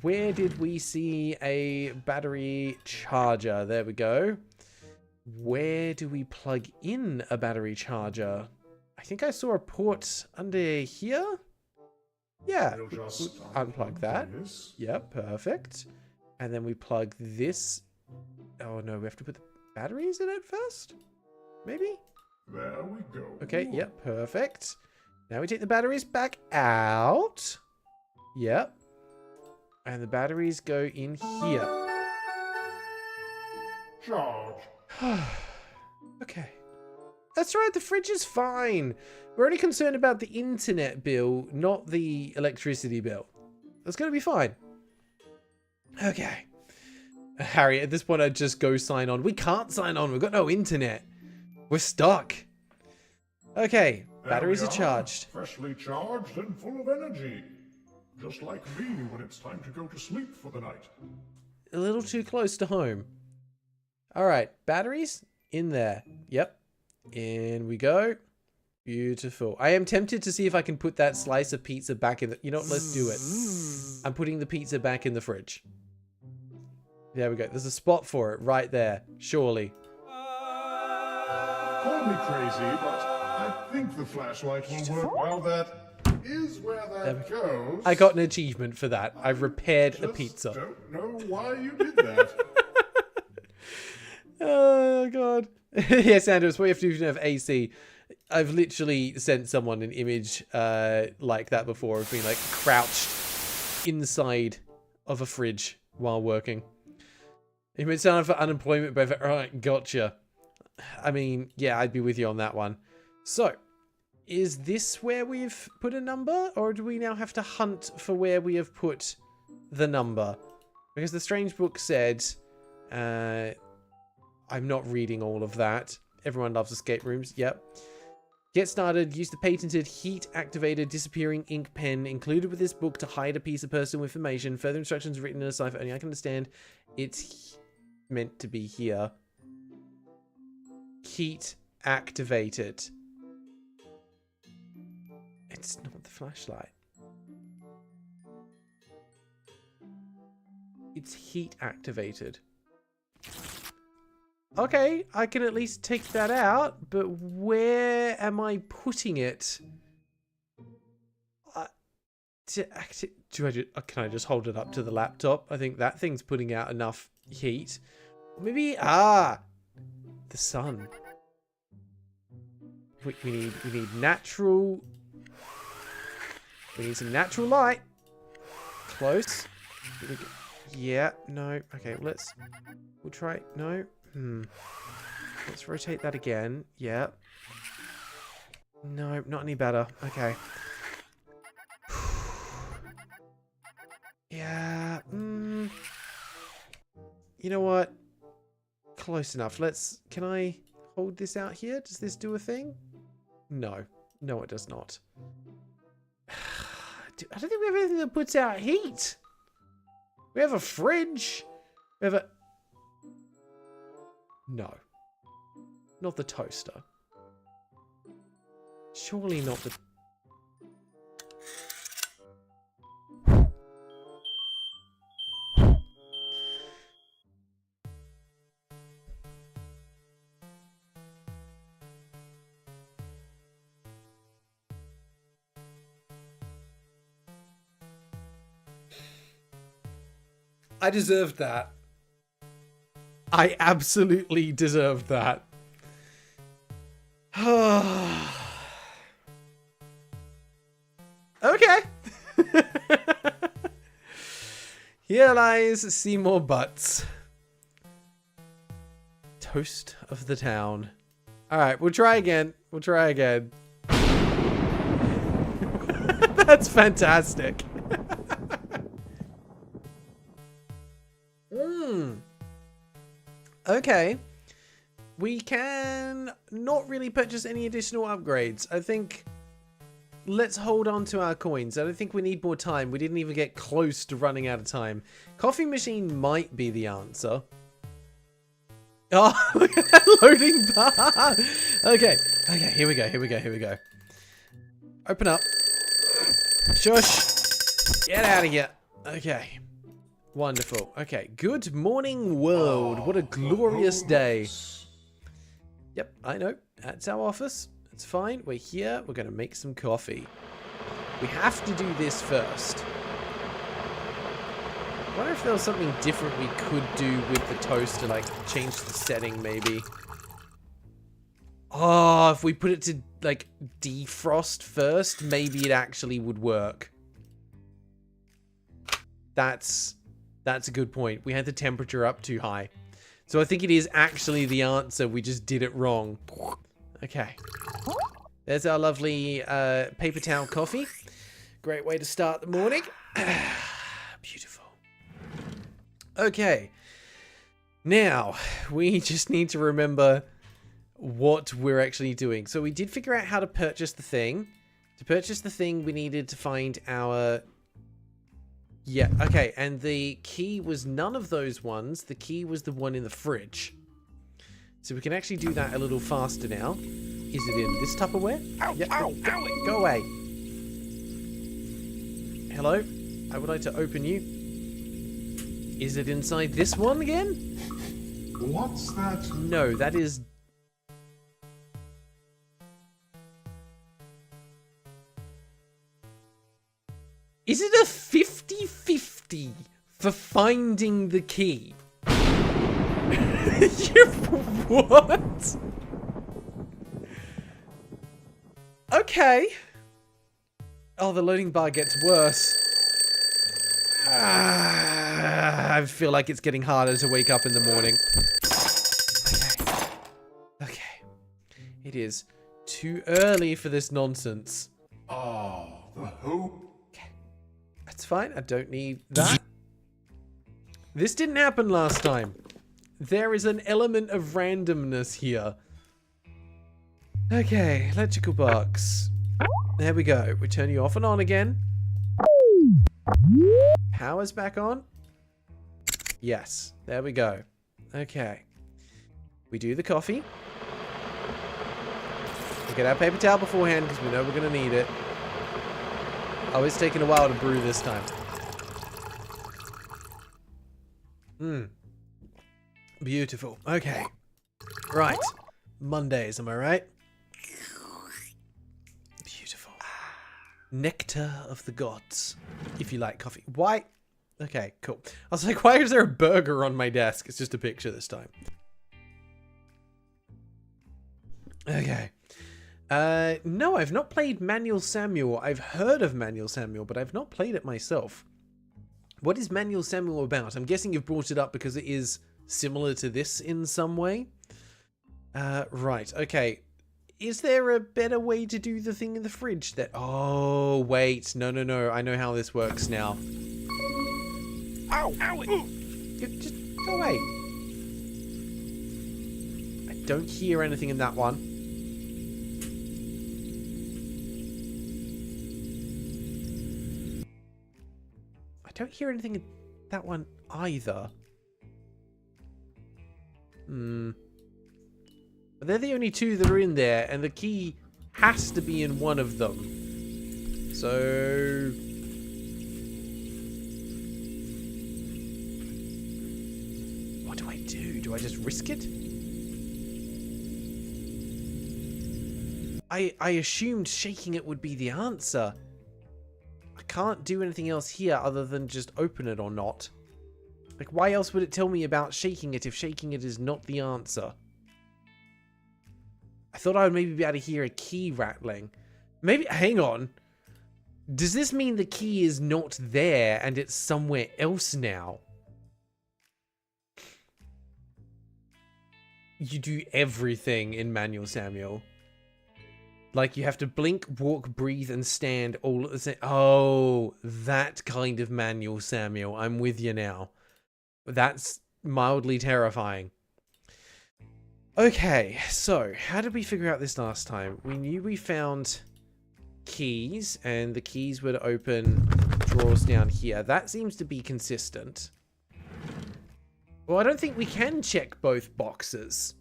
Speaker 1: Where did we see a battery charger? There we go. Where do we plug in a battery charger? I think I saw a port under here. Yeah,
Speaker 5: We'll just
Speaker 1: unplug that.
Speaker 5: this.
Speaker 1: Yep, perfect. And then we plug this. Oh no, we have to put the batteries in it first? Maybe?
Speaker 5: There we go.
Speaker 1: Okay, yep, perfect. Now we take the batteries back out. Yep. And the batteries go in here.
Speaker 5: Charge.
Speaker 1: Okay. That's right, the fridge is fine. We're only concerned about the internet bill, not the electricity bill. That's going to be fine. Okay. Harry, at this point, I'd just go sign on. We can't sign on. We've got no internet. We're stuck. Okay, batteries
Speaker 5: There
Speaker 1: are
Speaker 5: we
Speaker 1: charged.
Speaker 5: Freshly charged and full of energy. Just like me when it's time to go to sleep for the night.
Speaker 1: A little too close to home. All right, batteries in there. Yep. In we go. Beautiful. I am tempted to see if I can put that slice of pizza back in the... You know what? Let's do it. I'm putting the pizza back in the fridge. There we go. There's a spot for it right there. Surely.
Speaker 5: Call me crazy, but I think the flashlight will work. Well, that is where that goes.
Speaker 1: I got an achievement for that. I repaired a pizza.
Speaker 5: Don't know why you did that.
Speaker 1: Oh, God. Yes, Anders, what you have to do if you have AC. I've literally sent someone an image like that before of being like crouched inside of a fridge while working. It might sound for unemployment, but alright, gotcha. I mean, yeah, I'd be with you on that one. So, is this where we've put a number? Or do we now have to hunt for where we have put the number? Because the strange book said... I'm not reading all of that. Everyone loves escape rooms. Yep. Get started. Use the patented heat-activated disappearing ink pen included with this book to hide a piece of personal information. Further instructions written in a cipher only I can understand. It's meant to be here. Heat-activated. It's not the flashlight. It's heat-activated. Okay, I can at least take that out, but where am I putting it? Can I just hold it up to the laptop? I think that thing's putting out enough heat. Maybe, the sun. We need natural. We need some natural light. Close. Yeah, no. Okay, we'll try. No. Let's rotate that again. Yeah. No, not any better. Okay. Yeah. You know what? Close enough. Can I hold this out here? Does this do a thing? No. No, it does not. I don't think we have anything that puts out heat. We have a fridge. We have a... No. Not the toaster. Surely not the... I deserved that. I absolutely deserved that. Okay. Here lies Seymour Butts. Toast of the town. Alright, we'll try again. We'll try again. That's fantastic. Okay. We can not really purchase any additional upgrades. I think let's hold on to our coins. I don't think we need more time. We didn't even get close to running out of time. Coffee machine might be the answer. Oh, look at that loading bar. Okay, here we go. Open up. Shush. Get out of here. Okay. Wonderful. Okay, good morning, world. What a glorious day. Yep, I know. That's our office. It's fine. We're here. We're going to make some coffee. We have to do this first. I wonder if there was something different we could do with the toaster, like change the setting maybe. Oh, if we put it to like defrost first, maybe it actually would work. That's a good point. We had the temperature up too high. So I think it is actually the answer. We just did it wrong. Okay. There's our lovely paper towel coffee. Great way to start the morning. Beautiful. Okay. Now, we just need to remember what we're actually doing. So we did figure out how to purchase the thing. To purchase the thing, we needed to find our... Yeah, okay. And the key was none of those ones. The key was the one in the fridge. So we can actually do that a little faster now. Is it in this Tupperware?
Speaker 2: Ow,
Speaker 1: Yep.
Speaker 2: ow,
Speaker 1: Go away. Hello? I would like to open you. Is it inside this one again?
Speaker 5: What's that?
Speaker 1: No, that is... Is it a 50-50 for finding the key? What? Okay. Oh, the loading bar gets worse. I feel like it's getting harder to wake up in the morning. Okay. It is too early for this nonsense.
Speaker 5: Oh, the hope.
Speaker 1: Okay. That's fine. I don't need that. This didn't happen last time. There is an element of randomness here. Okay, electrical box. There we go. We turn you off and on again. Power's back on. Yes, there we go. Okay. We do the coffee. We get our paper towel beforehand because we know we're going to need it. Oh, it's taking a while to brew this time. Beautiful. Okay. Right. Mondays, am I right? Beautiful. Nectar of the gods. If you like coffee. Why? Okay, cool. I was like, why is there a burger on my desk? It's just a picture this time. Okay. No, I've not played Manual Samuel. I've heard of Manual Samuel, but I've not played it myself. What is Manual Samuel about? I'm guessing you've brought it up because it is similar to this in some way. Right, okay. Is there a better way to do the thing in the fridge that... Oh, wait. No. I know how this works now. Ow! Just go away. I don't hear anything in that one. I don't hear anything in that one either. But they're the only two that are in there, and the key has to be in one of them. So... what do I do? Do I just risk it? I assumed shaking it would be the answer. I can't do anything else here other than just open it or not. Like, why else would it tell me about shaking it if shaking it is not the answer? I thought I would maybe be able to hear a key rattling. Maybe, hang on. Does this mean the key is not there and it's somewhere else now? You do everything in Manual Samuel. Like, you have to blink, walk, breathe, and stand all at the same... Oh, that kind of Manual Samuel. I'm with you now. That's mildly terrifying. Okay, so, how did we figure out this last time? We knew we found keys, and the keys would open drawers down here. That seems to be consistent. Well, I don't think we can check both boxes.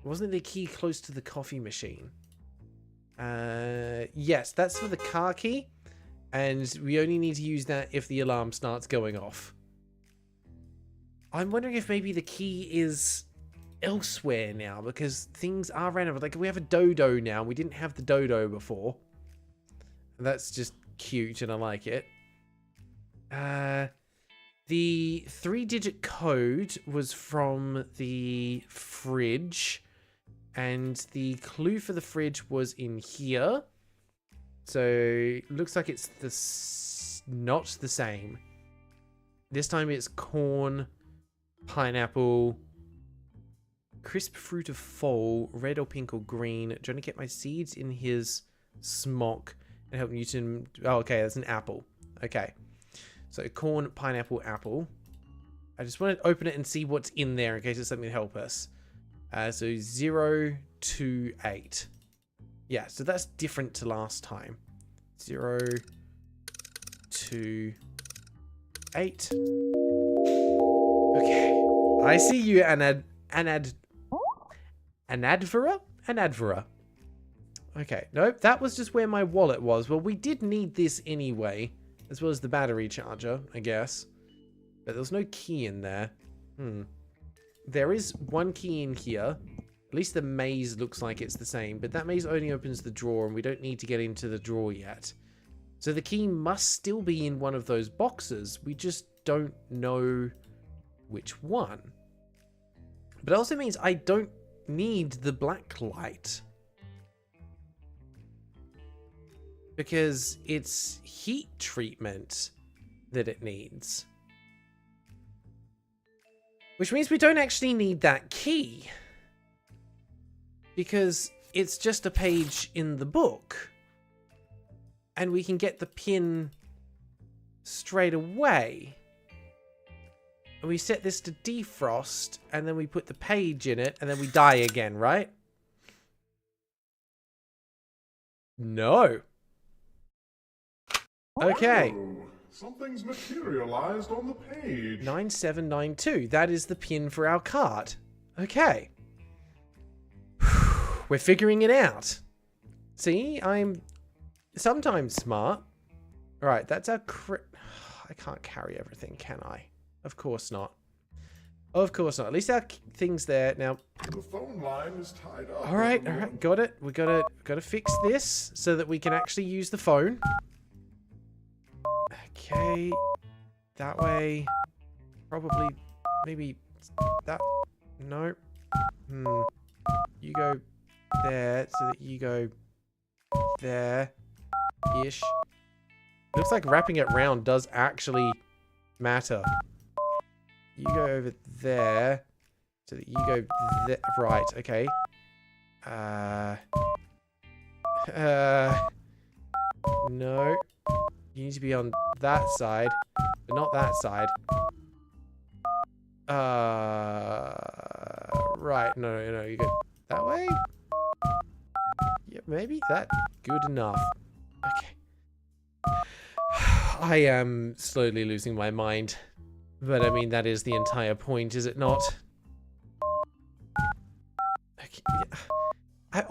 Speaker 1: Wasn't the key close to the coffee machine? Yes, that's for the car key. And we only need to use that if the alarm starts going off. I'm wondering if maybe the key is elsewhere now, because things are random. Like, we have a dodo now. We didn't have the dodo before. That's just cute, and I like it. The 3-digit code was from the fridge, and the clue for the fridge was in here. So, looks like it's not the same. This time it's corn, pineapple, crisp fruit of fall, red or pink or green. Trying to get my seeds in his smock and help Newton. Oh, okay, that's an apple. Okay. So corn, pineapple, apple. I just want to open it and see what's in there in case it's something to help us. So 0 to 8. Yeah, so that's different to last time. 0 to 8. Okay. I see you, Anadvera? Okay, nope, that was just where my wallet was. Well, we did need this anyway, as well as the battery charger, I guess. But there was no key in there. There is one key in here. At least the maze looks like it's the same, but that maze only opens the drawer, and we don't need to get into the drawer yet. So the key must still be in one of those boxes. We just don't know which one. But it also means I don't need the black light, because it's heat treatment that it needs. Which means we don't actually need that key, because it's just a page in the book. And we can get the pin straight away. And we set this to defrost, and then we put the page in it, and then we die again, right? No. Okay.
Speaker 5: Oh, something's materialized on the page.
Speaker 1: 9792. That is the pin for our card. Okay. We're figuring it out. See, I'm sometimes smart. All right, that's our I can't carry everything, can I? Of course not. Of course not. At least our thing's there now.
Speaker 5: The phone line is tied up.
Speaker 1: All right, got it. We gotta fix this so that we can actually use the phone. Okay, that way. Probably, maybe that. No. You go there so that you go there-ish. Looks like wrapping it round does actually matter. You go over there so that you go there. Right, okay. No. You need to be on that side, but not that side. Right. No, you go that way? Yeah, maybe that good enough. Okay. I am slowly losing my mind. But I mean, that is the entire point, is it not? Okay.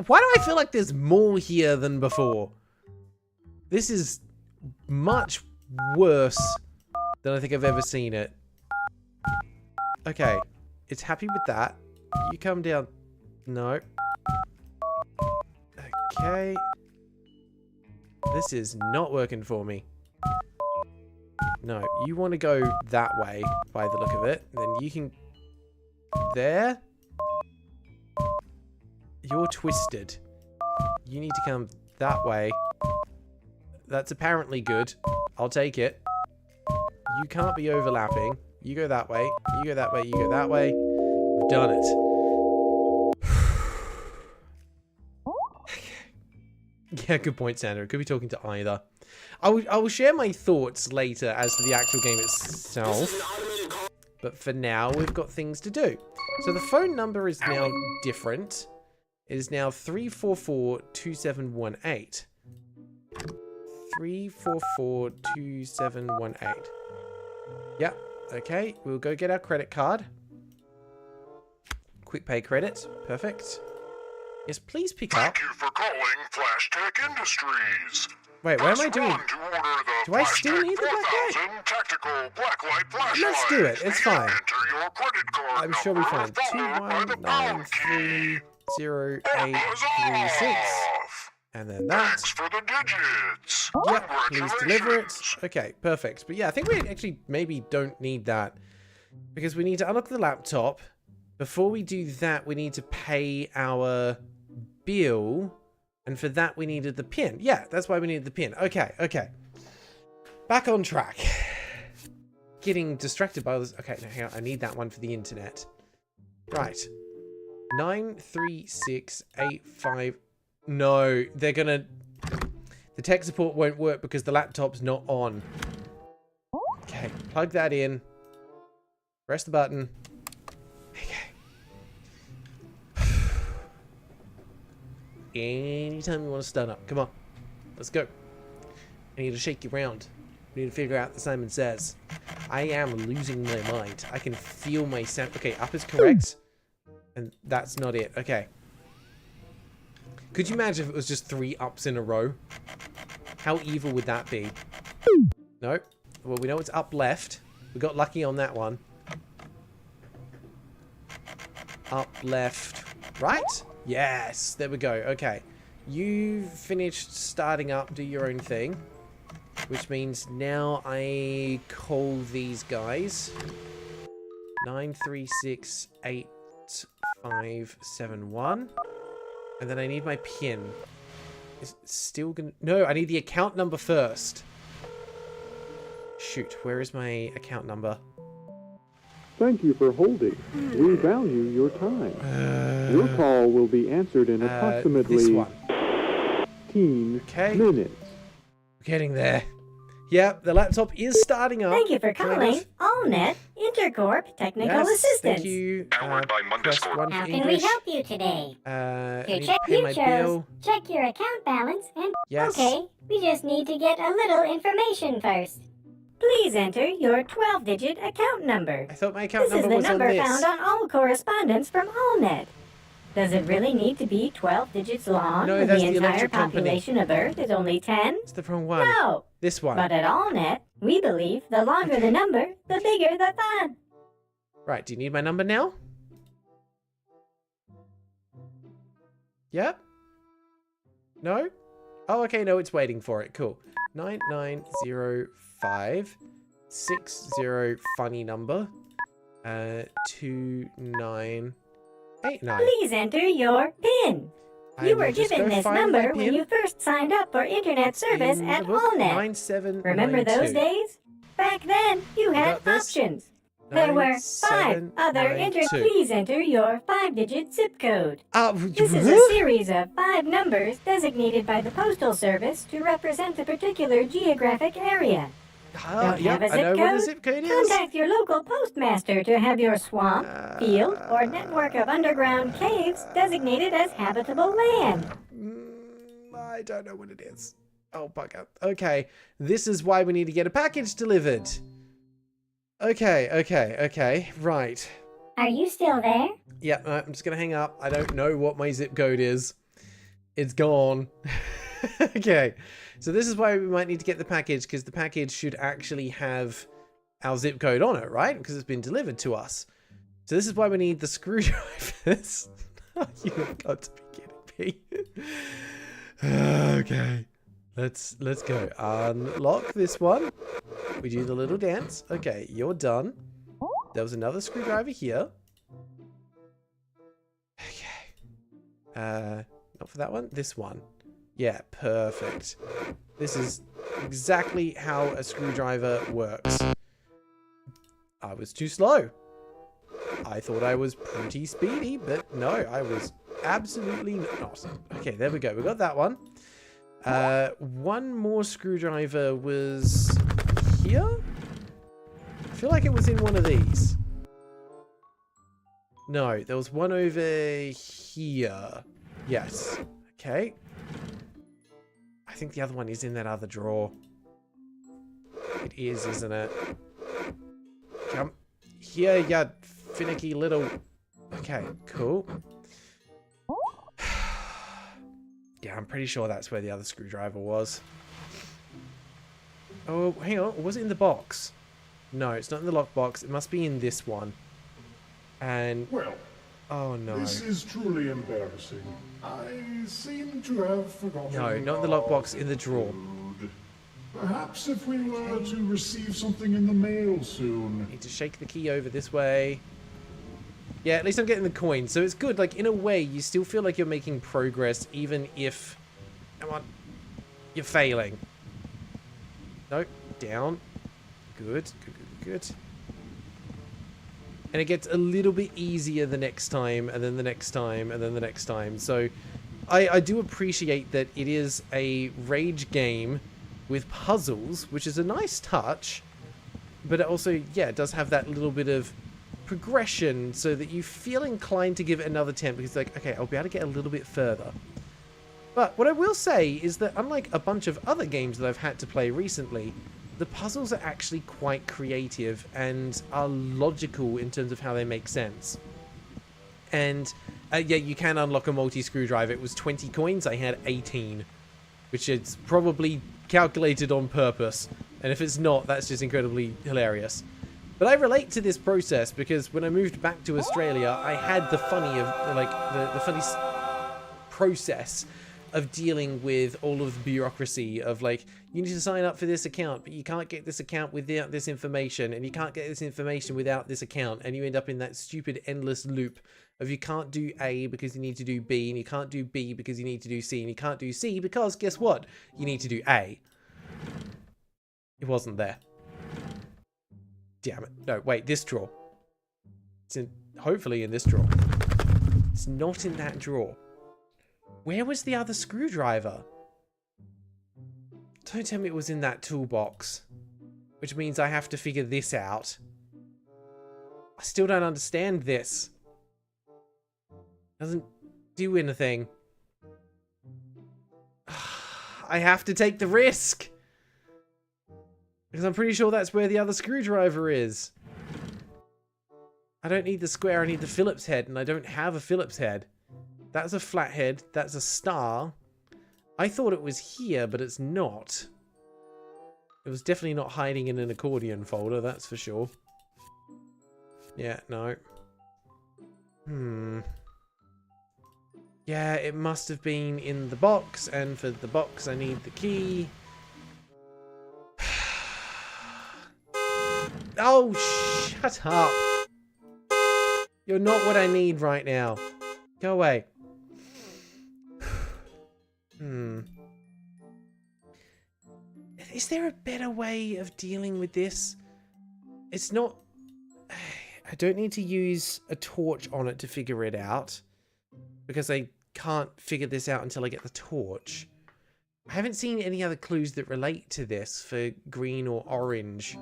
Speaker 1: Why do I feel like there's more here than before? This is much worse than I think I've ever seen it. Okay. It's happy with that. You come down. No. Okay. This is not working for me. No, you want to go that way by the look of it. Then you can... There? You're twisted. You need to come that way. That's apparently good. I'll take it. You can't be overlapping. You go that way. You go that way. You go that way. We've done it. Yeah, good point, Sandra. Could be talking to either. I will share my thoughts later as to the actual game itself. But for now, we've got things to do. So the phone number is now different. It is now 344-2718. 344-2718. Yeah, okay. We'll go get our credit card. quick pay credit. Perfect. Yes, please pick up.
Speaker 4: Thank you for calling Flash Tech Industries.
Speaker 1: Wait, what am I
Speaker 4: Press
Speaker 1: doing?
Speaker 4: 1 to order the
Speaker 1: Do I still
Speaker 4: Flash
Speaker 1: need the
Speaker 4: Tech
Speaker 1: black light?
Speaker 4: 4000 tactical blacklight flashlight.
Speaker 1: Let's do it. It's fine.
Speaker 4: Enter your credit card
Speaker 1: I'm sure we'll be fine.
Speaker 4: number followed by the pound key.
Speaker 1: 21930836. And then that.
Speaker 4: Thanks for the digits.
Speaker 1: Yep, please deliver it.
Speaker 4: Congratulations.
Speaker 1: Okay, perfect. But yeah, I think we actually maybe don't need that. Because we need to unlock the laptop. Before we do that, we need to pay our bill. And for that, we needed the pin. Yeah, that's why we needed the pin. Okay, okay. Back on track. Getting distracted by all this. Okay, no, hang on. I need that one for the internet. Right. 93685. No, they're gonna... The tech support won't work because the laptop's not on. Okay, plug that in. Press the button. Anytime you want to stun up. Come on. Let's go. I need to shake you around. We need to figure out the Simon Says. I am losing my mind. I can feel my sound. Okay, up is correct. And that's not it. Okay. Could you imagine if it was just 3 ups in a row? How evil would that be? No. Well, we know it's up left. We got lucky on that one. Up left. Right? Yes, there we go. Okay, you finished starting up, do your own thing, which means now I call these guys 9368571, and then I need my pin. Is it still gonna... No, I need the account number first. Shoot, where is my account number?
Speaker 7: Thank you for holding. We value your time. Your call will be answered in approximately
Speaker 1: this one.
Speaker 7: 15 minutes.
Speaker 1: We're getting there. Yep, the laptop is starting up.
Speaker 8: Thank you for calling AllNet Intercorp Technical Assistance.
Speaker 1: Thank you.
Speaker 4: Powered by
Speaker 1: Press
Speaker 4: Mundiscorp.
Speaker 1: 1 for
Speaker 8: How can we
Speaker 1: English.
Speaker 8: help you today?
Speaker 1: I need to
Speaker 8: Check
Speaker 1: pay
Speaker 8: you
Speaker 1: my
Speaker 8: chose.
Speaker 1: bill.
Speaker 8: Check your account balance and
Speaker 1: Yes.
Speaker 8: okay, we just need to get a little information first. Please enter your 12-digit account number.
Speaker 1: I thought my account
Speaker 8: This is
Speaker 1: number
Speaker 8: the
Speaker 1: was on
Speaker 8: number
Speaker 1: this.
Speaker 8: found on all correspondence from AllNet. Does it really need to be 12 digits long
Speaker 1: No,
Speaker 8: when
Speaker 1: that's
Speaker 8: the
Speaker 1: the
Speaker 8: entire
Speaker 1: electric company.
Speaker 8: population of Earth is only 10?
Speaker 1: It's the wrong one.
Speaker 8: No.
Speaker 1: This one.
Speaker 8: But at AllNet, we believe the longer the number, the bigger the fun.
Speaker 1: Right, do you need my number now? Yep. No? Oh, okay, no, it's waiting for it. Cool. 990560 funny number. 2989.
Speaker 8: Please enter your PIN.
Speaker 1: I
Speaker 8: You
Speaker 1: will
Speaker 8: were
Speaker 1: just
Speaker 8: given
Speaker 1: go
Speaker 8: this
Speaker 1: find my
Speaker 8: number when
Speaker 1: PIN
Speaker 8: you first signed up for internet service
Speaker 1: in
Speaker 8: at
Speaker 1: the book.
Speaker 8: AllNet.
Speaker 1: 9792.
Speaker 8: Remember those days? Back then, you had
Speaker 1: got this?
Speaker 8: options. There were 5 other
Speaker 1: 9792.
Speaker 8: Please enter your 5-digit zip code. This is a
Speaker 1: what?
Speaker 8: series of 5 numbers designated by the Postal Service to represent a particular geographic area. Don't
Speaker 1: Yep,
Speaker 8: have a
Speaker 1: I know
Speaker 8: zip
Speaker 1: what a
Speaker 8: code?
Speaker 1: zip code is.
Speaker 8: Contact your local postmaster to have your swamp, field, or network of underground caves designated as habitable land.
Speaker 1: I don't know what it is. Oh, bugger. Okay, this is why we need to get a package delivered. Okay, right.
Speaker 8: Are you still there?
Speaker 1: Yeah, I'm just gonna hang up. I don't know what my zip code is. It's gone. Okay, so this is why we might need to get the package, because the package should actually have our zip code on it, right? Because it's been delivered to us. So this is why we need the screwdrivers. You have got to be kidding me. Okay, let's go. Unlock this one. We do the little dance. Okay, you're done. There was another screwdriver here. Okay. Not for that one. This one. Yeah, perfect. This is exactly how a screwdriver works. I was too slow. I thought I was pretty speedy, but no, I was absolutely not. Okay, there we go. We got that one. One more screwdriver was here? I feel like it was in one of these. No, there was one over here. Yes. Okay. I think the other one is in that other drawer. It is, isn't it? Come here, you finicky little... Okay, cool. Yeah, I'm pretty sure that's where the other screwdriver was. Oh, hang on. Was it in the box? No, it's not in the lockbox. It must be in this one. And...
Speaker 5: Well,
Speaker 1: oh, no.
Speaker 5: this is truly embarrassing. I seem to have forgotten.
Speaker 1: No, not in the lockbox, in the drawer.
Speaker 5: Perhaps if we were to receive something in the mail soon.
Speaker 1: Need to shake the key over this way. Yeah, at least I'm getting the coin. So it's good. Like, in a way, you still feel like you're making progress, even if... come on. You're failing. Nope. Down. Good. Good. And it gets a little bit easier the next time, and then the next time, and then the next time. So I do appreciate that it is a rage game with puzzles, which is a nice touch. But it also, yeah, it does have that little bit of progression so that you feel inclined to give it another attempt because, like, okay, I'll be able to get a little bit further. But what I will say is that unlike a bunch of other games that I've had to play recently, the puzzles are actually quite creative and are logical in terms of how they make sense. And yeah, you can unlock a multi-screwdriver. It was 20 coins. I had 18, which is probably calculated on purpose. And if it's not, that's just incredibly hilarious. But I relate to this process because when I moved back to Australia, I had the funny of, like, the funny process of dealing with all of the bureaucracy of, like, you need to sign up for this account, but you can't get this account without this information, and you can't get this information without this account, and you end up in that stupid endless loop of you can't do A because you need to do B, and you can't do B because you need to do C, and you can't do C because, guess what? You need to do A. It wasn't there. Damn it. No, wait, this drawer. It's in, hopefully in this drawer. It's not in that drawer. Where was the other screwdriver? Don't tell me it was in that toolbox. Which means I have to figure this out. I still don't understand this. Doesn't do anything. I have to take the risk. Because I'm pretty sure that's where the other screwdriver is. I don't need the square, I need the Phillips head, and I don't have a Phillips head. That's a flathead, that's a star. I thought it was here, but it's not. It was definitely not hiding in an accordion folder, that's for sure. Yeah, no. Yeah, it must have been in the box, and for the box I need the key. Oh, shut up. You're not what I need right now. Go away. Is there a better way of dealing with this? It's not... I don't need to use a torch on it to figure it out. Because I can't figure this out until I get the torch. I haven't seen any other clues that relate to this for green or orange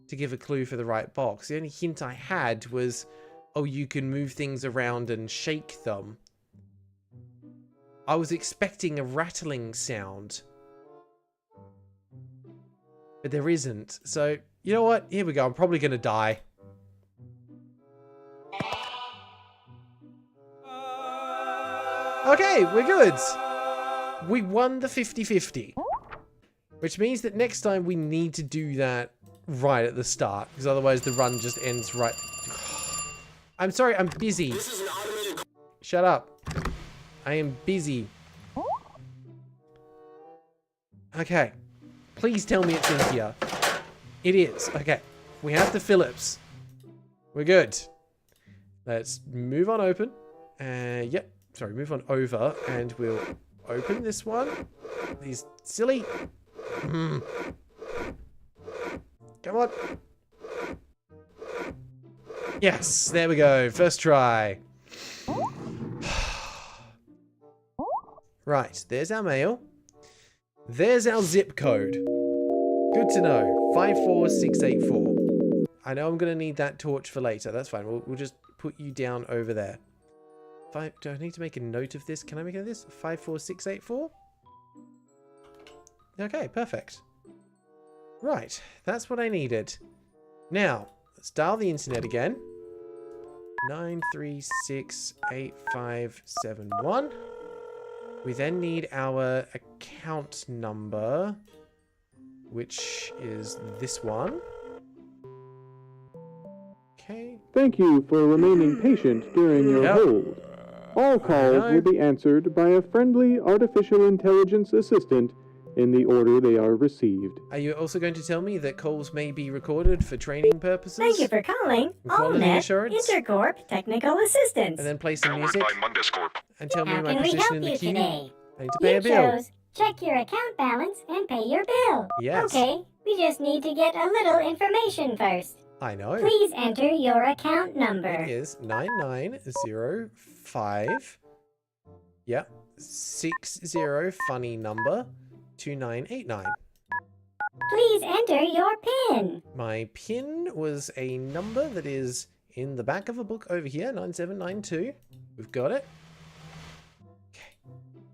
Speaker 1: to give a clue for the right box. The only hint I had was, oh, you can move things around and shake them. I was expecting a rattling sound. But there isn't. So, you know what? Here we go. I'm probably going to die. Okay, we're good. We won the 50-50. Which means that next time we need to do that right at the start. Because otherwise the run just ends right... I'm sorry, I'm busy. Shut up. I am busy. Okay. Please tell me it's in here. It is. Okay. We have the Phillips. We're good. Let's move on open. Yep. Sorry, move on over. And we'll open this one. These silly... Come on. Yes, there we go. First try. Right, there's our mail. There's our zip code. Good to know. 54684. I know I'm going to need that torch for later. That's fine. We'll just put you down over there. Do I need to make a note of this? Can I make a note of this? 54684? Okay, perfect. Right, that's what I needed. Now, let's dial the internet again. 9368571. We then need our account number, which is this one. Okay.
Speaker 7: Thank you for remaining patient during your hold. All calls will be answered by a friendly artificial intelligence assistant in the order they are received.
Speaker 1: Are you also going to tell me that calls may be recorded for training purposes?
Speaker 8: Thank you for calling
Speaker 1: Quality
Speaker 8: AllNet
Speaker 1: assurance?
Speaker 8: Intercorp Technical Assistance.
Speaker 1: And then play some
Speaker 4: Powered
Speaker 1: music
Speaker 4: by Mundus Corp.
Speaker 1: and tell me
Speaker 8: How
Speaker 1: my
Speaker 8: can we
Speaker 1: position
Speaker 8: help
Speaker 1: in the
Speaker 8: you
Speaker 1: queue.
Speaker 8: today?
Speaker 1: I need to pay a bill.
Speaker 8: chose check your account balance and pay your bill.
Speaker 1: Yes.
Speaker 8: Okay, we just need to get a little information first.
Speaker 1: I know.
Speaker 8: Please enter your account number.
Speaker 1: It is 9905. Yep. 60 funny number 2989.
Speaker 8: Please enter your PIN.
Speaker 1: My PIN was a number that is in the back of a book over here, 9792. We've got it. Okay.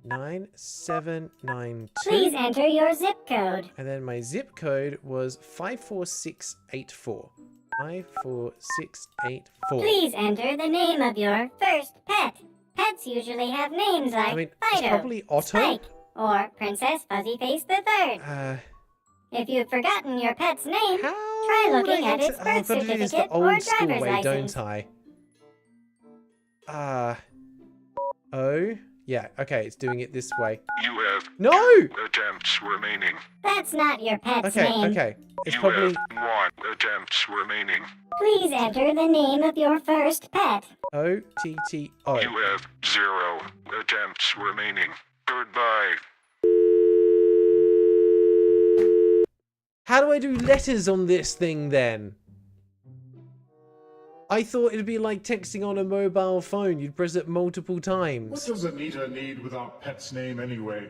Speaker 1: 9792.
Speaker 8: Please enter your zip code.
Speaker 1: And then my zip code was 54684. 54684.
Speaker 8: Please enter the name of your first pet. Pets usually have names like
Speaker 1: I mean, it's
Speaker 8: Fido,
Speaker 1: probably Otto.
Speaker 8: Spike, or Princess Fuzzyface III. If you've forgotten your pet's name, try looking at its birth
Speaker 1: I've got to do this the
Speaker 8: certificate or
Speaker 1: old school
Speaker 8: driver's
Speaker 1: way,
Speaker 8: license.
Speaker 1: don't I? Oh, yeah. Okay, it's doing it this way.
Speaker 4: You have
Speaker 1: No!
Speaker 4: 2 attempts remaining.
Speaker 8: That's not your pet's
Speaker 1: Okay,
Speaker 8: name.
Speaker 1: okay. It's
Speaker 4: You
Speaker 1: probably
Speaker 4: have 1 attempts remaining.
Speaker 8: Please enter the name of your first pet.
Speaker 1: OTTO.
Speaker 4: You have 0 attempts remaining. Goodbye.
Speaker 1: How do I do letters on this thing then? I thought it'd be like texting on a mobile phone. You'd press it multiple
Speaker 5: What
Speaker 1: times.
Speaker 5: does Anita need with our pet's name anyway?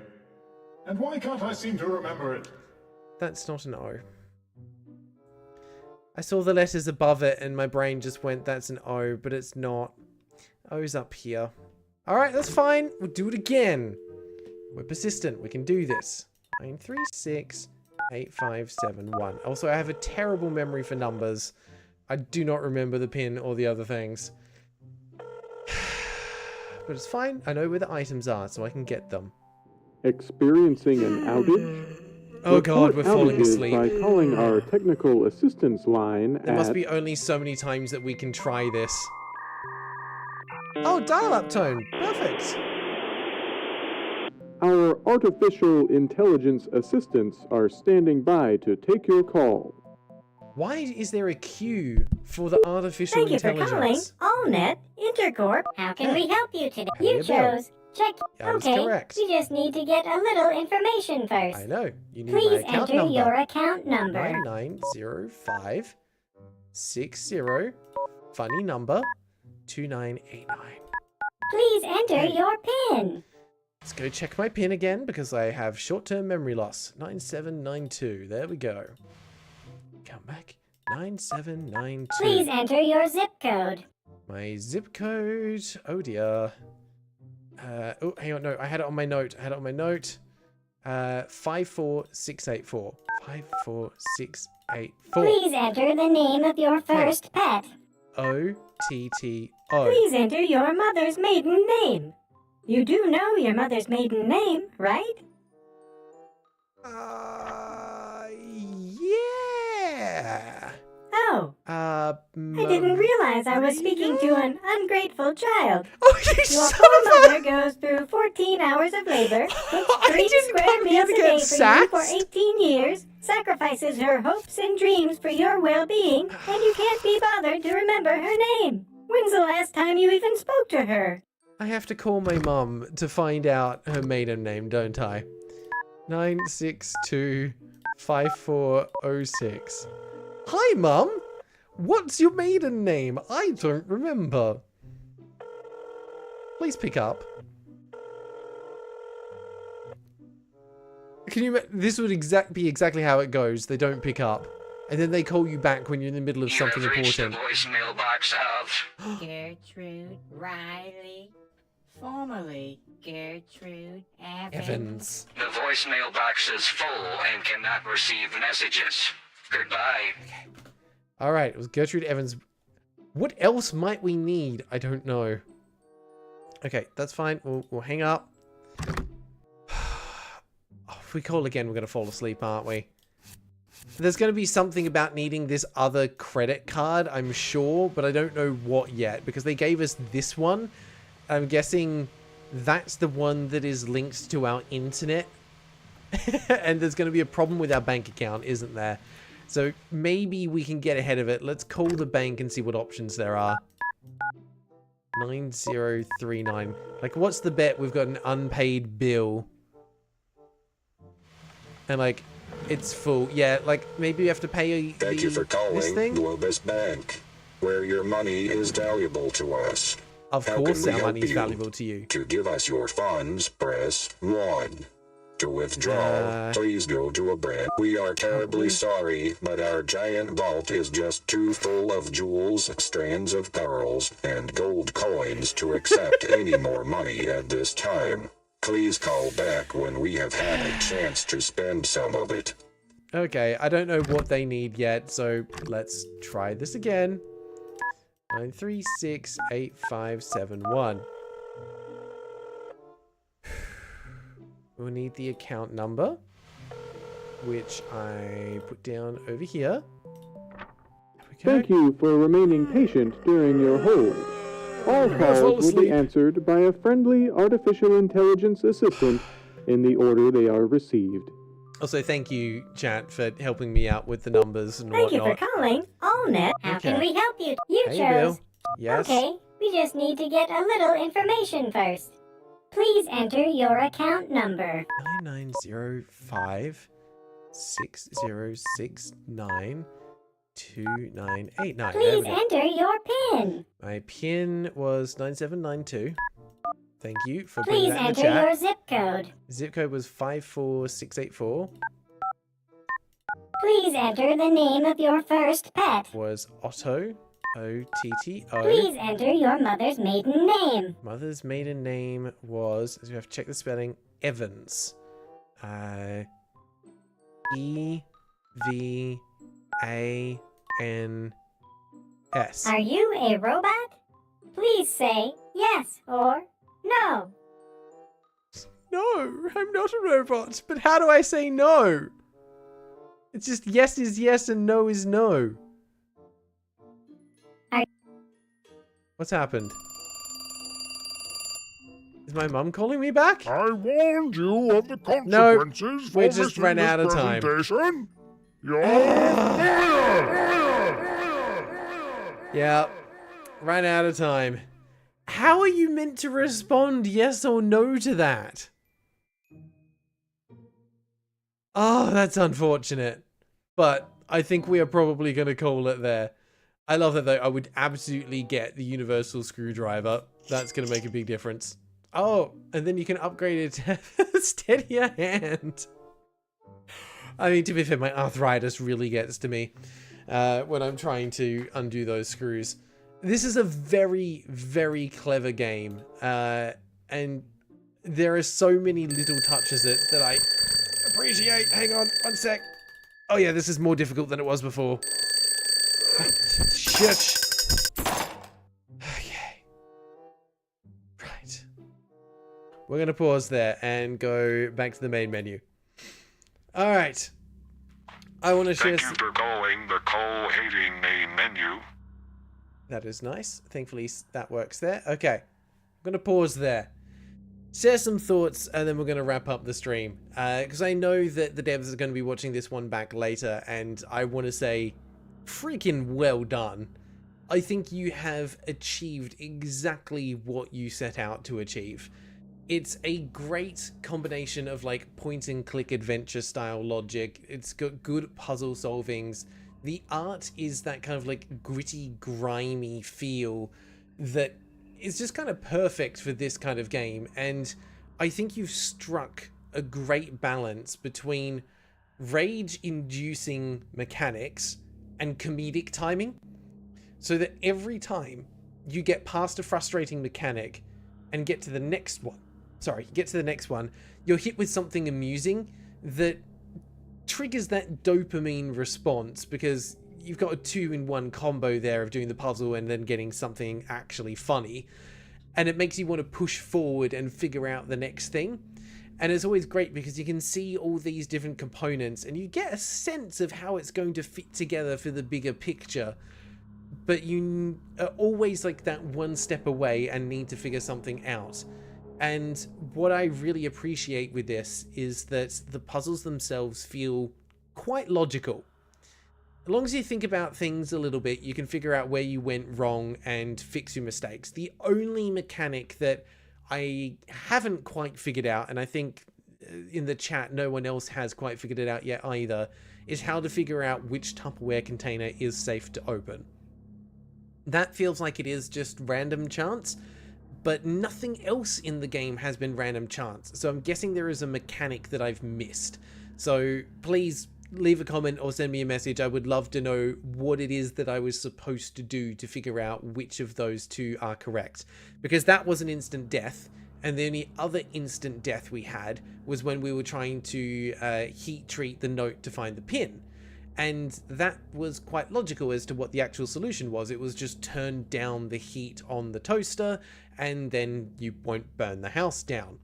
Speaker 5: And why can't I seem to remember it?
Speaker 1: That's not an O. I saw the letters above it and my brain just went, that's an O, but it's not. O's up here. Alright, that's fine. We'll do it again. We're persistent. We can do this. 9368571. Also, I have a terrible memory for numbers. I do not remember the PIN or the other things. But it's fine. I know where the items are, so I can get them.
Speaker 7: Experiencing an outage?
Speaker 1: Oh god, we're
Speaker 7: Report
Speaker 1: falling
Speaker 7: outages
Speaker 1: asleep.
Speaker 7: by calling our technical assistance line
Speaker 1: There must
Speaker 7: at
Speaker 1: be only so many times that we can try this. Oh, dial-up tone. Perfect.
Speaker 7: Our artificial intelligence assistants are standing by to take your call.
Speaker 1: Why is there a queue for the artificial
Speaker 8: Thank you for calling
Speaker 1: intelligence?
Speaker 8: AllNet Intercorp. How can we help you today?
Speaker 1: Pay
Speaker 8: You
Speaker 1: a bill.
Speaker 8: chose check.
Speaker 1: That is
Speaker 8: Okay,
Speaker 1: correct.
Speaker 8: we just need to get a little information first.
Speaker 1: I know. You need
Speaker 8: Please
Speaker 1: my account
Speaker 8: enter
Speaker 1: number.
Speaker 8: your account number.
Speaker 1: 990560 funny number 2989.
Speaker 8: Please enter your PIN.
Speaker 1: Let's go check my PIN again because I have short-term memory loss. 9792. There we go. Come back. 9792.
Speaker 8: Please enter your zip code.
Speaker 1: My zip code. Oh dear. Oh, hang on. No, I had it on my note. 54684. 54684.
Speaker 8: Please enter the name of your first pet.
Speaker 1: OTTO.
Speaker 8: Please enter your mother's maiden name. You do know your mother's maiden name, right?
Speaker 1: Yeah.
Speaker 8: Oh, I didn't realize I was speaking to an ungrateful child.
Speaker 1: Oh, you
Speaker 8: Your
Speaker 1: son
Speaker 8: poor
Speaker 1: of a...
Speaker 8: mother goes through 14 hours of labor, cooks
Speaker 1: I
Speaker 8: 3
Speaker 1: didn't
Speaker 8: square
Speaker 1: come here
Speaker 8: meals
Speaker 1: to
Speaker 8: a
Speaker 1: get
Speaker 8: day for you for
Speaker 1: sacked.
Speaker 8: 18 years, sacrifices her hopes and dreams for your well-being, and you can't be bothered to remember her name. When's the last time you even spoke to her?
Speaker 1: I have to call my mum to find out her maiden name, don't I? 9625406. Hi, Mum. What's your maiden name? I don't remember. Please pick up. Can you? This would be exactly how it goes. They don't pick up, and then they call you back when you're in the middle of something important.
Speaker 6: voicemail box of
Speaker 11: Gertrude Riley, formerly Gertrude
Speaker 1: Evans.
Speaker 6: the voicemail box is full and cannot receive messages. Goodbye.
Speaker 1: All right, it was Gertrude Evans. What else might we need? I don't know. Okay, that's fine. We'll hang up. If we call again, we're going to fall asleep, aren't we? There's going to be something about needing this other credit card, I'm sure, but I don't know what yet, because they gave us this one. I'm guessing that's the one that is linked to our internet. And there's going to be a problem with our bank account, isn't there? So maybe we can get ahead of it. Let's call the bank and see what options there are. 9039. Like, what's the bet? We've got an unpaid bill. And, like, it's full. Yeah, like, maybe we have to pay
Speaker 4: Thank you for calling Globus Bank, where your money is valuable to us.
Speaker 1: Of course our money is valuable to you.
Speaker 4: To give us your funds, press 1. To withdraw, please go to a branch. We are terribly sorry, but our giant vault is just too full of jewels, strands of pearls, and gold coins to accept any more money at this time. Please call back when we have had a chance to spend some of it.
Speaker 1: Okay, I don't know what they need yet, so let's try this again. 9368571. We'll need the account number, which I put down over here.
Speaker 7: Thank you for remaining patient during your hold. All calls will be answered by a friendly artificial intelligence assistant in the order they are received.
Speaker 1: Also, thank you, chat, for helping me out with the numbers and
Speaker 8: Thank
Speaker 1: whatnot.
Speaker 8: you for calling AllNet. How can we help you? You
Speaker 1: Hey,
Speaker 8: chose.
Speaker 1: Bill. Yes.
Speaker 8: Okay, we just need to get a little information first. Please enter your account number.
Speaker 1: 9905 6069 2989.
Speaker 8: Please enter your PIN.
Speaker 1: My PIN was 9792. Thank you for putting
Speaker 8: Please
Speaker 1: that in the
Speaker 8: enter
Speaker 1: chat.
Speaker 8: your zip code.
Speaker 1: Zip code was 54684.
Speaker 8: Please enter the name of your first pet.
Speaker 1: Was Otto. O-T-T-O.
Speaker 8: Please enter your mother's maiden name.
Speaker 1: Mother's maiden name was, as we have to check the spelling, Evans. E-V-A-N-S.
Speaker 8: Are you a robot? Please say yes or no.
Speaker 1: No, I'm not a robot. But how do I say no? It's just yes is yes and no is no. What's happened? Is my mum calling me back?
Speaker 5: I warned you of the consequences
Speaker 1: No,
Speaker 5: for
Speaker 1: we just
Speaker 5: missing
Speaker 1: ran
Speaker 5: this
Speaker 1: out of time.
Speaker 5: presentation. You're fired!
Speaker 1: Yeah, ran out of time. How are you meant to respond yes or no to that? Oh, that's unfortunate. But I think we are probably going to call it there. I love that though. I would absolutely get the universal screwdriver. That's going to make a big difference. Oh, and then you can upgrade it to steadier hand. I mean, to be fair, my arthritis really gets to me when I'm trying to undo those screws. This is a very, very clever game. And there are so many little touches that I appreciate. Hang on, one sec. Oh yeah, this is more difficult than it was before. Shush. Okay. Right. We're going to pause there and go back to the main menu. All right. I want to share...
Speaker 4: Thank you for calling the coal-hating main menu.
Speaker 1: That is nice. Thankfully, that works there. Okay. I'm going to pause there. Share some thoughts, and then we're going to wrap up the stream. Because I know that the devs are going to be watching this one back later, and I want to say... freaking well done. I think you have achieved exactly what you set out to achieve. It's a great combination of like point and click adventure style logic. It's got good puzzle solvings. The art is that kind of like gritty, grimy feel that is just kind of perfect for this kind of game. And I think you've struck a great balance between rage-inducing mechanics and comedic timing, so that every time you get past a frustrating mechanic and get to the next one, you're hit with something amusing that triggers that dopamine response, because you've got a 2-in-1 combo there of doing the puzzle and then getting something actually funny. And it makes you want to push forward and figure out the next thing. And it's always great because you can see all these different components and you get a sense of how it's going to fit together for the bigger picture. But you are always like that one step away and need to figure something out. And what I really appreciate with this is that the puzzles themselves feel quite logical. As long as you think about things a little bit, you can figure out where you went wrong and fix your mistakes. The only mechanic that I haven't quite figured out, and I think in the chat no one else has quite figured it out yet either, is how to figure out which Tupperware container is safe to open. That feels like it is just random chance, but nothing else in the game has been random chance. So I'm guessing there is a mechanic that I've missed. So please leave a comment or send me a message. I would love to know what it is that I was supposed to do to figure out which of those two are correct. Because that was an instant death, and the only other instant death we had was when we were trying to heat treat the note to find the pin. And that was quite logical as to what the actual solution was. It was just turn down the heat on the toaster and then you won't burn the house down.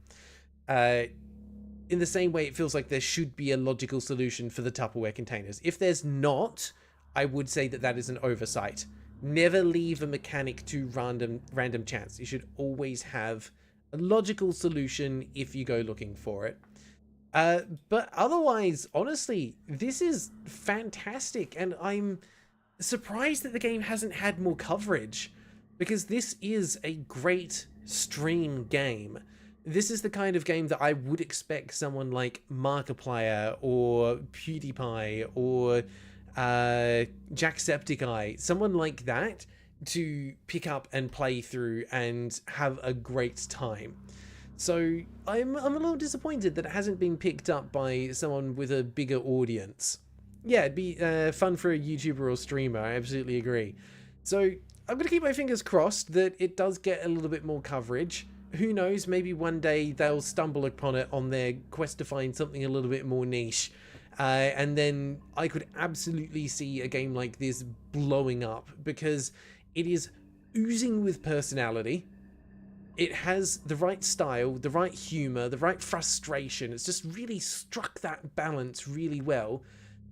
Speaker 1: In the same way, it feels like there should be a logical solution for the Tupperware containers. If there's not, I would say that that is an oversight. Never leave a mechanic to random chance. You should always have a logical solution if you go looking for it. But otherwise, honestly, this is fantastic, and I'm surprised that the game hasn't had more coverage, because this is a great stream game. This is the kind of game that I would expect someone like Markiplier or PewDiePie or Jacksepticeye, someone like that, to pick up and play through and have a great time. So I'm a little disappointed that it hasn't been picked up by someone with a bigger audience. Yeah, it'd be fun for a YouTuber or streamer, I absolutely agree. So I'm going to keep my fingers crossed that it does get a little bit more coverage. Who knows, maybe one day they'll stumble upon it on their quest to find something a little bit more niche. And then I could absolutely see a game like this blowing up, because it is oozing with personality. It has the right style, the right humor, the right frustration. It's just really struck that balance really well.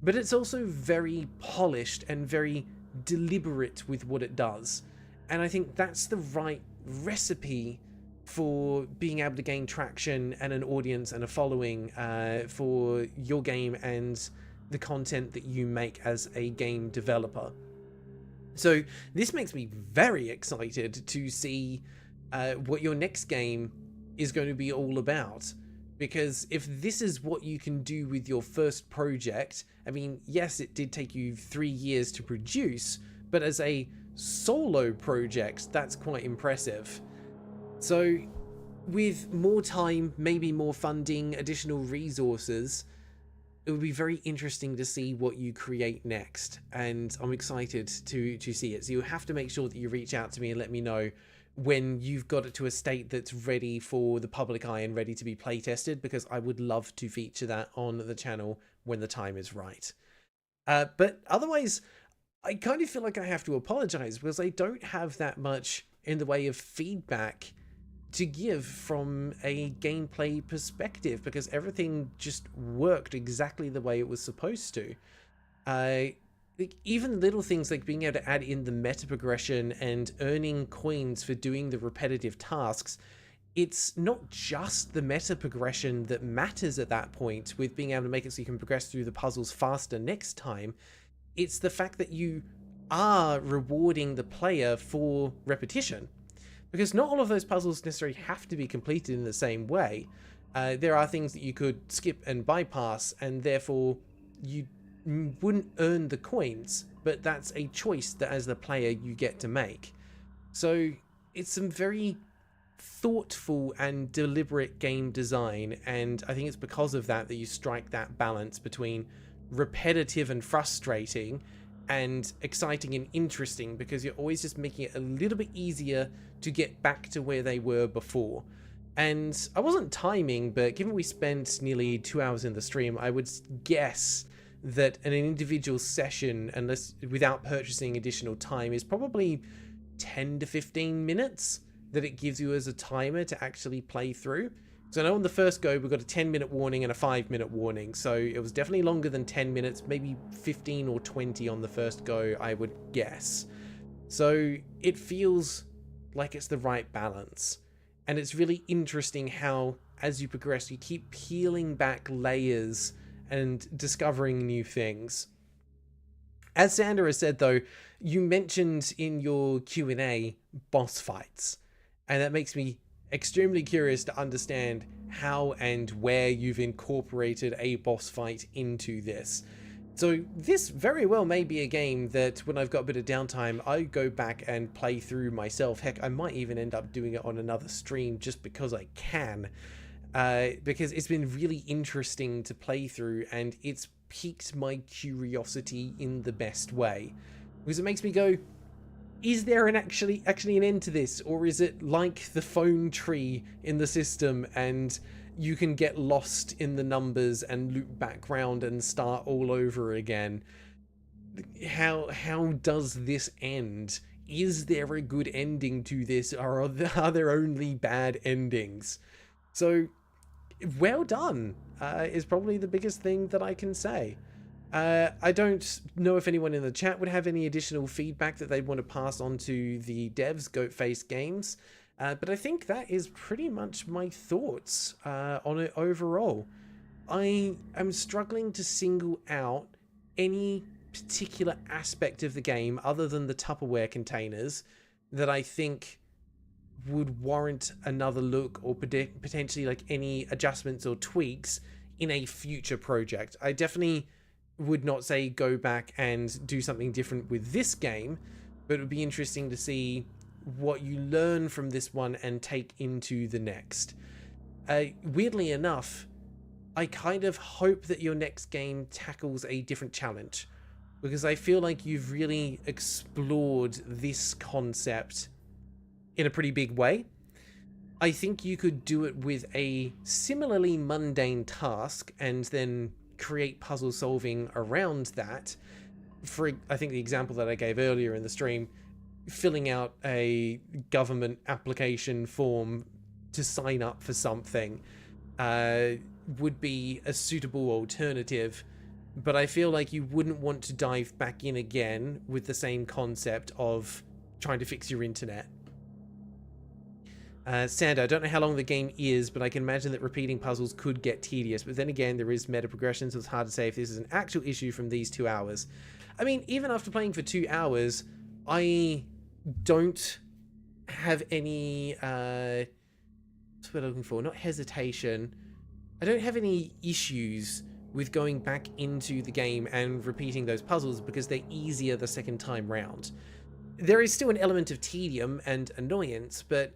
Speaker 1: But it's also very polished and very deliberate with what it does. And I think that's the right recipe for being able to gain traction and an audience and a following for your game and the content that you make as a game developer. So this makes me very excited to see what your next game is going to be all about. Because if this is what you can do with your first project, I mean, yes, it did take you 3 years to produce, but as a solo project, that's quite impressive. So with more time, maybe more funding, additional resources, it would be very interesting to see what you create next. And I'm excited to see it. So you have to make sure that you reach out to me and let me know when you've got it to a state that's ready for the public eye and ready to be play tested, because I would love to feature that on the channel when the time is right. But otherwise, I kind of feel like I have to apologize because I don't have that much in the way of feedback to give from a gameplay perspective, because everything just worked exactly the way it was supposed to. Even little things like being able to add in the meta progression and earning coins for doing the repetitive tasks, it's not just the meta progression that matters at that point with being able to make it so you can progress through the puzzles faster next time. It's the fact that you are rewarding the player for repetition. Because not all of those puzzles necessarily have to be completed in the same way. There are things that you could skip and bypass, and therefore you wouldn't earn the coins, but that's a choice that as the player you get to make. So it's some very thoughtful and deliberate game design, and I think it's because of that that you strike that balance between repetitive and frustrating and exciting and interesting, because you're always just making it a little bit easier to get back to where they were before. And I wasn't timing, but given we spent nearly 2 hours in the stream, I would guess that an individual session, unless without purchasing additional time, is probably 10 to 15 minutes that it gives you as a timer to actually play through. So I know on the first go we got a 10-minute warning and a 5-minute warning, so it was definitely longer than 10 minutes, maybe 15 or 20 on the first go, I would guess. So it feels like it's the right balance, and it's really interesting how as you progress you keep peeling back layers and discovering new things. As Sandra has said though, you mentioned in your Q&A boss fights, and that makes me extremely curious to understand how and where you've incorporated a boss fight into this. So this very well may be a game that when I've got a bit of downtime, I go back and play through myself. Heck, I might even end up doing it on another stream just because I can, because it's been really interesting to play through, and it's piqued my curiosity in the best way, because it makes me go, is there actually an end to this, or is it like the phone tree in the system and you can get lost in the numbers and loop back round and start all over again? How does this end? Is there a good ending to this, or are there only bad endings? So well done is probably the biggest thing that I can say. I don't know if anyone in the chat would have any additional feedback that they'd want to pass on to the devs, GoatFace Games, but I think that is pretty much my thoughts on it overall. I am struggling to single out any particular aspect of the game other than the Tupperware containers that I think would warrant another look, or potentially like any adjustments or tweaks in a future project. I definitely would not say go back and do something different with this game, but it would be interesting to see what you learn from this one and take into the next. Weirdly enough, I kind of hope that your next game tackles a different challenge, because I feel like you've really explored this concept in a pretty big way. I think you could do it with a similarly mundane task and then create puzzle solving around that. For I think the example that I gave earlier in the stream, filling out a government application form to sign up for something would be a suitable alternative, but I feel like you wouldn't want to dive back in again with the same concept of trying to fix your internet. Sander, I don't know how long the game is, but I can imagine that repeating puzzles could get tedious. But then again, there is meta progression, so it's hard to say if this is an actual issue from these 2 hours. I mean, even after playing for 2 hours, I don't have any, what's what I'm looking for? Not hesitation. I don't have any issues with going back into the game and repeating those puzzles because they're easier the second time round. There is still an element of tedium and annoyance, but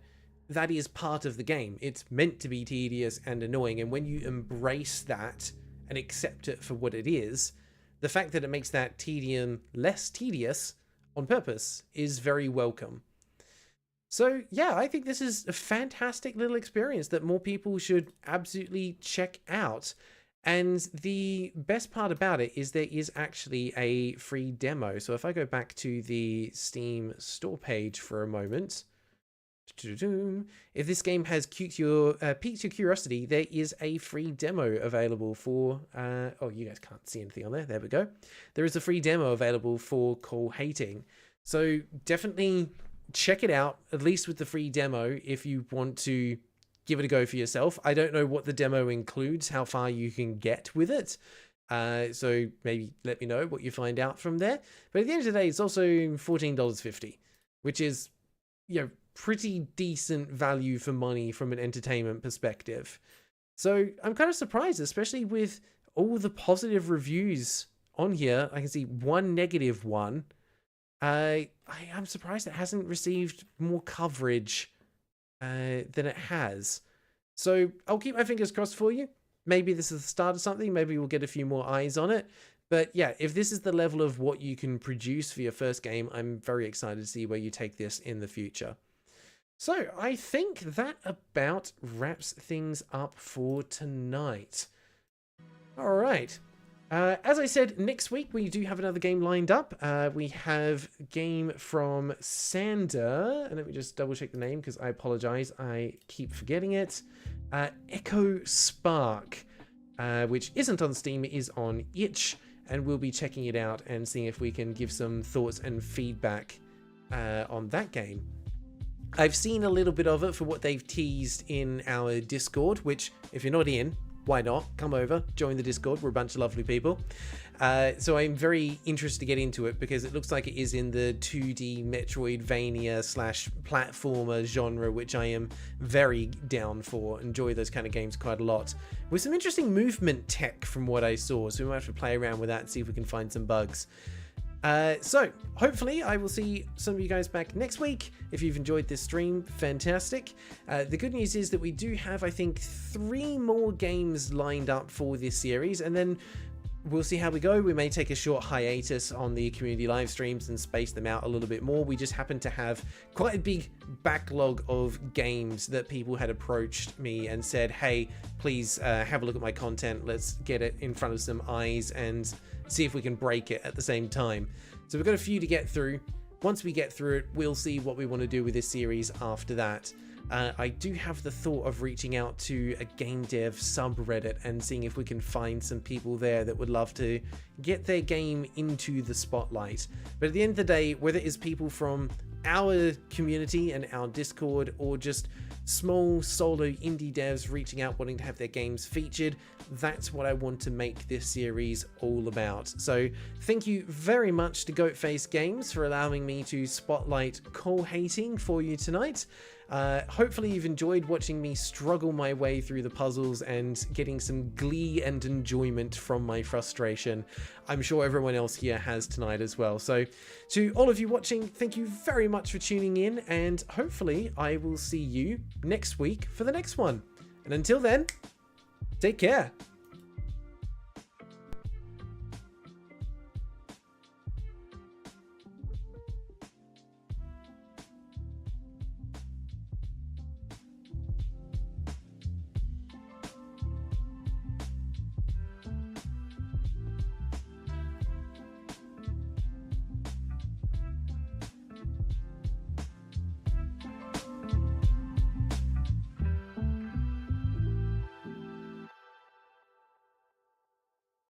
Speaker 1: that is part of the game. It's meant to be tedious and annoying, and when you embrace that and accept it for what it is, the fact that it makes that tedium less tedious on purpose is very welcome. So yeah, I think this is a fantastic little experience that more people should absolutely check out. And the best part about it is there is actually a free demo. So if I go back to the Steam store page for a moment, if this game has piqued your curiosity, there is a free demo available for, oh, you guys can't see anything on there. There we go. There is a free demo available for Call Hating. So definitely check it out, at least with the free demo, if you want to give it a go for yourself. I don't know what the demo includes, how far you can get with it. So maybe let me know what you find out from there. But at the end of the day, it's also $14.50, which is, you know, pretty decent value for money from an entertainment perspective. So I'm kind of surprised, especially with all the positive reviews on here. I can see one negative one. I'm surprised it hasn't received more coverage than it has. So I'll keep my fingers crossed for you. Maybe this is the start of something. Maybe we'll get a few more eyes on it. But yeah, if this is the level of what you can produce for your first game, I'm very excited to see where you take this in the future. So I think that about wraps things up for tonight. All right. As I said, next week we do have another game lined up. We have a game from Sander, and let me just double check the name because I apologize, I keep forgetting it. Echo Spark, which isn't on Steam, it is on itch, and we'll be checking it out and seeing if we can give some thoughts and feedback on that game. I've seen a little bit of it for what they've teased in our Discord, which, if you're not in, why not? Come over, join the Discord. We're a bunch of lovely people. So I'm very interested to get into it because it looks like it is in the 2D Metroidvania / platformer genre, which I am very down for. Enjoy those kind of games quite a lot. With some interesting movement tech from what I saw, so we might have to play around with that and see if we can find some bugs. So hopefully I will see some of you guys back next week. If you've enjoyed this stream, fantastic. The good news is that we do have, I think, 3 more games lined up for this series, and then we'll see how we go. We may take a short hiatus on the community live streams and space them out a little bit more. We just happen to have quite a big backlog of games that people had approached me and said, hey, please have a look at my content. Let's get it in front of some eyes and see if we can break it at the same time. So we've got a few to get through. Once we get through it, we'll see what we want to do with this series after that. I do have the thought of reaching out to a game dev subreddit and seeing if we can find some people there that would love to get their game into the spotlight. But at the end of the day, whether it is people from our community and our Discord or just small solo indie devs reaching out wanting to have their games featured, that's what I want to make this series all about. So thank you very much to GoatFace Games for allowing me to spotlight Cole Hating for you tonight. Hopefully you've enjoyed watching me struggle my way through the puzzles and getting some glee and enjoyment from my frustration. I'm sure everyone else here has tonight as well. So to all of you watching, thank you very much for tuning in, and hopefully I will see you next week for the next one. And until then, take care.